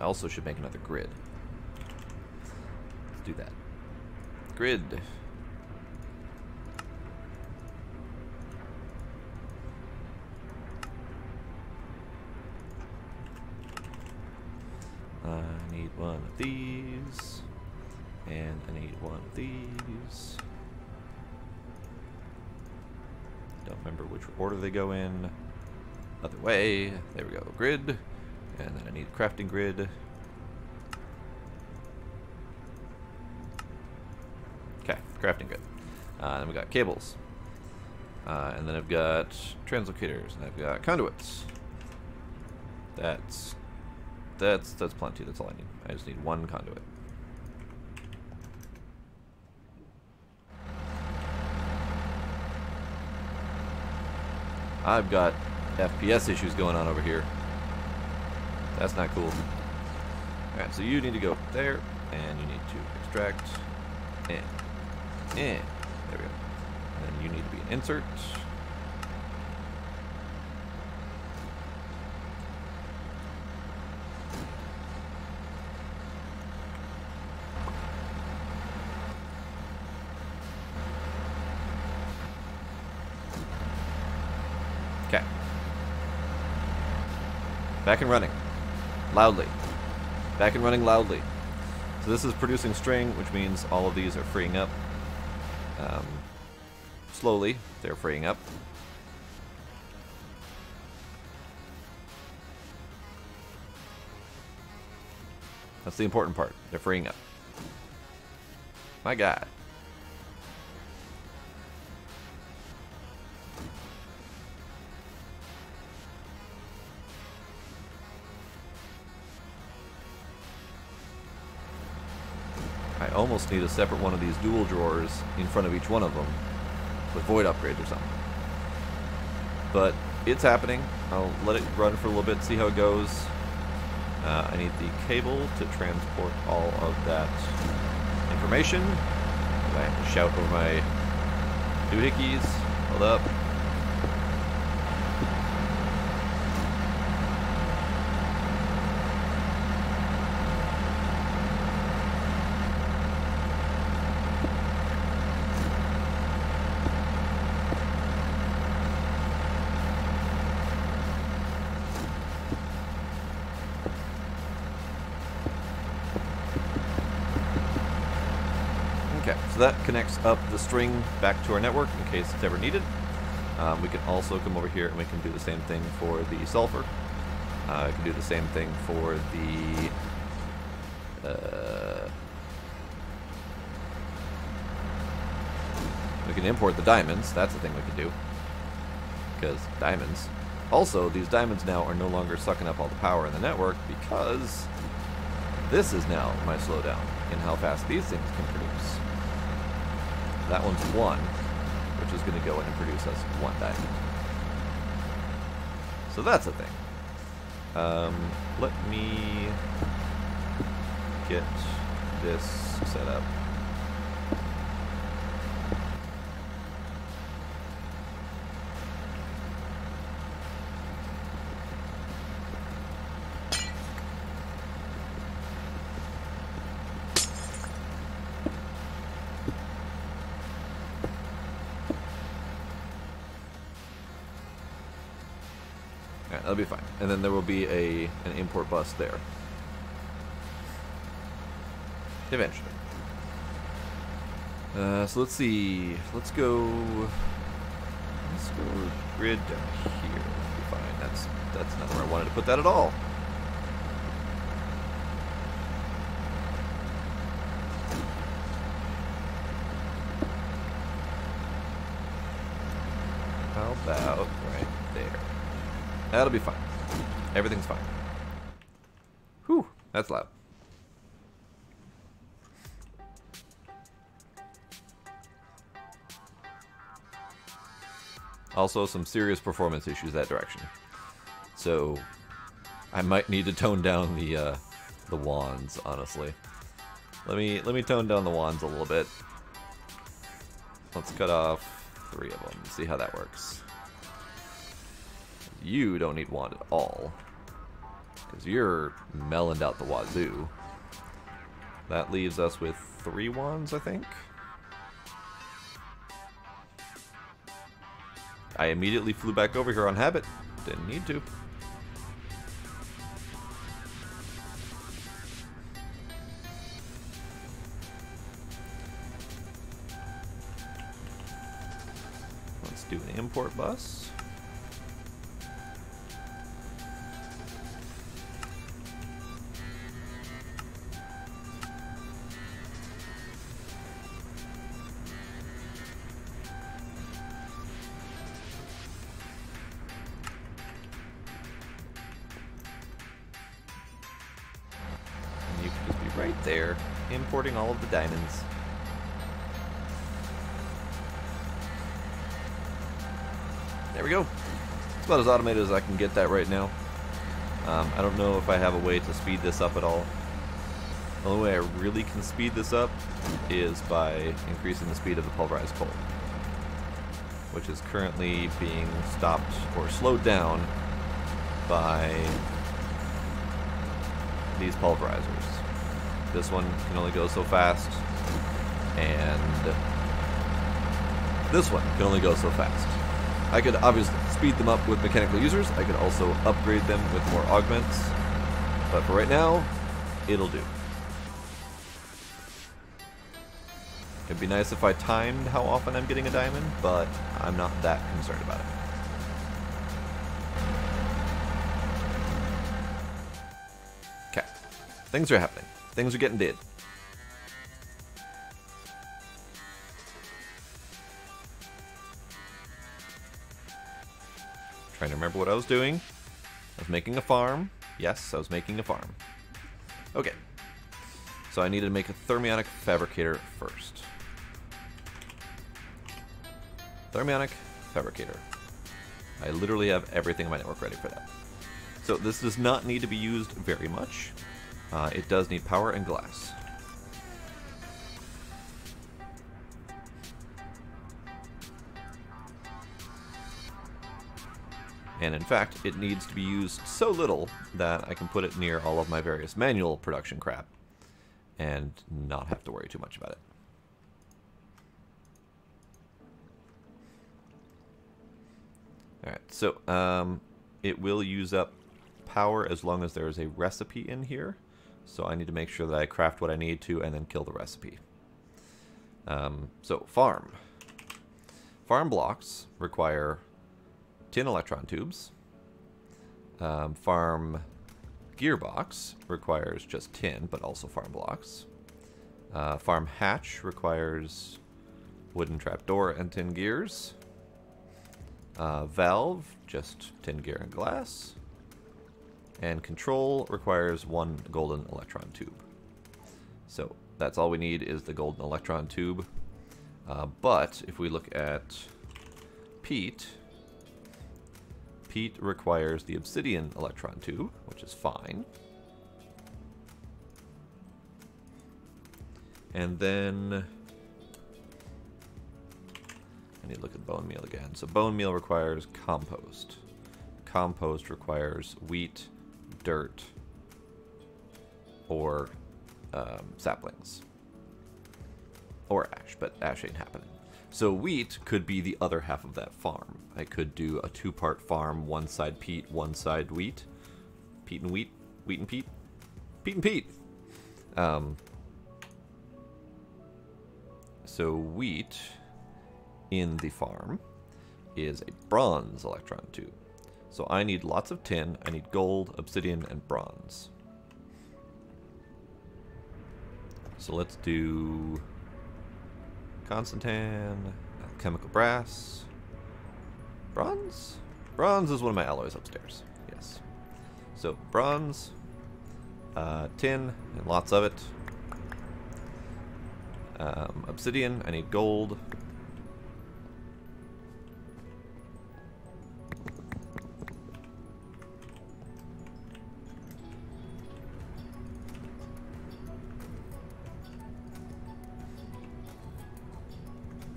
also should make another grid. Let's do that. Grid. I need one of these, and I need one of these. Don't remember which order they go in. Other way. There we go. Grid. And then I need a crafting grid. Okay, crafting grid. Then we got cables. And then I've got translocators, and I've got conduits. That's plenty. That's all I need. I just need one conduit. I've got FPS issues going on over here. That's not cool. Alright, so you need to go there, and you need to extract, and there we go. And then you need to be an insert. Okay. Back and running. Loudly. Back and running loudly. So this is producing string, which means all of these are freeing up. Slowly, they're freeing up. That's the important part. They're freeing up. My God. I almost need a separate one of these dual drawers in front of each one of them with void upgrades or something. But it's happening. I'll let it run for a little bit, see how it goes. I need the cable to transport all of that information. I have to shout over my doohickeys. Hold up. Okay, so that connects up the string back to our network in case it's ever needed. We can also come over here and we can do the same thing for the sulfur. I can do the same thing for the... we can import the diamonds. That's the thing we can do. Because diamonds. Also, these diamonds now are no longer sucking up all the power in the network because this is now my slowdown in how fast these things can produce. That one's 1, which is going to go in and produce us 1 diamond. So that's a thing. Let me get this set up. That'll be fine. And then there will be an import bus there. Eventually. So let's see. Let's go grid down here. That'll be fine. That's not where I wanted to put that at all. How about right there? That'll be fine. Everything's fine. Whew, that's loud. Also, some serious performance issues that direction. So, I might need to tone down the wands, honestly. Let me tone down the wands a little bit. Let's cut off 3 of them. See how that works. You don't need wand at all. Because you're meloned out the wazoo. That leaves us with 3 wands, I think. I immediately flew back over here on habit. Didn't need to. Let's do an import bus. Right there, importing all of the diamonds. There we go. It's about as automated as I can get that right now. I don't know if I have a way to speed this up at all. The only way I really can speed this up is by increasing the speed of the pulverized coal, which is currently being stopped or slowed down by these pulverizers. This one can only go so fast, and this one can only go so fast. I could obviously speed them up with mechanical users. I could also upgrade them with more augments, but for right now, it'll do. It'd be nice if I timed how often I'm getting a diamond, but I'm not that concerned about it. Okay, things are happening. Things are getting did. Trying to remember what I was doing. I was making a farm. Yes, I was making a farm. Okay. So I needed to make a thermionic fabricator first. Thermionic fabricator. I literally have everything in my network ready for that. So this does not need to be used very much. It does need power and glass. And in fact, it needs to be used so little that I can put it near all of my various manual production crap and not have to worry too much about it. Alright, so it will use up power as long as there is a recipe in here. So I need to make sure that I craft what I need to and then kill the recipe. So farm. Farm blocks require tin electron tubes. Farm gearbox requires just tin, but also farm blocks. Farm hatch requires wooden trapdoor and tin gears. Valve, just tin gear and glass. And control requires 1 golden electron tube. So that's all we need is the golden electron tube. But if we look at peat, peat requires the obsidian electron tube, which is fine. And then I need to look at bone meal again. So bone meal requires compost. Compost requires wheat, dirt, or saplings. Or ash, but ash ain't happening. So wheat could be the other half of that farm. I could do a 2-part farm, 1 side peat, 1 side wheat. Peat and wheat, wheat and peat, peat and peat. So wheat in the farm is a bronze electron tube. So I need lots of tin, I need gold, obsidian, and bronze. So let's do Constantan, chemical brass, bronze? Bronze is one of my alloys upstairs, yes. So bronze, tin, and lots of it. Obsidian, I need gold.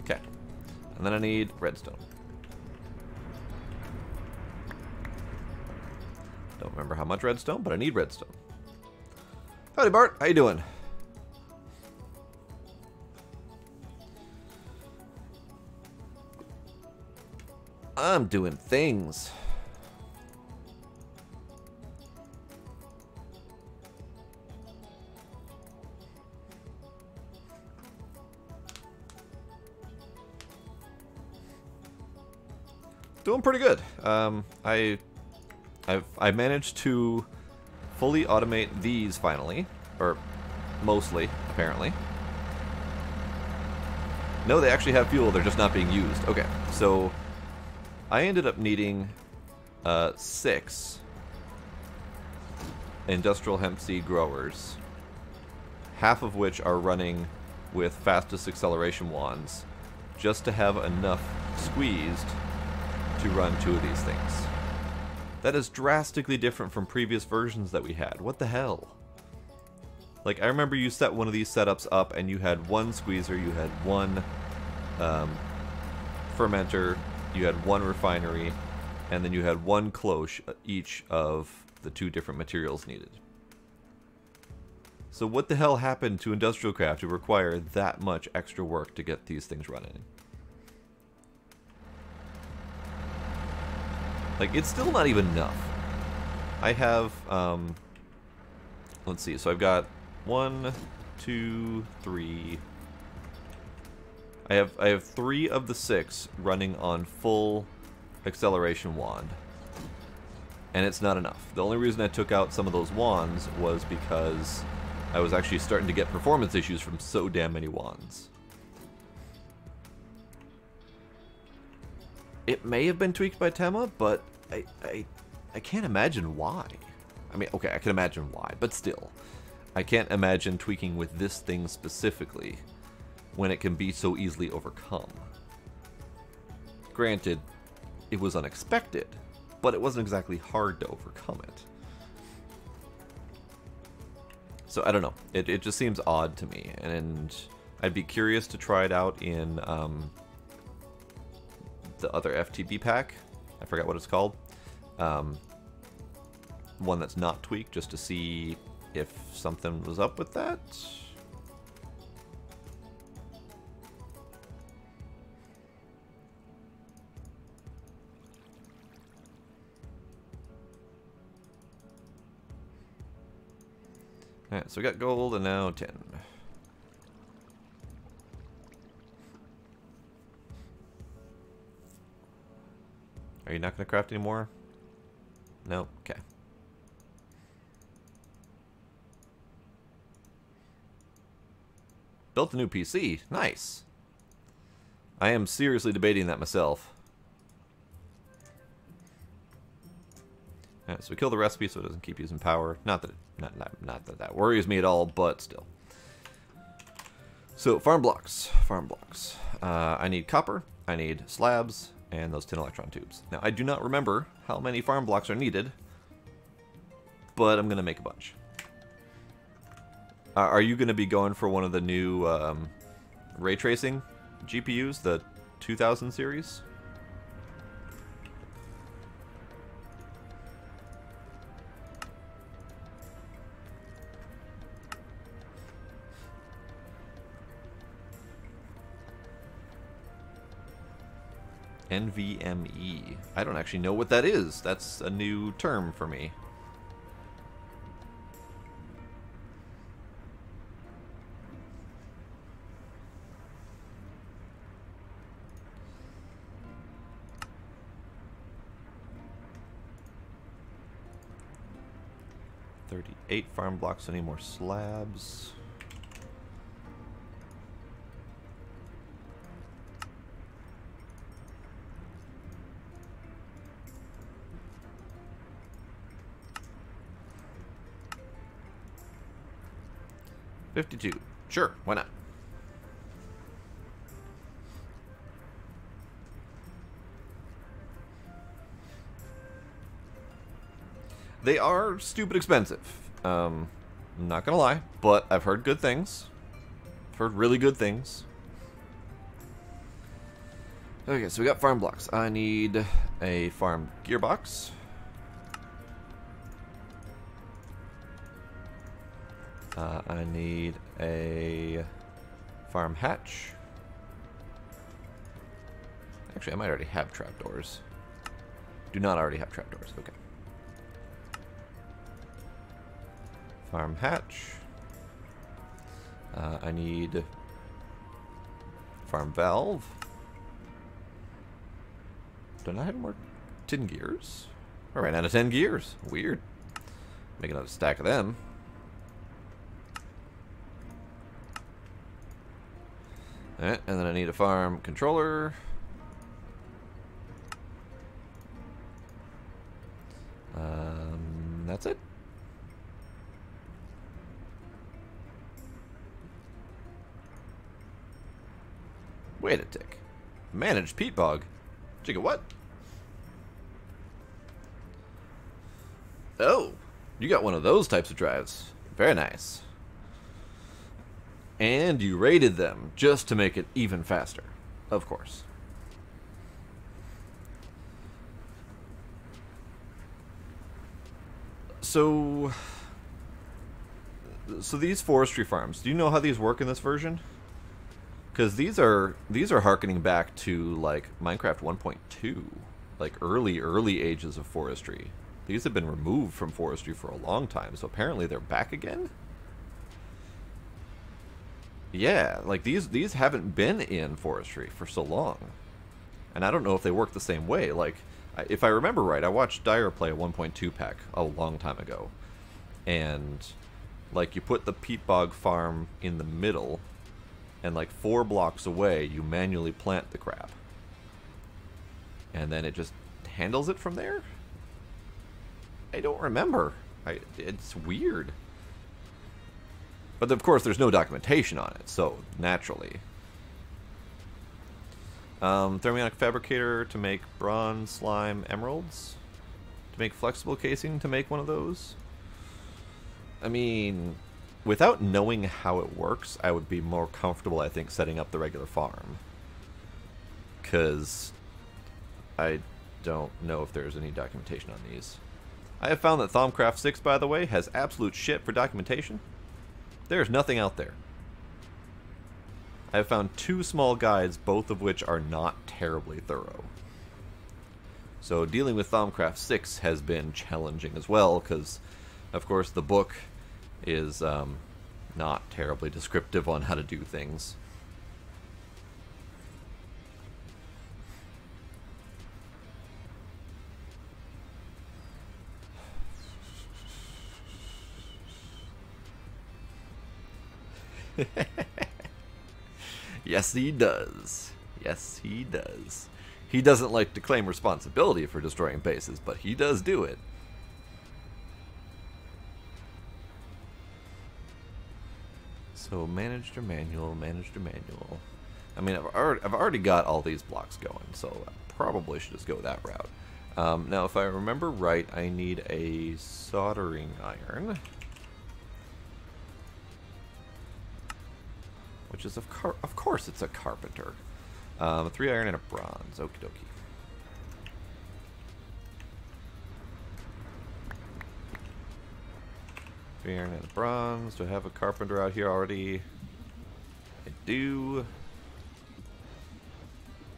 Okay, and then I need redstone. Don't remember remember how much redstone, but I need redstone. Howdy, Bart. How you doing? I'm doing things. Doing pretty good. I managed to fully automate these finally, or mostly, apparently. No, they actually have fuel, they're just not being used. Okay, so I ended up needing 6 industrial hemp seed growers, half of which are running with fastest acceleration wands, just to have enough squeezed to run 2 of these things. That is drastically different from previous versions that we had. What the hell? Like, I remember you set one of these setups up and you had 1 squeezer, you had 1 fermenter, you had 1 refinery, and then you had 1 cloche each of the 2 different materials needed. So what the hell happened to Industrial Craft to require that much extra work to get these things running? Like, it's still not even enough. I have, let's see, so I've got 1, 2, 3. I have 3 of the 6 running on full acceleration wand. And it's not enough. The only reason I took out some of those wands was because I was actually starting to get performance issues from so damn many wands. It may have been tweaked by Tema, but I can't imagine why. I mean, okay, I can imagine why, but still. I can't imagine tweaking with this thing specifically when it can be so easily overcome. Granted, it was unexpected, but it wasn't exactly hard to overcome it. So, I don't know. It just seems odd to me, and I'd be curious to try it out in the other FTB pack. I forgot what it's called. One that's not tweaked, just to see if something was up with that. Alright, so we got gold and now tin. Are you not going to craft anymore? No? Okay. Built a new PC. Nice. I am seriously debating that myself. Alright, so we kill the recipe so it doesn't keep using power. Not that that worries me at all, but still. So, farm blocks. Farm blocks. I need copper. I need slabs. And those tin electron tubes. Now, I do not remember how many farm blocks are needed, but I'm going to make a bunch. Are you going to be going for one of the new ray tracing GPUs, the 2000 series? NVMe. I don't actually know what that is. That's a new term for me. $38 farm blocks. Any more slabs? $52. Sure, why not? They are stupid expensive. I'm not gonna lie, but I've heard good things. I've heard really good things. Okay, so we got farm blocks. I need a farm gearbox. I need a farm hatch. Actually, I might already have trapdoors. Do not already have trapdoors. Okay. Farm hatch. I need farm valve. Don't I have more 10 gears? I ran out of 10 gears. Weird. Make another stack of them. Alright, and then I need a farm controller. That's it. Wait a tick. Managed peat bog. Jigga what? Oh, you got one of those types of drives. Very nice. And you raided them just to make it even faster. Of course. So these forestry farms, do you know how these work in this version? Because these are harkening back to like Minecraft 1.2, like early ages of forestry. These have been removed from forestry for a long time, so apparently they're back again. Yeah, like these haven't been in forestry for so long, and I don't know if they work the same way. Like, if I remember right, I watched Dyer play a 1.2 pack a long time ago, and like you put the peat bog farm in the middle, and like 4 blocks away you manually plant the crap, and then it just handles it from there. I don't remember. It's weird. But of course, there's no documentation on it, so naturally. Thermionic fabricator to make bronze, slime, emeralds. To make flexible casing to make one of those. I mean, without knowing how it works, I would be more comfortable, I think, setting up the regular farm. Because I don't know if there's any documentation on these. I have found that Thaumcraft 6, by the way, has absolute shit for documentation. There's nothing out there. I have found 2 small guides, both of which are not terribly thorough. So dealing with Thaumcraft 6 has been challenging as well, because, of course, the book is not terribly descriptive on how to do things. Yes, he does. Yes, he does. He doesn't like to claim responsibility for destroying bases, but he does do it. So, manager manual, manager manual. I mean, I've already got all these blocks going, so I probably should just go that route. Now, if I remember right, I need a soldering iron. Which is, of course, it's a carpenter. 3 iron and a bronze. Okie dokie. Three iron and a bronze. Do I have a carpenter out here already? I do.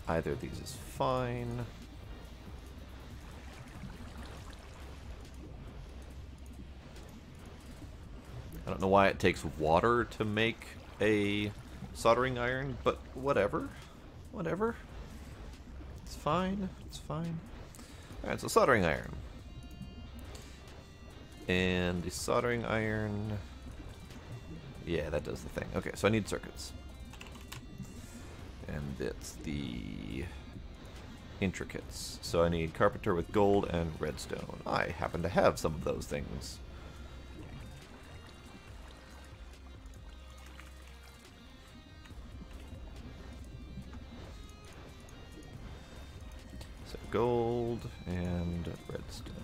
Either of these is fine. I don't know why it takes water to make a soldering iron, but whatever. Whatever. It's fine. It's fine. Alright, so soldering iron. And the soldering iron... Yeah, that does the thing. Okay, so I need circuits. And it's the intricates. So I need carpenter with gold and redstone. I happen to have some of those things. So gold and redstone.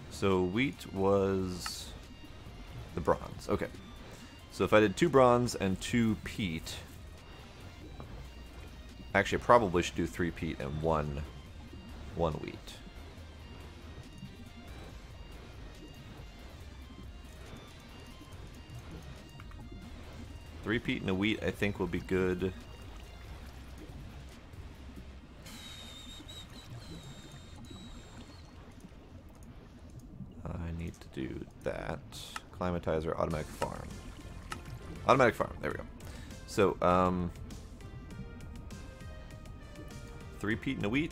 So wheat was the bronze. Okay. So if I did 2 bronze and 2 peat, Actually, I probably should do 3 peat and one wheat. Three peat and a wheat, I think, will be good. I need to do that. Climatizer, automatic farm. Automatic farm, there we go. So, 3 peat and a wheat.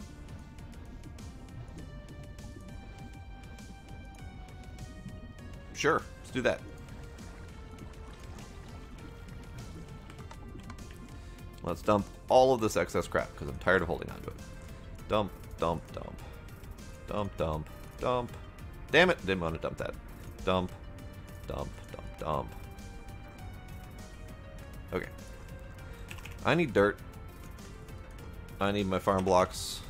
Sure, let's do that. Let's dump all of this excess crap, because I'm tired of holding on to it. Dump, dump, dump. Dump, dump, dump. Damn it, didn't want to dump that. Dump, dump, dump, dump. Okay. I need dirt. I need my farm blocks.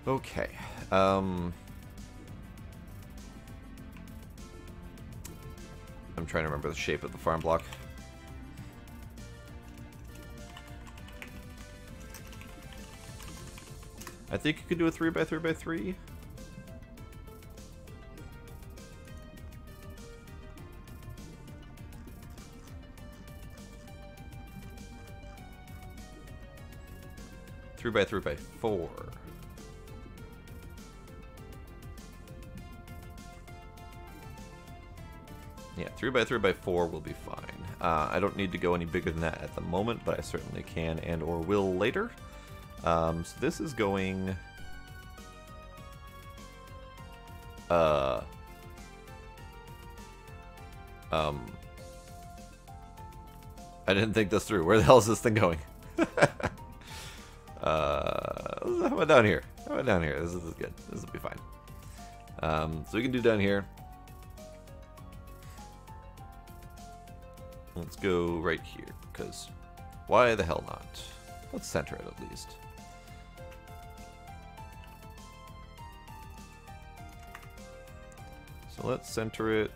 Okay. I'm trying to remember the shape of the farm block. I think you could do a 3x3x3. Three by 4. Yeah, 3x4 will be fine. I don't need to go any bigger than that at the moment, but I certainly can and or will later. So this is going... I didn't think this through. Where the hell is this thing going? How about down here? How about down here? This is good. This will be fine. So we can do down here. Let's go right here, because why the hell not? Let's center it at least. So let's center it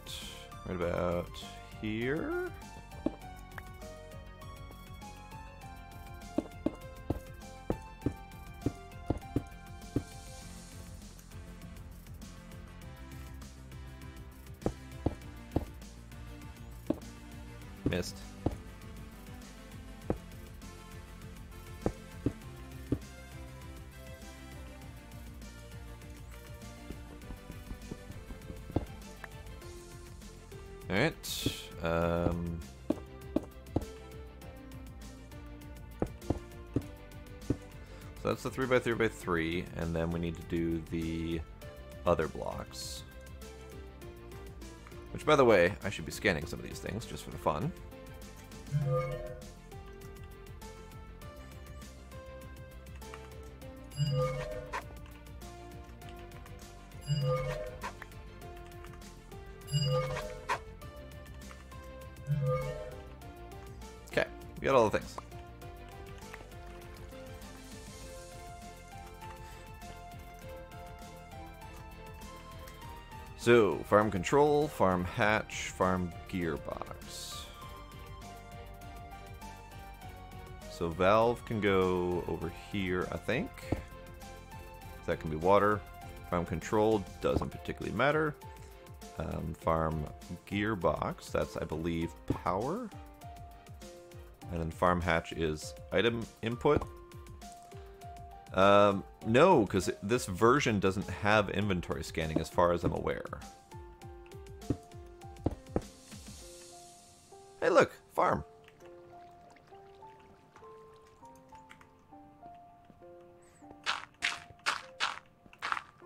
right about here. Missed. All right. So that's the 3x3x3, and then we need to do the other blocks. Which, by the way, I should be scanning some of these things just for the fun. Okay, we got all the things. So, farm control, farm hatch, farm gearbox. So valve can go over here, I think. That can be water. Farm control doesn't particularly matter. Farm gearbox, that's, I believe, power. And then farm hatch is item input. No, because this version doesn't have inventory scanning as far as I'm aware. Hey look, farm.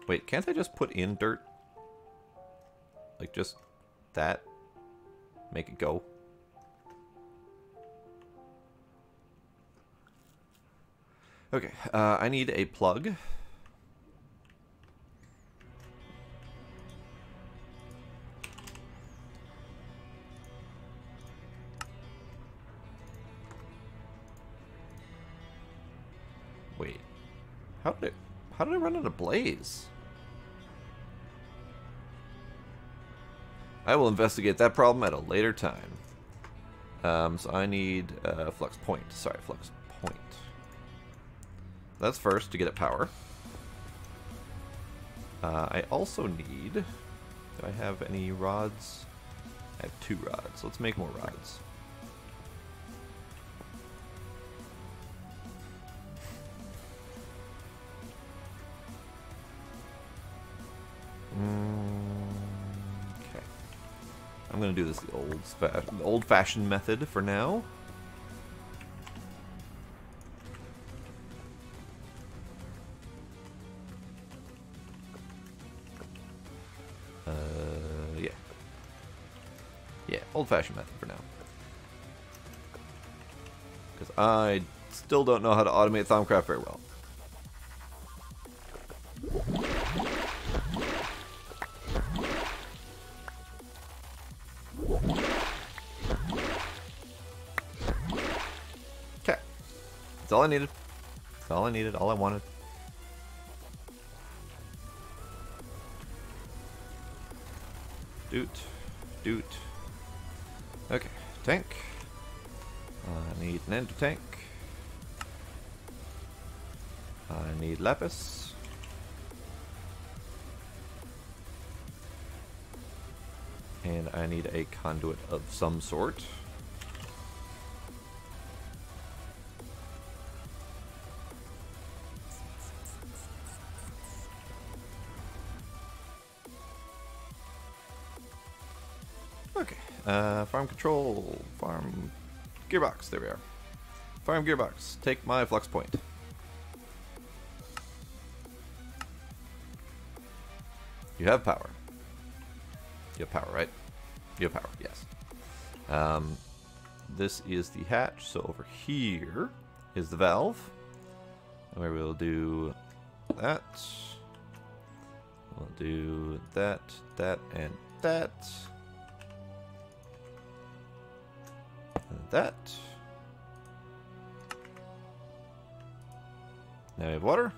Wait, can't I just put in dirt? Like just that? Make it go? Okay, I need a plug. Wait, how did I run out of blaze? I will investigate that problem at a later time. So I need flux point. Sorry, flux point. That's first to get it power. I also need... Do I have any rods? I have 2 rods. Let's make more rods. Okay. I'm going to do this the old-fashioned method for now. Yeah. Yeah, old-fashioned method for now. Because I still don't know how to automate Thaumcraft very well. Okay. That's all I needed. That's all I needed, all I wanted. Doot. Okay, tank. I need an ender tank. I need lapis. And I need a conduit of some sort. Okay, farm control, farm gearbox, there we are. Farm gearbox, take my flux point. You have power. You have power, right? You have power, yes. This is the hatch, so over here is the valve. And we will do that. We'll do that, and that. And that. Now we have water.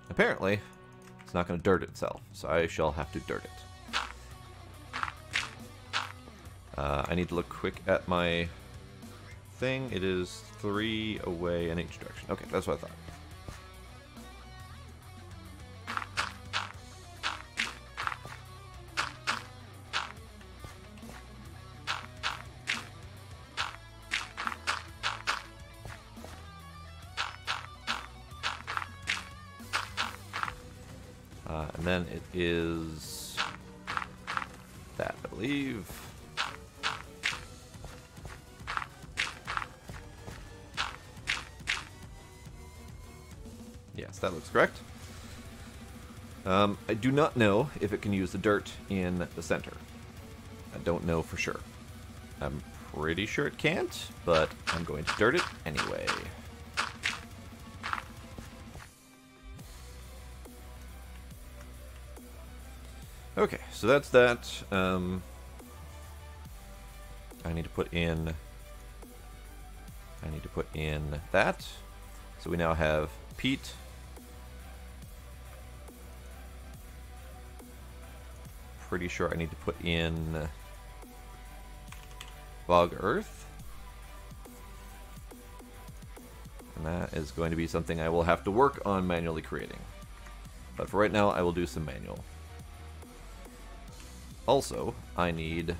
Apparently, it's not going to dirt itself, so I shall have to dirt it. I need to look quick at my thing. It is 3 away in each direction. Okay, that's what I thought. And then it is that, I believe. Yes, that looks correct. I do not know if it can use the dirt in the center. I don't know for sure. I'm pretty sure it can't, but I'm going to dirt it anyway. Okay, so that's that. I need to put in that. So we now have peat. Pretty sure I need to put in bog earth. And that is going to be something I will have to work on manually creating. But for right now, I will do some manual. Also, I need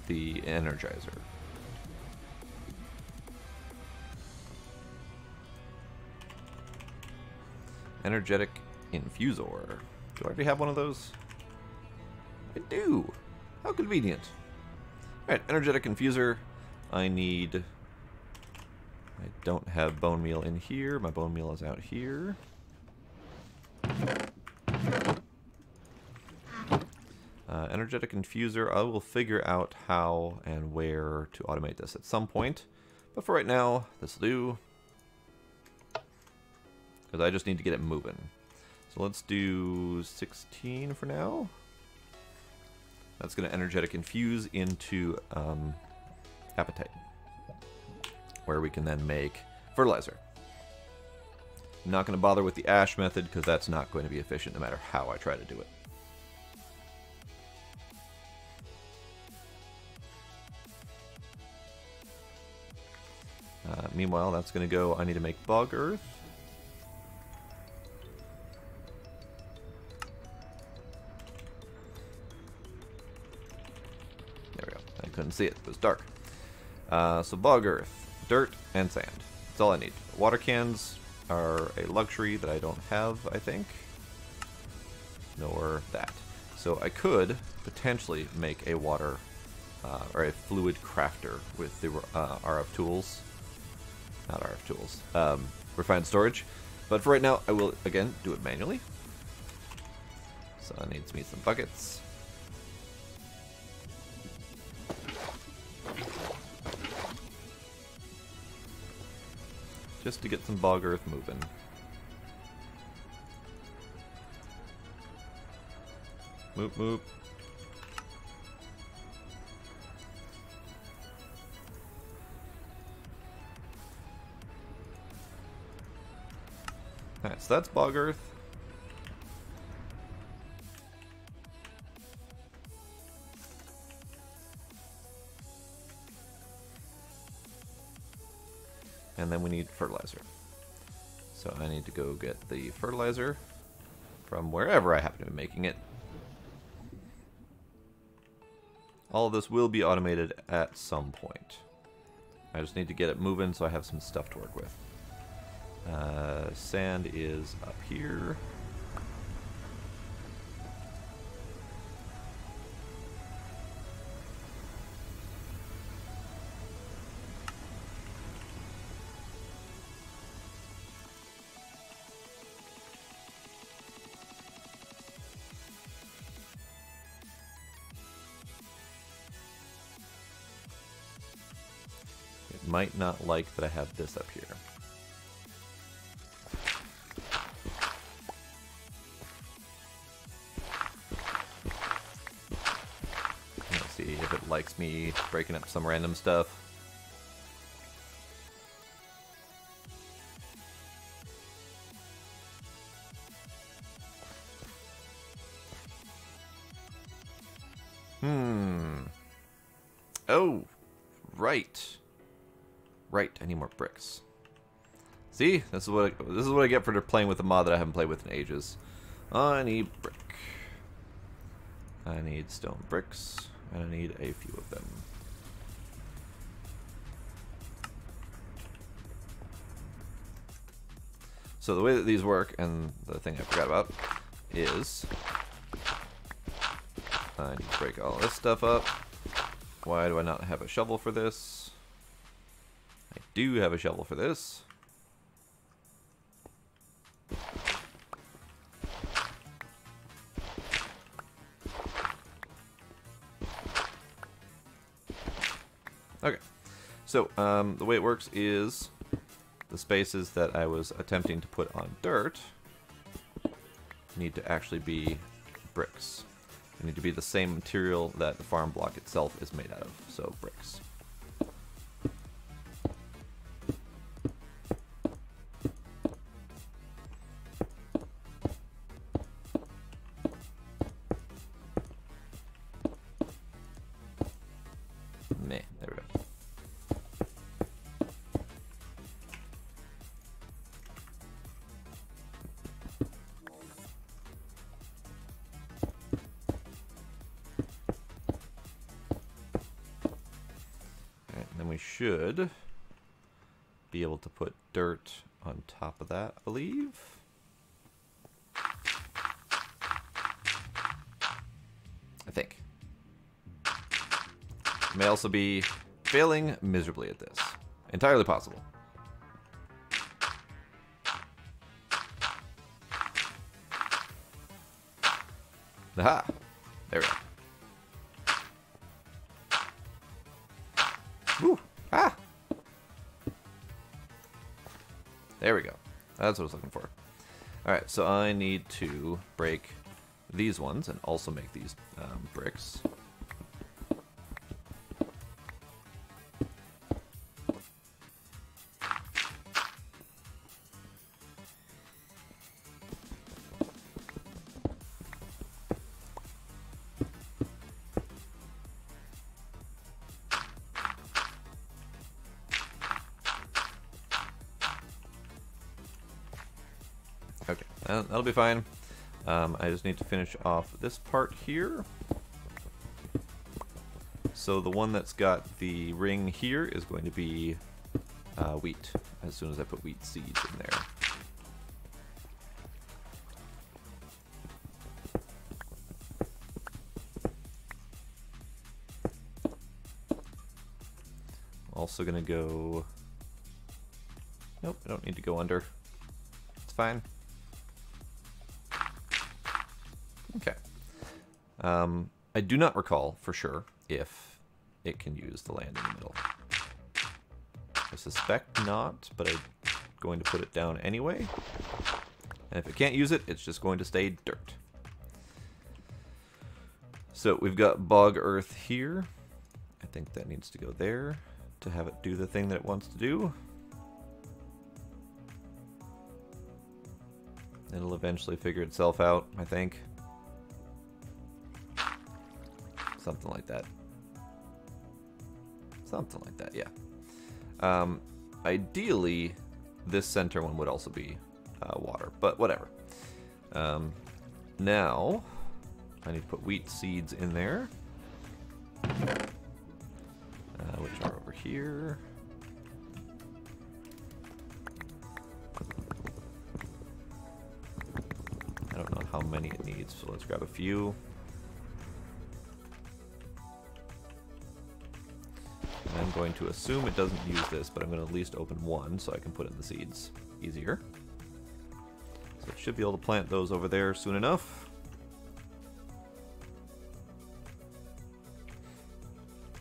the energizer. Energetic infusor. Do I already have one of those? I do. How convenient. Alright, energetic infuser. I don't have bone meal in here. My bone meal is out here. Energetic infuser, I will figure out how and where to automate this at some point. But for right now, this will do. Because I just need to get it moving. So let's do 16 for now. That's going to energetic infuse into appetite. Where we can then make fertilizer. not going to bother with the ash method because that's not going to be efficient no matter how I try to do it. Meanwhile, that's going to go, I need to make bog earth. There we go. I couldn't see it. It was dark. So bog earth, dirt, and sand. That's all I need. Water cans are a luxury that I don't have, I think. Nor that. So I could potentially make a water or a fluid crafter with the RF tools. Not RF tools. Refined storage. But for right now, I will, again, do it manually. So I need me some buckets. Just to get some bog earth moving. Moop moop. Alright, so that's bog earth. And then we need fertilizer. So I need to go get the fertilizer from wherever I happen to be making it. All of this will be automated at some point. I just need to get it moving so I have some stuff to work with. Sand is up here. It might not like that I have this up here. Let's see if it likes me breaking up some random stuff. Oh, right. Right, I need more bricks. See, this is what I get for playing with a mod that I haven't played with in ages. I need brick. I need stone bricks, and I need a few of them. So the way that these work, and the thing I forgot about, is I need to break all this stuff up. Why do I not have a shovel for this? I do have a shovel for this. Okay, so the way it works is the spaces that I was attempting to put on dirt need to actually be bricks. They need to be the same material that the farm block itself is made out of, so bricks. Meh, there we go. Then we should be able to put dirt on top of that, I believe. I think. May also be failing miserably at this. Entirely possible. Aha! There we go. Woo! Ah! There we go. That's what I was looking for. Alright, so I need to break these ones and also make these bricks. That'll be fine. I just need to finish off this part here. So the one that's got the ring here is going to be wheat, as soon as I put wheat seeds in there. Also gonna go... Nope, I don't need to go under. It's fine. Okay. I do not recall for sure if it can use the land in the middle. I suspect not, but I'm going to put it down anyway. And if it can't use it, it's just going to stay dirt. So we've got bog earth here. I think that needs to go there to have it do the thing that it wants to do. It'll eventually figure itself out, I think. Something like that. Something like that, yeah. Ideally, this center one would also be water, but whatever. Now, I need to put wheat seeds in there. Which are over here. I don't know how many it needs, so let's grab a few. And I'm going to assume it doesn't use this, but I'm going to at least open one so I can put in the seeds easier. So it should be able to plant those over there soon enough.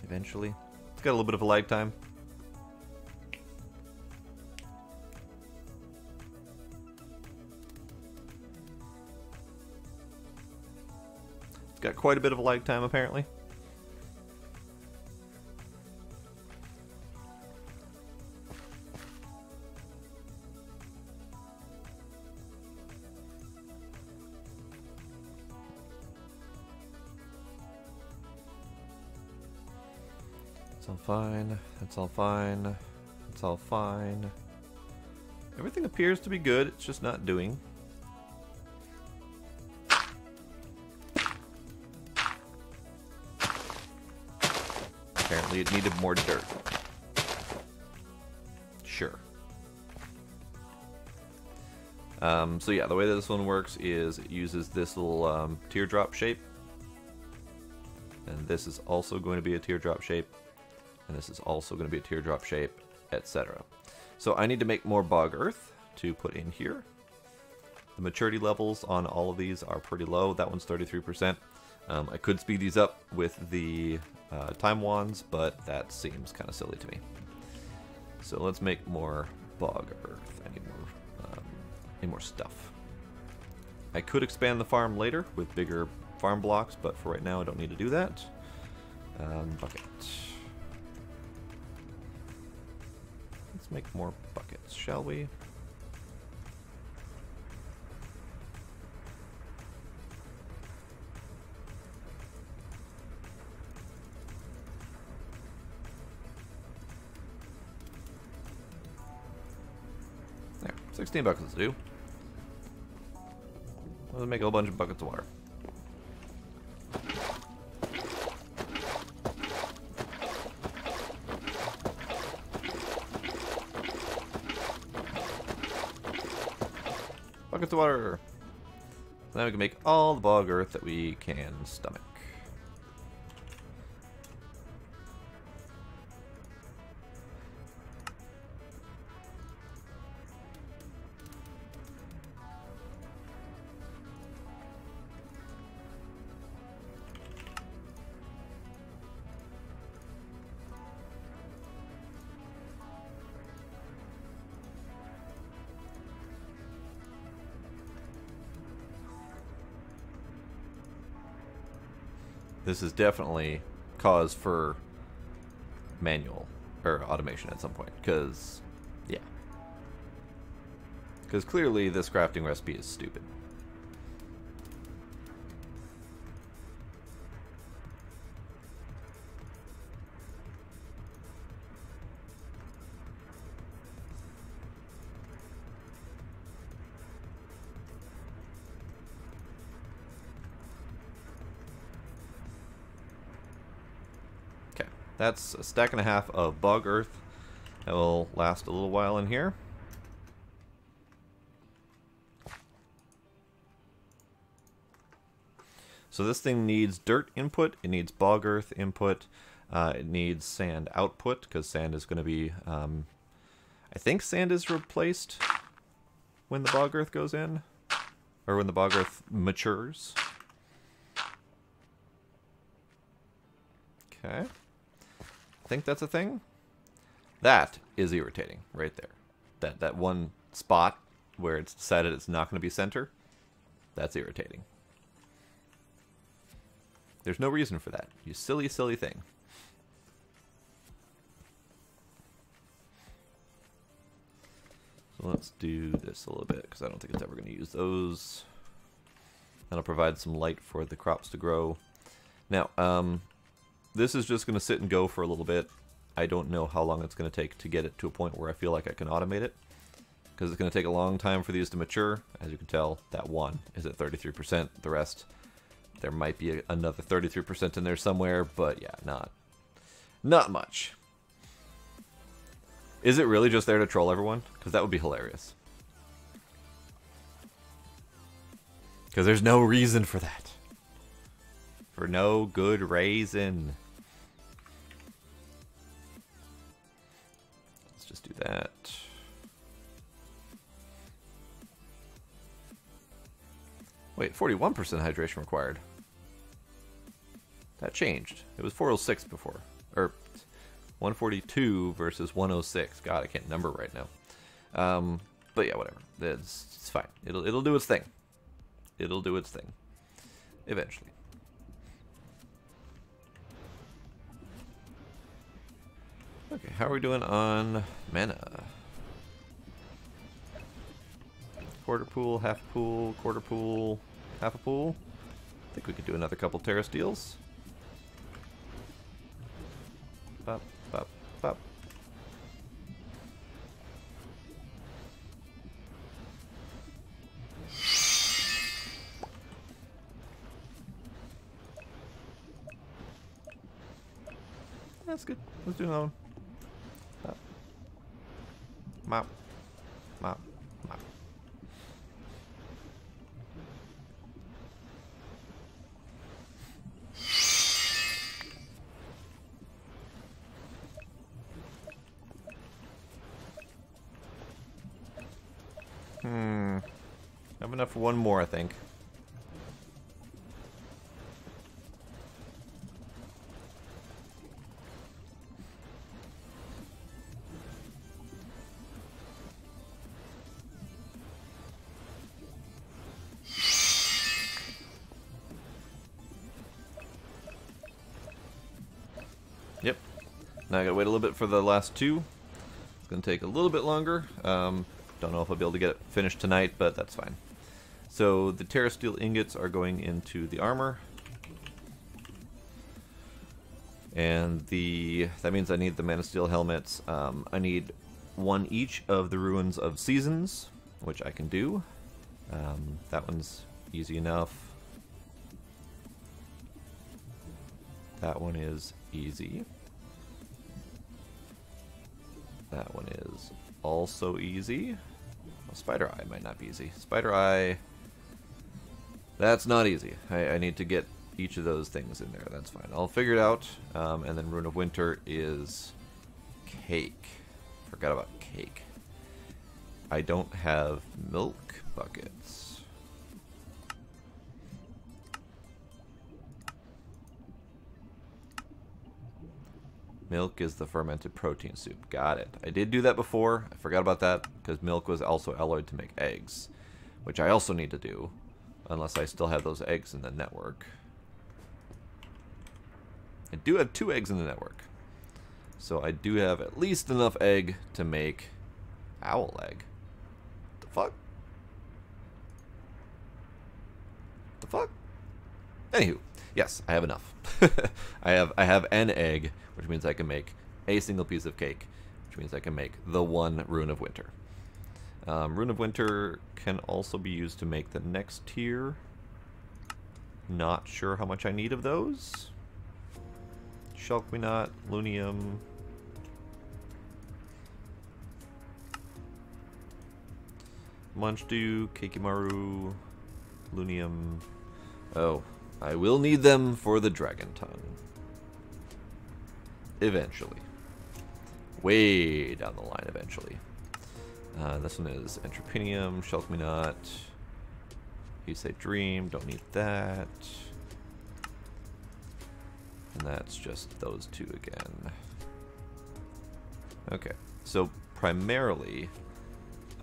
Eventually. It's got a little bit of a lag time. It's got quite a bit of a lag time, apparently. It's all fine. It's all fine. It's all fine. Everything appears to be good. It's just not doing. Apparently it needed more dirt. Sure. So yeah, the way that this one works is it uses this little teardrop shape. And this is also going to be a teardrop shape. And this is also going to be a teardrop shape, etc. So I need to make more bog earth to put in here. The maturity levels on all of these are pretty low. That one's 33%. I could speed these up with the time wands, but that seems kind of silly to me. So let's make more bog earth. I need more stuff. I could expand the farm later with bigger farm blocks, but for right now I don't need to do that. Bucket. Let's make more buckets, shall we? There, 16 buckets to do. Let's make a whole bunch of buckets of water. Buckets of water. So now we can make all the bog earth that we can stomach. This is definitely cause for manual or automation at some point, because yeah, because clearly this crafting recipe is stupid. That's a stack and a half of bog earth. That will last a little while in here. So this thing needs dirt input, it needs bog earth input, it needs sand output, because sand is going to be, I think sand is replaced when the bog earth goes in, or when the bog earth matures. Okay. I think that's a thing. That is irritating right there. That one spot where it's decided it's not going to be center, that's irritating. There's no reason for that. You silly, silly thing. So let's do this a little bit, because I don't think it's ever going to use those. That'll provide some light for the crops to grow. Now, this is just going to sit and go for a little bit. I don't know how long it's going to take to get it to a point where I feel like I can automate it, because it's going to take a long time for these to mature. As you can tell, that one is at 33%. The rest, there might be another 33% in there somewhere, but yeah, not much. Is it really just there to troll everyone? Because that would be hilarious. Because there's no reason for that. For no good reason. Let's just do that. Wait, 41% hydration required. That changed. It was 406 before. Or 142 versus 106. God, I can't number right now. But yeah, whatever. It's fine. It'll do its thing. It'll do its thing. Eventually. Okay, how are we doing on mana? Quarter pool, half pool, quarter pool, half a pool. I think we could do another couple Terra Steels. Pop, pop, pop. That's good. Let's do another one. Pop. Mop. Mop. Mop. I have enough for one more, I think. Yep. Now I gotta wait a little bit for the last two. It's gonna take a little bit longer. Don't know if I'll be able to get it finished tonight, but that's fine. So the Terra Steel ingots are going into the armor. And that means I need the Mana Steel helmets. I need one each of the Ruins of Seasons, which I can do. That one's easy enough. That one is easy. That one is also easy. Well, Spider Eye might not be easy. Spider Eye, that's not easy. I need to get each of those things in there. That's fine. I'll figure it out. And then Rune of Winter is cake. Forgot about cake. I don't have milk buckets. Milk is the fermented protein soup. Got it. I did do that before. I forgot about that because milk was also alloyed to make eggs, which I also need to do, unless I still have those eggs in the network. I do have 2 eggs in the network, so I do have at least enough egg to make owl egg. The fuck? The fuck? Anywho, yes, I have enough. I have an egg, which means I can make a single piece of cake, which means I can make the one Rune of Winter. Rune of Winter can also be used to make the next tier. Not sure how much I need of those. Shulkminot, Lunium. Munchdew, Kekimaru, Lunium. Oh, I will need them for the Dragon Tongue. Eventually. Way down the line, eventually. This one is Entropinium, Shulkminot. You say Dream, don't need that. And that's just those two again. Okay, so primarily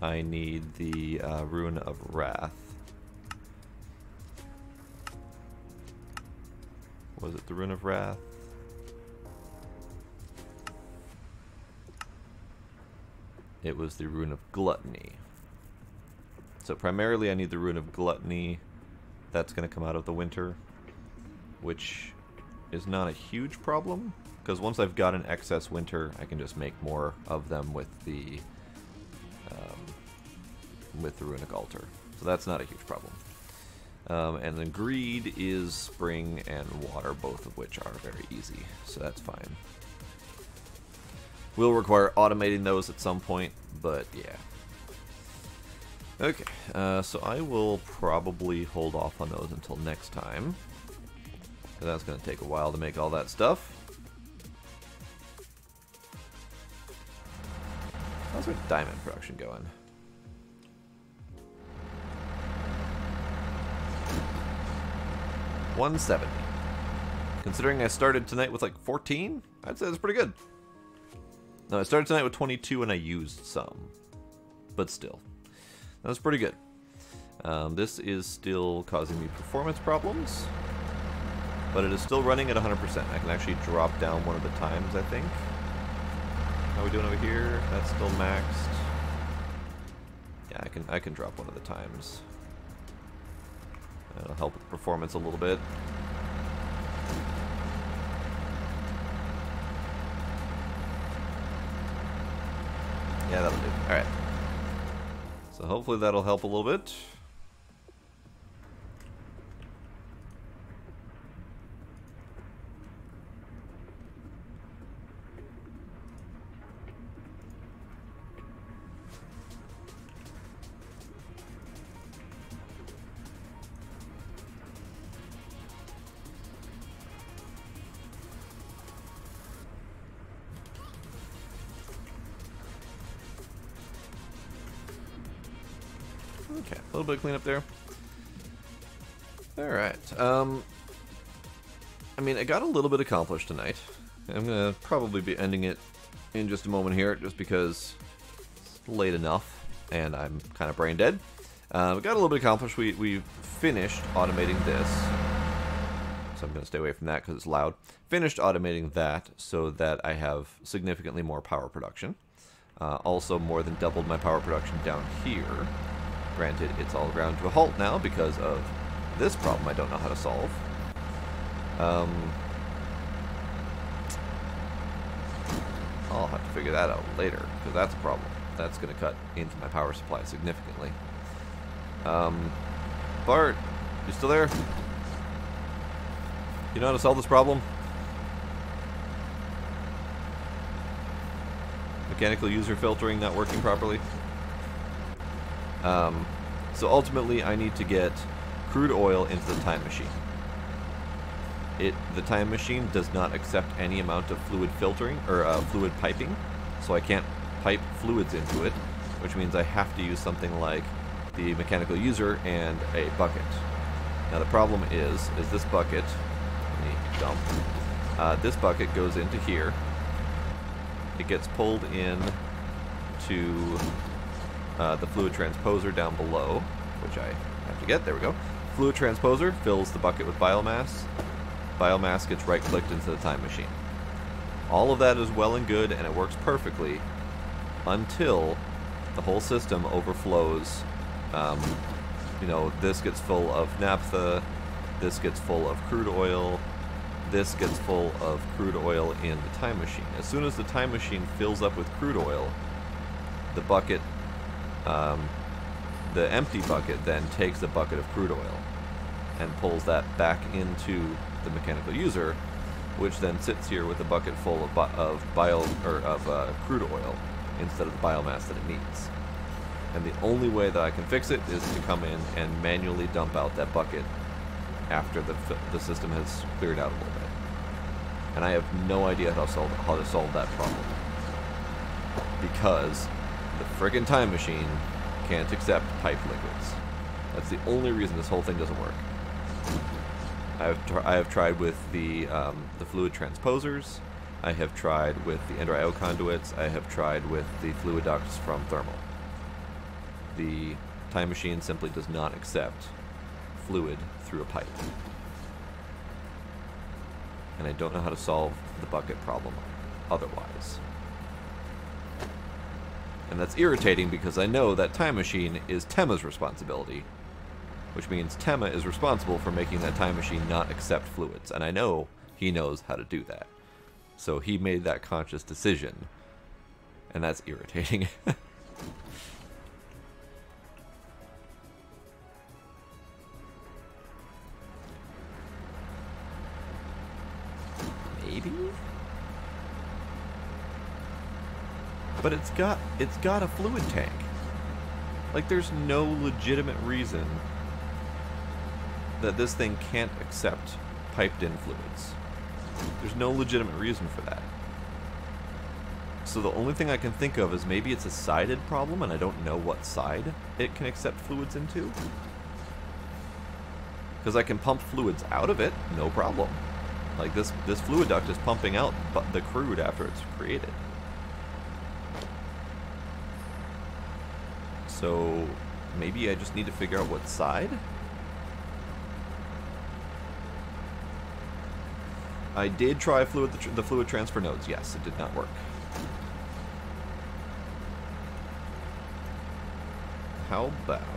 I need the Rune of Wrath. Was it the Rune of Wrath? It was the Rune of Gluttony. So primarily I need the Rune of Gluttony. That's going to come out of the winter, which is not a huge problem, because once I've got an excess winter, I can just make more of them with the Runic Altar. So that's not a huge problem. And then Greed is Spring and Water, both of which are very easy, so that's fine. Will require automating those at some point, but yeah. Okay, so I will probably hold off on those until next time. That's going to take a while to make all that stuff. How's our diamond production going? $170. Considering I started tonight with like 14, I'd say that's pretty good. No, I started tonight with 22 and I used some. But still. That's pretty good. This is still causing me performance problems. But it is still running at 100%. I can actually drop down one of the times, I think. How are we doing over here? That's still maxed. Yeah, I can drop one of the times. That'll help with performance a little bit. Yeah, that'll do. Alright. So hopefully that'll help a little bit. Okay, a little bit of cleanup there. Alright, I mean, I got a little bit accomplished tonight. I'm gonna probably be ending it in just a moment here, just because it's late enough, and I'm kind of brain dead. We got a little bit accomplished. We finished automating this. So I'm gonna stay away from that because it's loud. Finished automating that so that I have significantly more power production. Also more than doubled my power production down here. Granted, it's all ground to a halt now because of this problem I don't know how to solve. I'll have to figure that out later, because that's a problem. That's going to cut into my power supply significantly. Bart, you still there? You know how to solve this problem? Mechanical user filtering not working properly? So ultimately I need to get crude oil into the time machine. The time machine does not accept any amount of fluid filtering, or fluid piping, so I can't pipe fluids into it, which means I have to use something like the mechanical user and a bucket. Now the problem is this bucket, let me dump, this bucket goes into here, it gets pulled in to the fluid transposer down below, which I have to get, there we go. Fluid transposer fills the bucket with biomass. Biomass gets right-clicked into the time machine. All of that is well and good, and it works perfectly until the whole system overflows. You know, this gets full of naphtha, this gets full of crude oil, this gets full of crude oil in the time machine. As soon as the time machine fills up with crude oil, the bucket, the empty bucket then takes a bucket of crude oil and pulls that back into the mechanical user, which then sits here with a bucket full of crude oil instead of the biomass that it needs. And the only way that I can fix it is to come in and manually dump out that bucket after the system has cleared out a little bit. And I have no idea how to solve that problem, because the friggin' time machine can't accept piped liquids. That's the only reason this whole thing doesn't work. I have tried with the fluid transposers. I have tried with the Ender IO conduits. I have tried with the fluid ducts from thermal. The time machine simply does not accept fluid through a pipe. And I don't know how to solve the bucket problem otherwise. And that's irritating because I know that time machine is Temma's responsibility, which means Temma is responsible for making that time machine not accept fluids, and I know he knows how to do that. So he made that conscious decision, and that's irritating. Maybe? But it's got a fluid tank. Like, there's no legitimate reason that this thing can't accept piped-in fluids. There's no legitimate reason for that. So the only thing I can think of is maybe it's a sided problem, and I don't know what side it can accept fluids into. Because I can pump fluids out of it, no problem. Like, this fluid duct is pumping out the crude after it's created. So maybe I just need to figure out what side? I did try the fluid transfer nodes. Yes, it did not work. How about...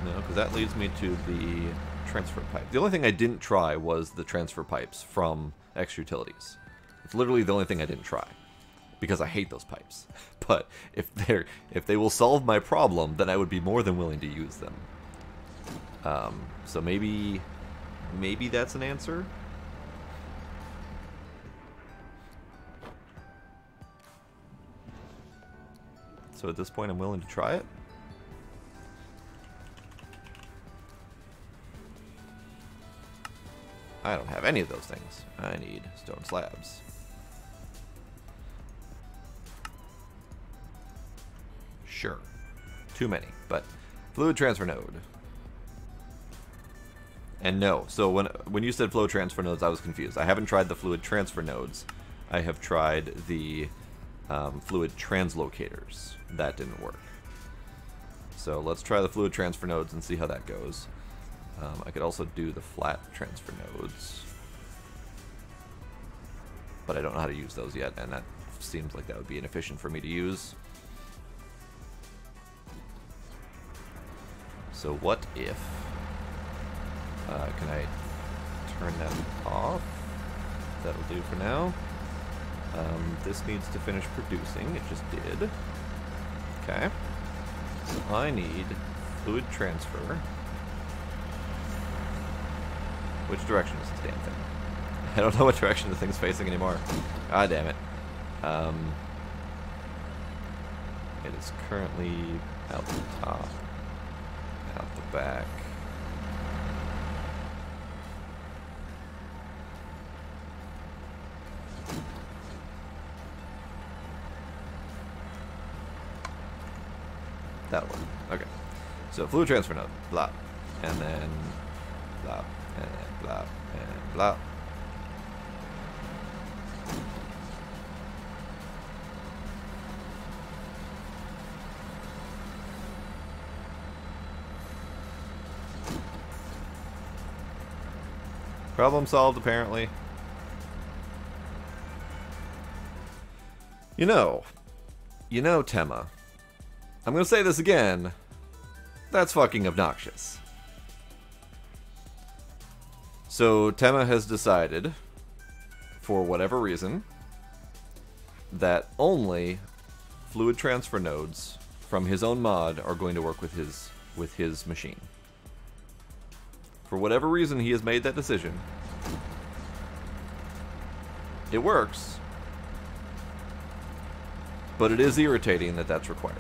No, because that leads me to the transfer pipe. The only thing I didn't try was the transfer pipes from X Utilities. It's literally the only thing I didn't try, because I hate those pipes. But if they will solve my problem, then I would be more than willing to use them. So maybe that's an answer. So at this point, I'm willing to try it. I don't have any of those things. I need stone slabs. Sure. Too many, but fluid transfer node. And no, so when you said flow transfer nodes, I was confused. I haven't tried the fluid transfer nodes. I have tried the fluid translocators. That didn't work. So let's try the fluid transfer nodes and see how that goes. I could also do the flat transfer nodes, but I don't know how to use those yet, and that seems like that would be inefficient for me to use. So what if, can I turn them off? That'll do for now. This needs to finish producing, it just did. Okay, so I need fluid transfer. Which direction is this damn thing? I don't know what direction the thing's facing anymore. God damn it. It is currently out the top, out the back. That'll work. Okay. So fluid transfer node, blah, and then blah. And blah, and blah. Problem solved, apparently. You know, Temma, I'm gonna say this again, that's fucking obnoxious. So Tema has decided, for whatever reason, that only fluid transfer nodes from his own mod are going to work with his machine. For whatever reason, he has made that decision. It works, but it is irritating that that's required.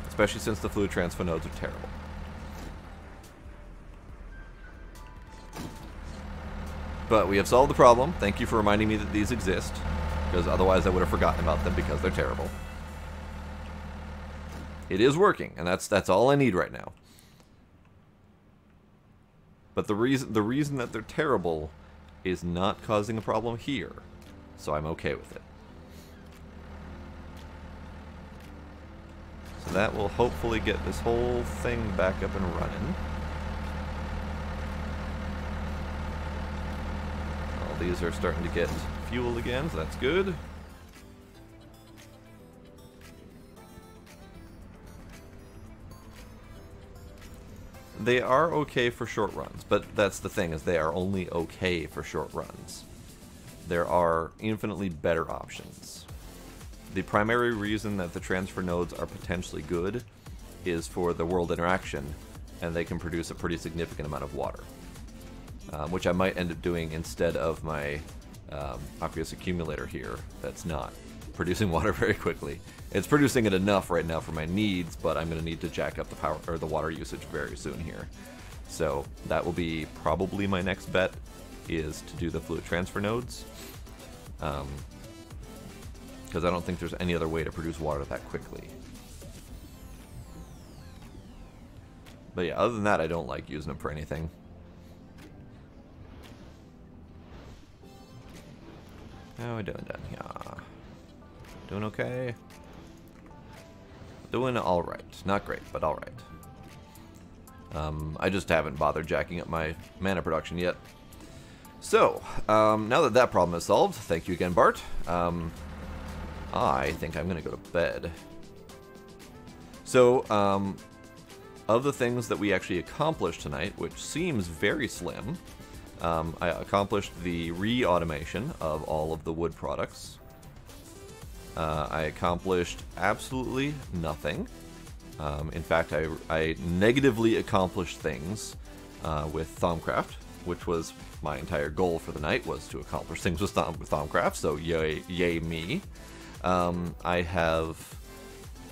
Especially since the fluid transfer nodes are terrible. But we have solved the problem. Thank you for reminding me that these exist, because otherwise I would have forgotten about them because they're terrible. It is working, and that's all I need right now. But the reason that they're terrible is not causing a problem here, so I'm okay with it. So that will hopefully get this whole thing back up and running. All these are starting to get fuel again, so that's good. They are okay for short runs, but that's the thing, is they are only okay for short runs. There are infinitely better options. The primary reason that the transfer nodes are potentially good is for the world interaction, and they can produce a pretty significant amount of water. Which I might end up doing instead of my aqueous accumulator here that's not producing water very quickly. It's producing it enough right now for my needs, but I'm going to need to jack up the power or the water usage very soon here. So that will be probably my next bet, is to do the fluid transfer nodes. Because I don't think there's any other way to produce water that quickly. But yeah, other than that, I don't like using them for anything. How are we doing down here? Doing okay? Doing alright. Not great, but alright. I just haven't bothered jacking up my mana production yet. So, now that that problem is solved, thank you again, Bart. I think I'm going to go to bed. So, of the things that we actually accomplished tonight, which seems very slim, I accomplished the re-automation of all of the wood products. I accomplished absolutely nothing. In fact, I negatively accomplished things with Thaumcraft, which was my entire goal for the night, was to accomplish things with Thaumcraft, so yay me. I have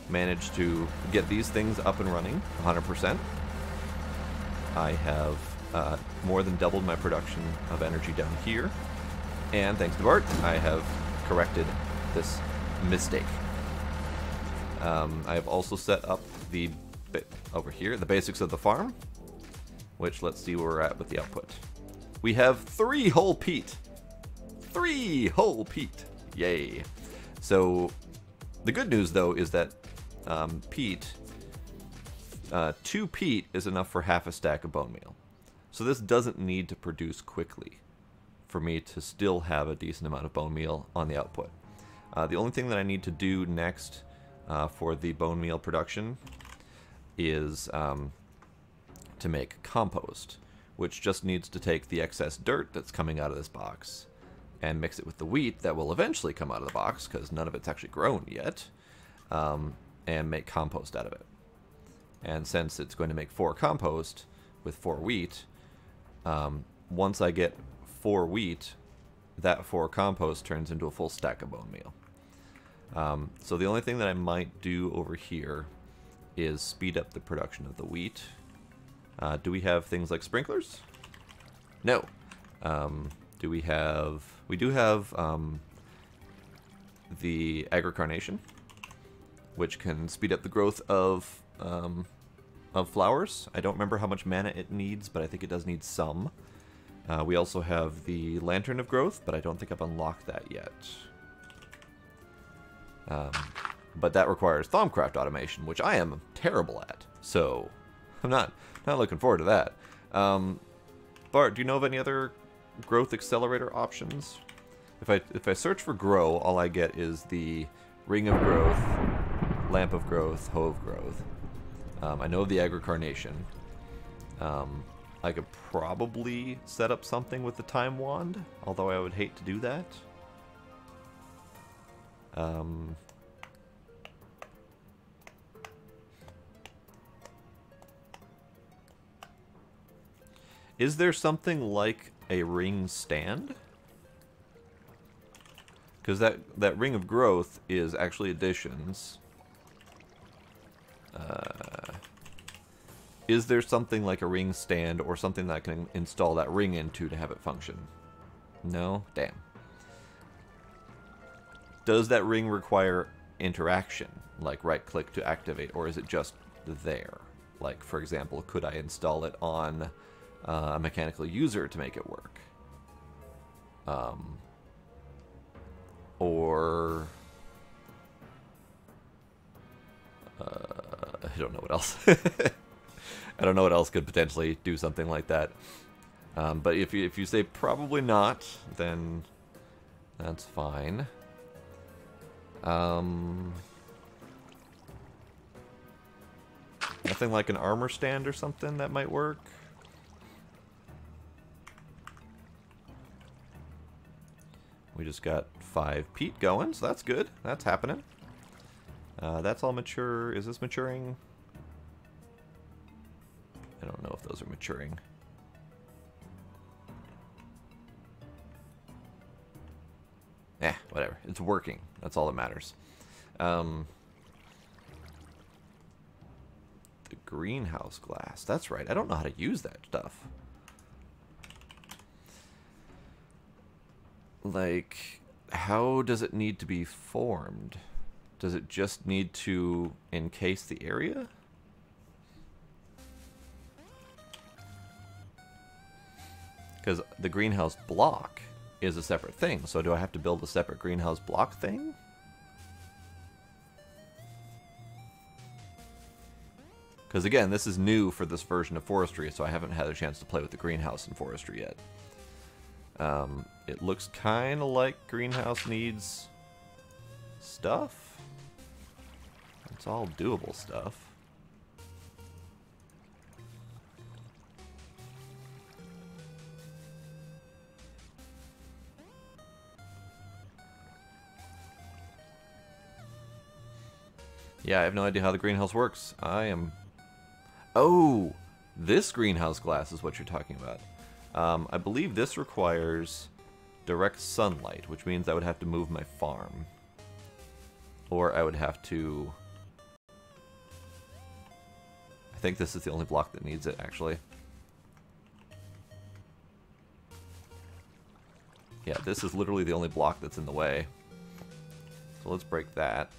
managed to get these things up and running 100%. I have more than doubled my production of energy down here, and thanks to Bart, I have corrected this mistake. I have also set up the over here the basics of the farm, which, let's see where we're at with the output. We have 3 whole peat. 3 whole peat. Yay. So the good news though is that peat, 2 peat is enough for half a stack of bone meal. So this doesn't need to produce quickly for me to still have a decent amount of bone meal on the output. The only thing that I need to do next for the bone meal production is to make compost, which just needs to take the excess dirt that's coming out of this box and mix it with the wheat that will eventually come out of the box, because none of it's actually grown yet, and make compost out of it. And since it's going to make 4 compost with 4 wheat, once I get 4 wheat, that 4 compost turns into a full stack of bone meal. So the only thing that I might do over here is speed up the production of the wheat. Do we have things like sprinklers? No. Do we have... We do have the agricarnation, which can speed up the growth of flowers. I don't remember how much mana it needs, but I think it does need some. We also have the Lantern of Growth, but I don't think I've unlocked that yet. But that requires Thaumcraft automation, which I am terrible at, so I'm not looking forward to that. Bart, do you know of any other growth accelerator options? If I search for grow, all I get is the Ring of Growth, Lamp of Growth, Hoe of Growth. I know of the Agricarnation. I could probably set up something with the time wand, although I would hate to do that. Is there something like a ring stand? Because that ring of growth is actually additions. Is there something like a ring stand or something that I can install that ring into to have it function? No? Damn. Does that ring require interaction, like right-click to activate, or is it just there? Like, for example, could I install it on a mechanical user to make it work? Or... I don't know what else. I don't know what else could potentially do something like that. But if you say probably not, then that's fine. Nothing like an armor stand or something that might work. We just got 5 peat going, so that's good. That's happening. That's all mature. Is this maturing? I don't know if those are maturing. Whatever. It's working. That's all that matters. The greenhouse glass. That's right. I don't know how to use that stuff. Like, how does it need to be formed? Does it just need to encase the area? Because the greenhouse block is a separate thing. So do I have to build a separate greenhouse block thing? Because again, this is new for this version of forestry, so I haven't had a chance to play with the greenhouse in forestry yet. It looks kind of like greenhouse needs stuff. It's all doable stuff. Yeah, I have no idea how the greenhouse works. I am... Oh! This greenhouse glass is what you're talking about. I believe this requires direct sunlight, which means I would have to move my farm. Or I would have to... I think this is the only block that needs it, actually. Yeah, this is literally the only block that's in the way. So let's break that.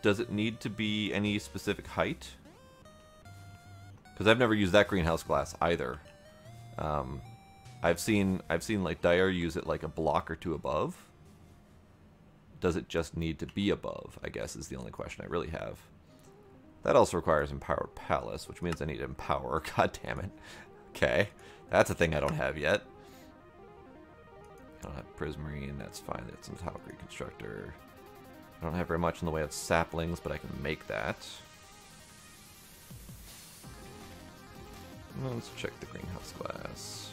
Does it need to be any specific height? Because I've never used that greenhouse glass either. I've seen like Dyer use it like a block or two above. Does it just need to be above, I guess, is the only question I really have. That also requires Empowered Palace, which means I need Empower. God damn it. Okay. That's a thing I don't have yet. I don't have Prismarine, that's fine. That's some Metallic Reconstructor. I don't have very much in the way of saplings, but I can make that. Let's check the greenhouse glass.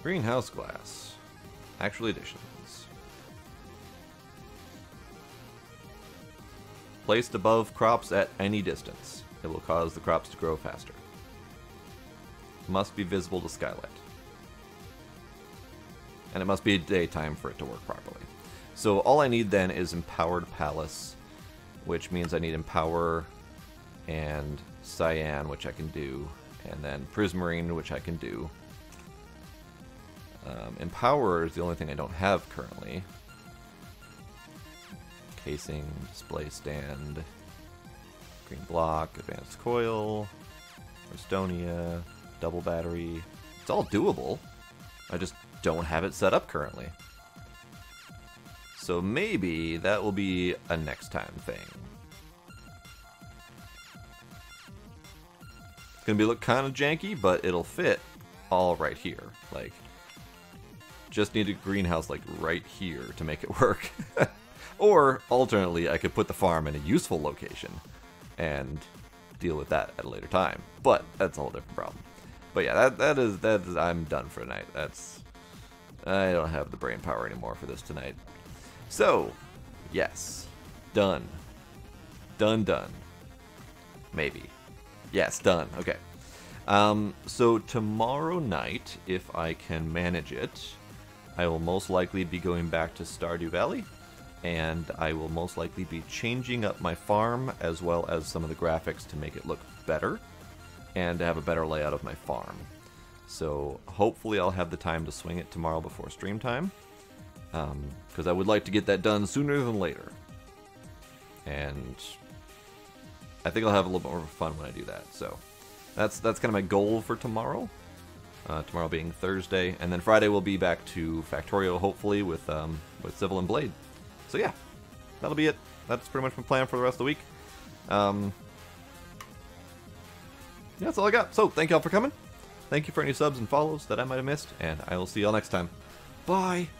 Greenhouse glass. Actual additions. Placed above crops at any distance. It will cause the crops to grow faster. Must be visible to skylight. And it must be daytime for it to work properly. So all I need then is Empowered Palace, which means I need Empower and Cyan, which I can do, and then Prismarine, which I can do. Empower is the only thing I don't have currently. Casing, display stand, green block, advanced coil, Estonia, double battery. It's all doable. I just don't have it set up currently. So maybe that will be a next time thing. It's gonna be look kind of janky, but it'll fit. all right here. Like, just need a greenhouse like right here to make it work. Or, alternately, I could put the farm in a useful location and deal with that at a later time. But that's a whole different problem. But yeah, that is I'm done for tonight. I don't have the brain power anymore for this tonight. So, yes, done. Done. Maybe. Yes, done. Okay. So tomorrow night, if I can manage it, I will most likely be going back to Stardew Valley, and I will most likely be changing up my farm as well as some of the graphics to make it look better and to have a better layout of my farm. So hopefully I'll have the time to swing it tomorrow before stream time, because I would like to get that done sooner than later. And I think I'll have a little bit more fun when I do that. So that's kind of my goal for tomorrow. Tomorrow being Thursday, and then Friday we'll be back to Factorio, hopefully with Civil and Blade. So yeah, that'll be it. That's pretty much my plan for the rest of the week. Yeah, that's all I got. So thank y'all for coming. Thank you for any subs and follows that I might have missed, and I will see y'all next time. Bye!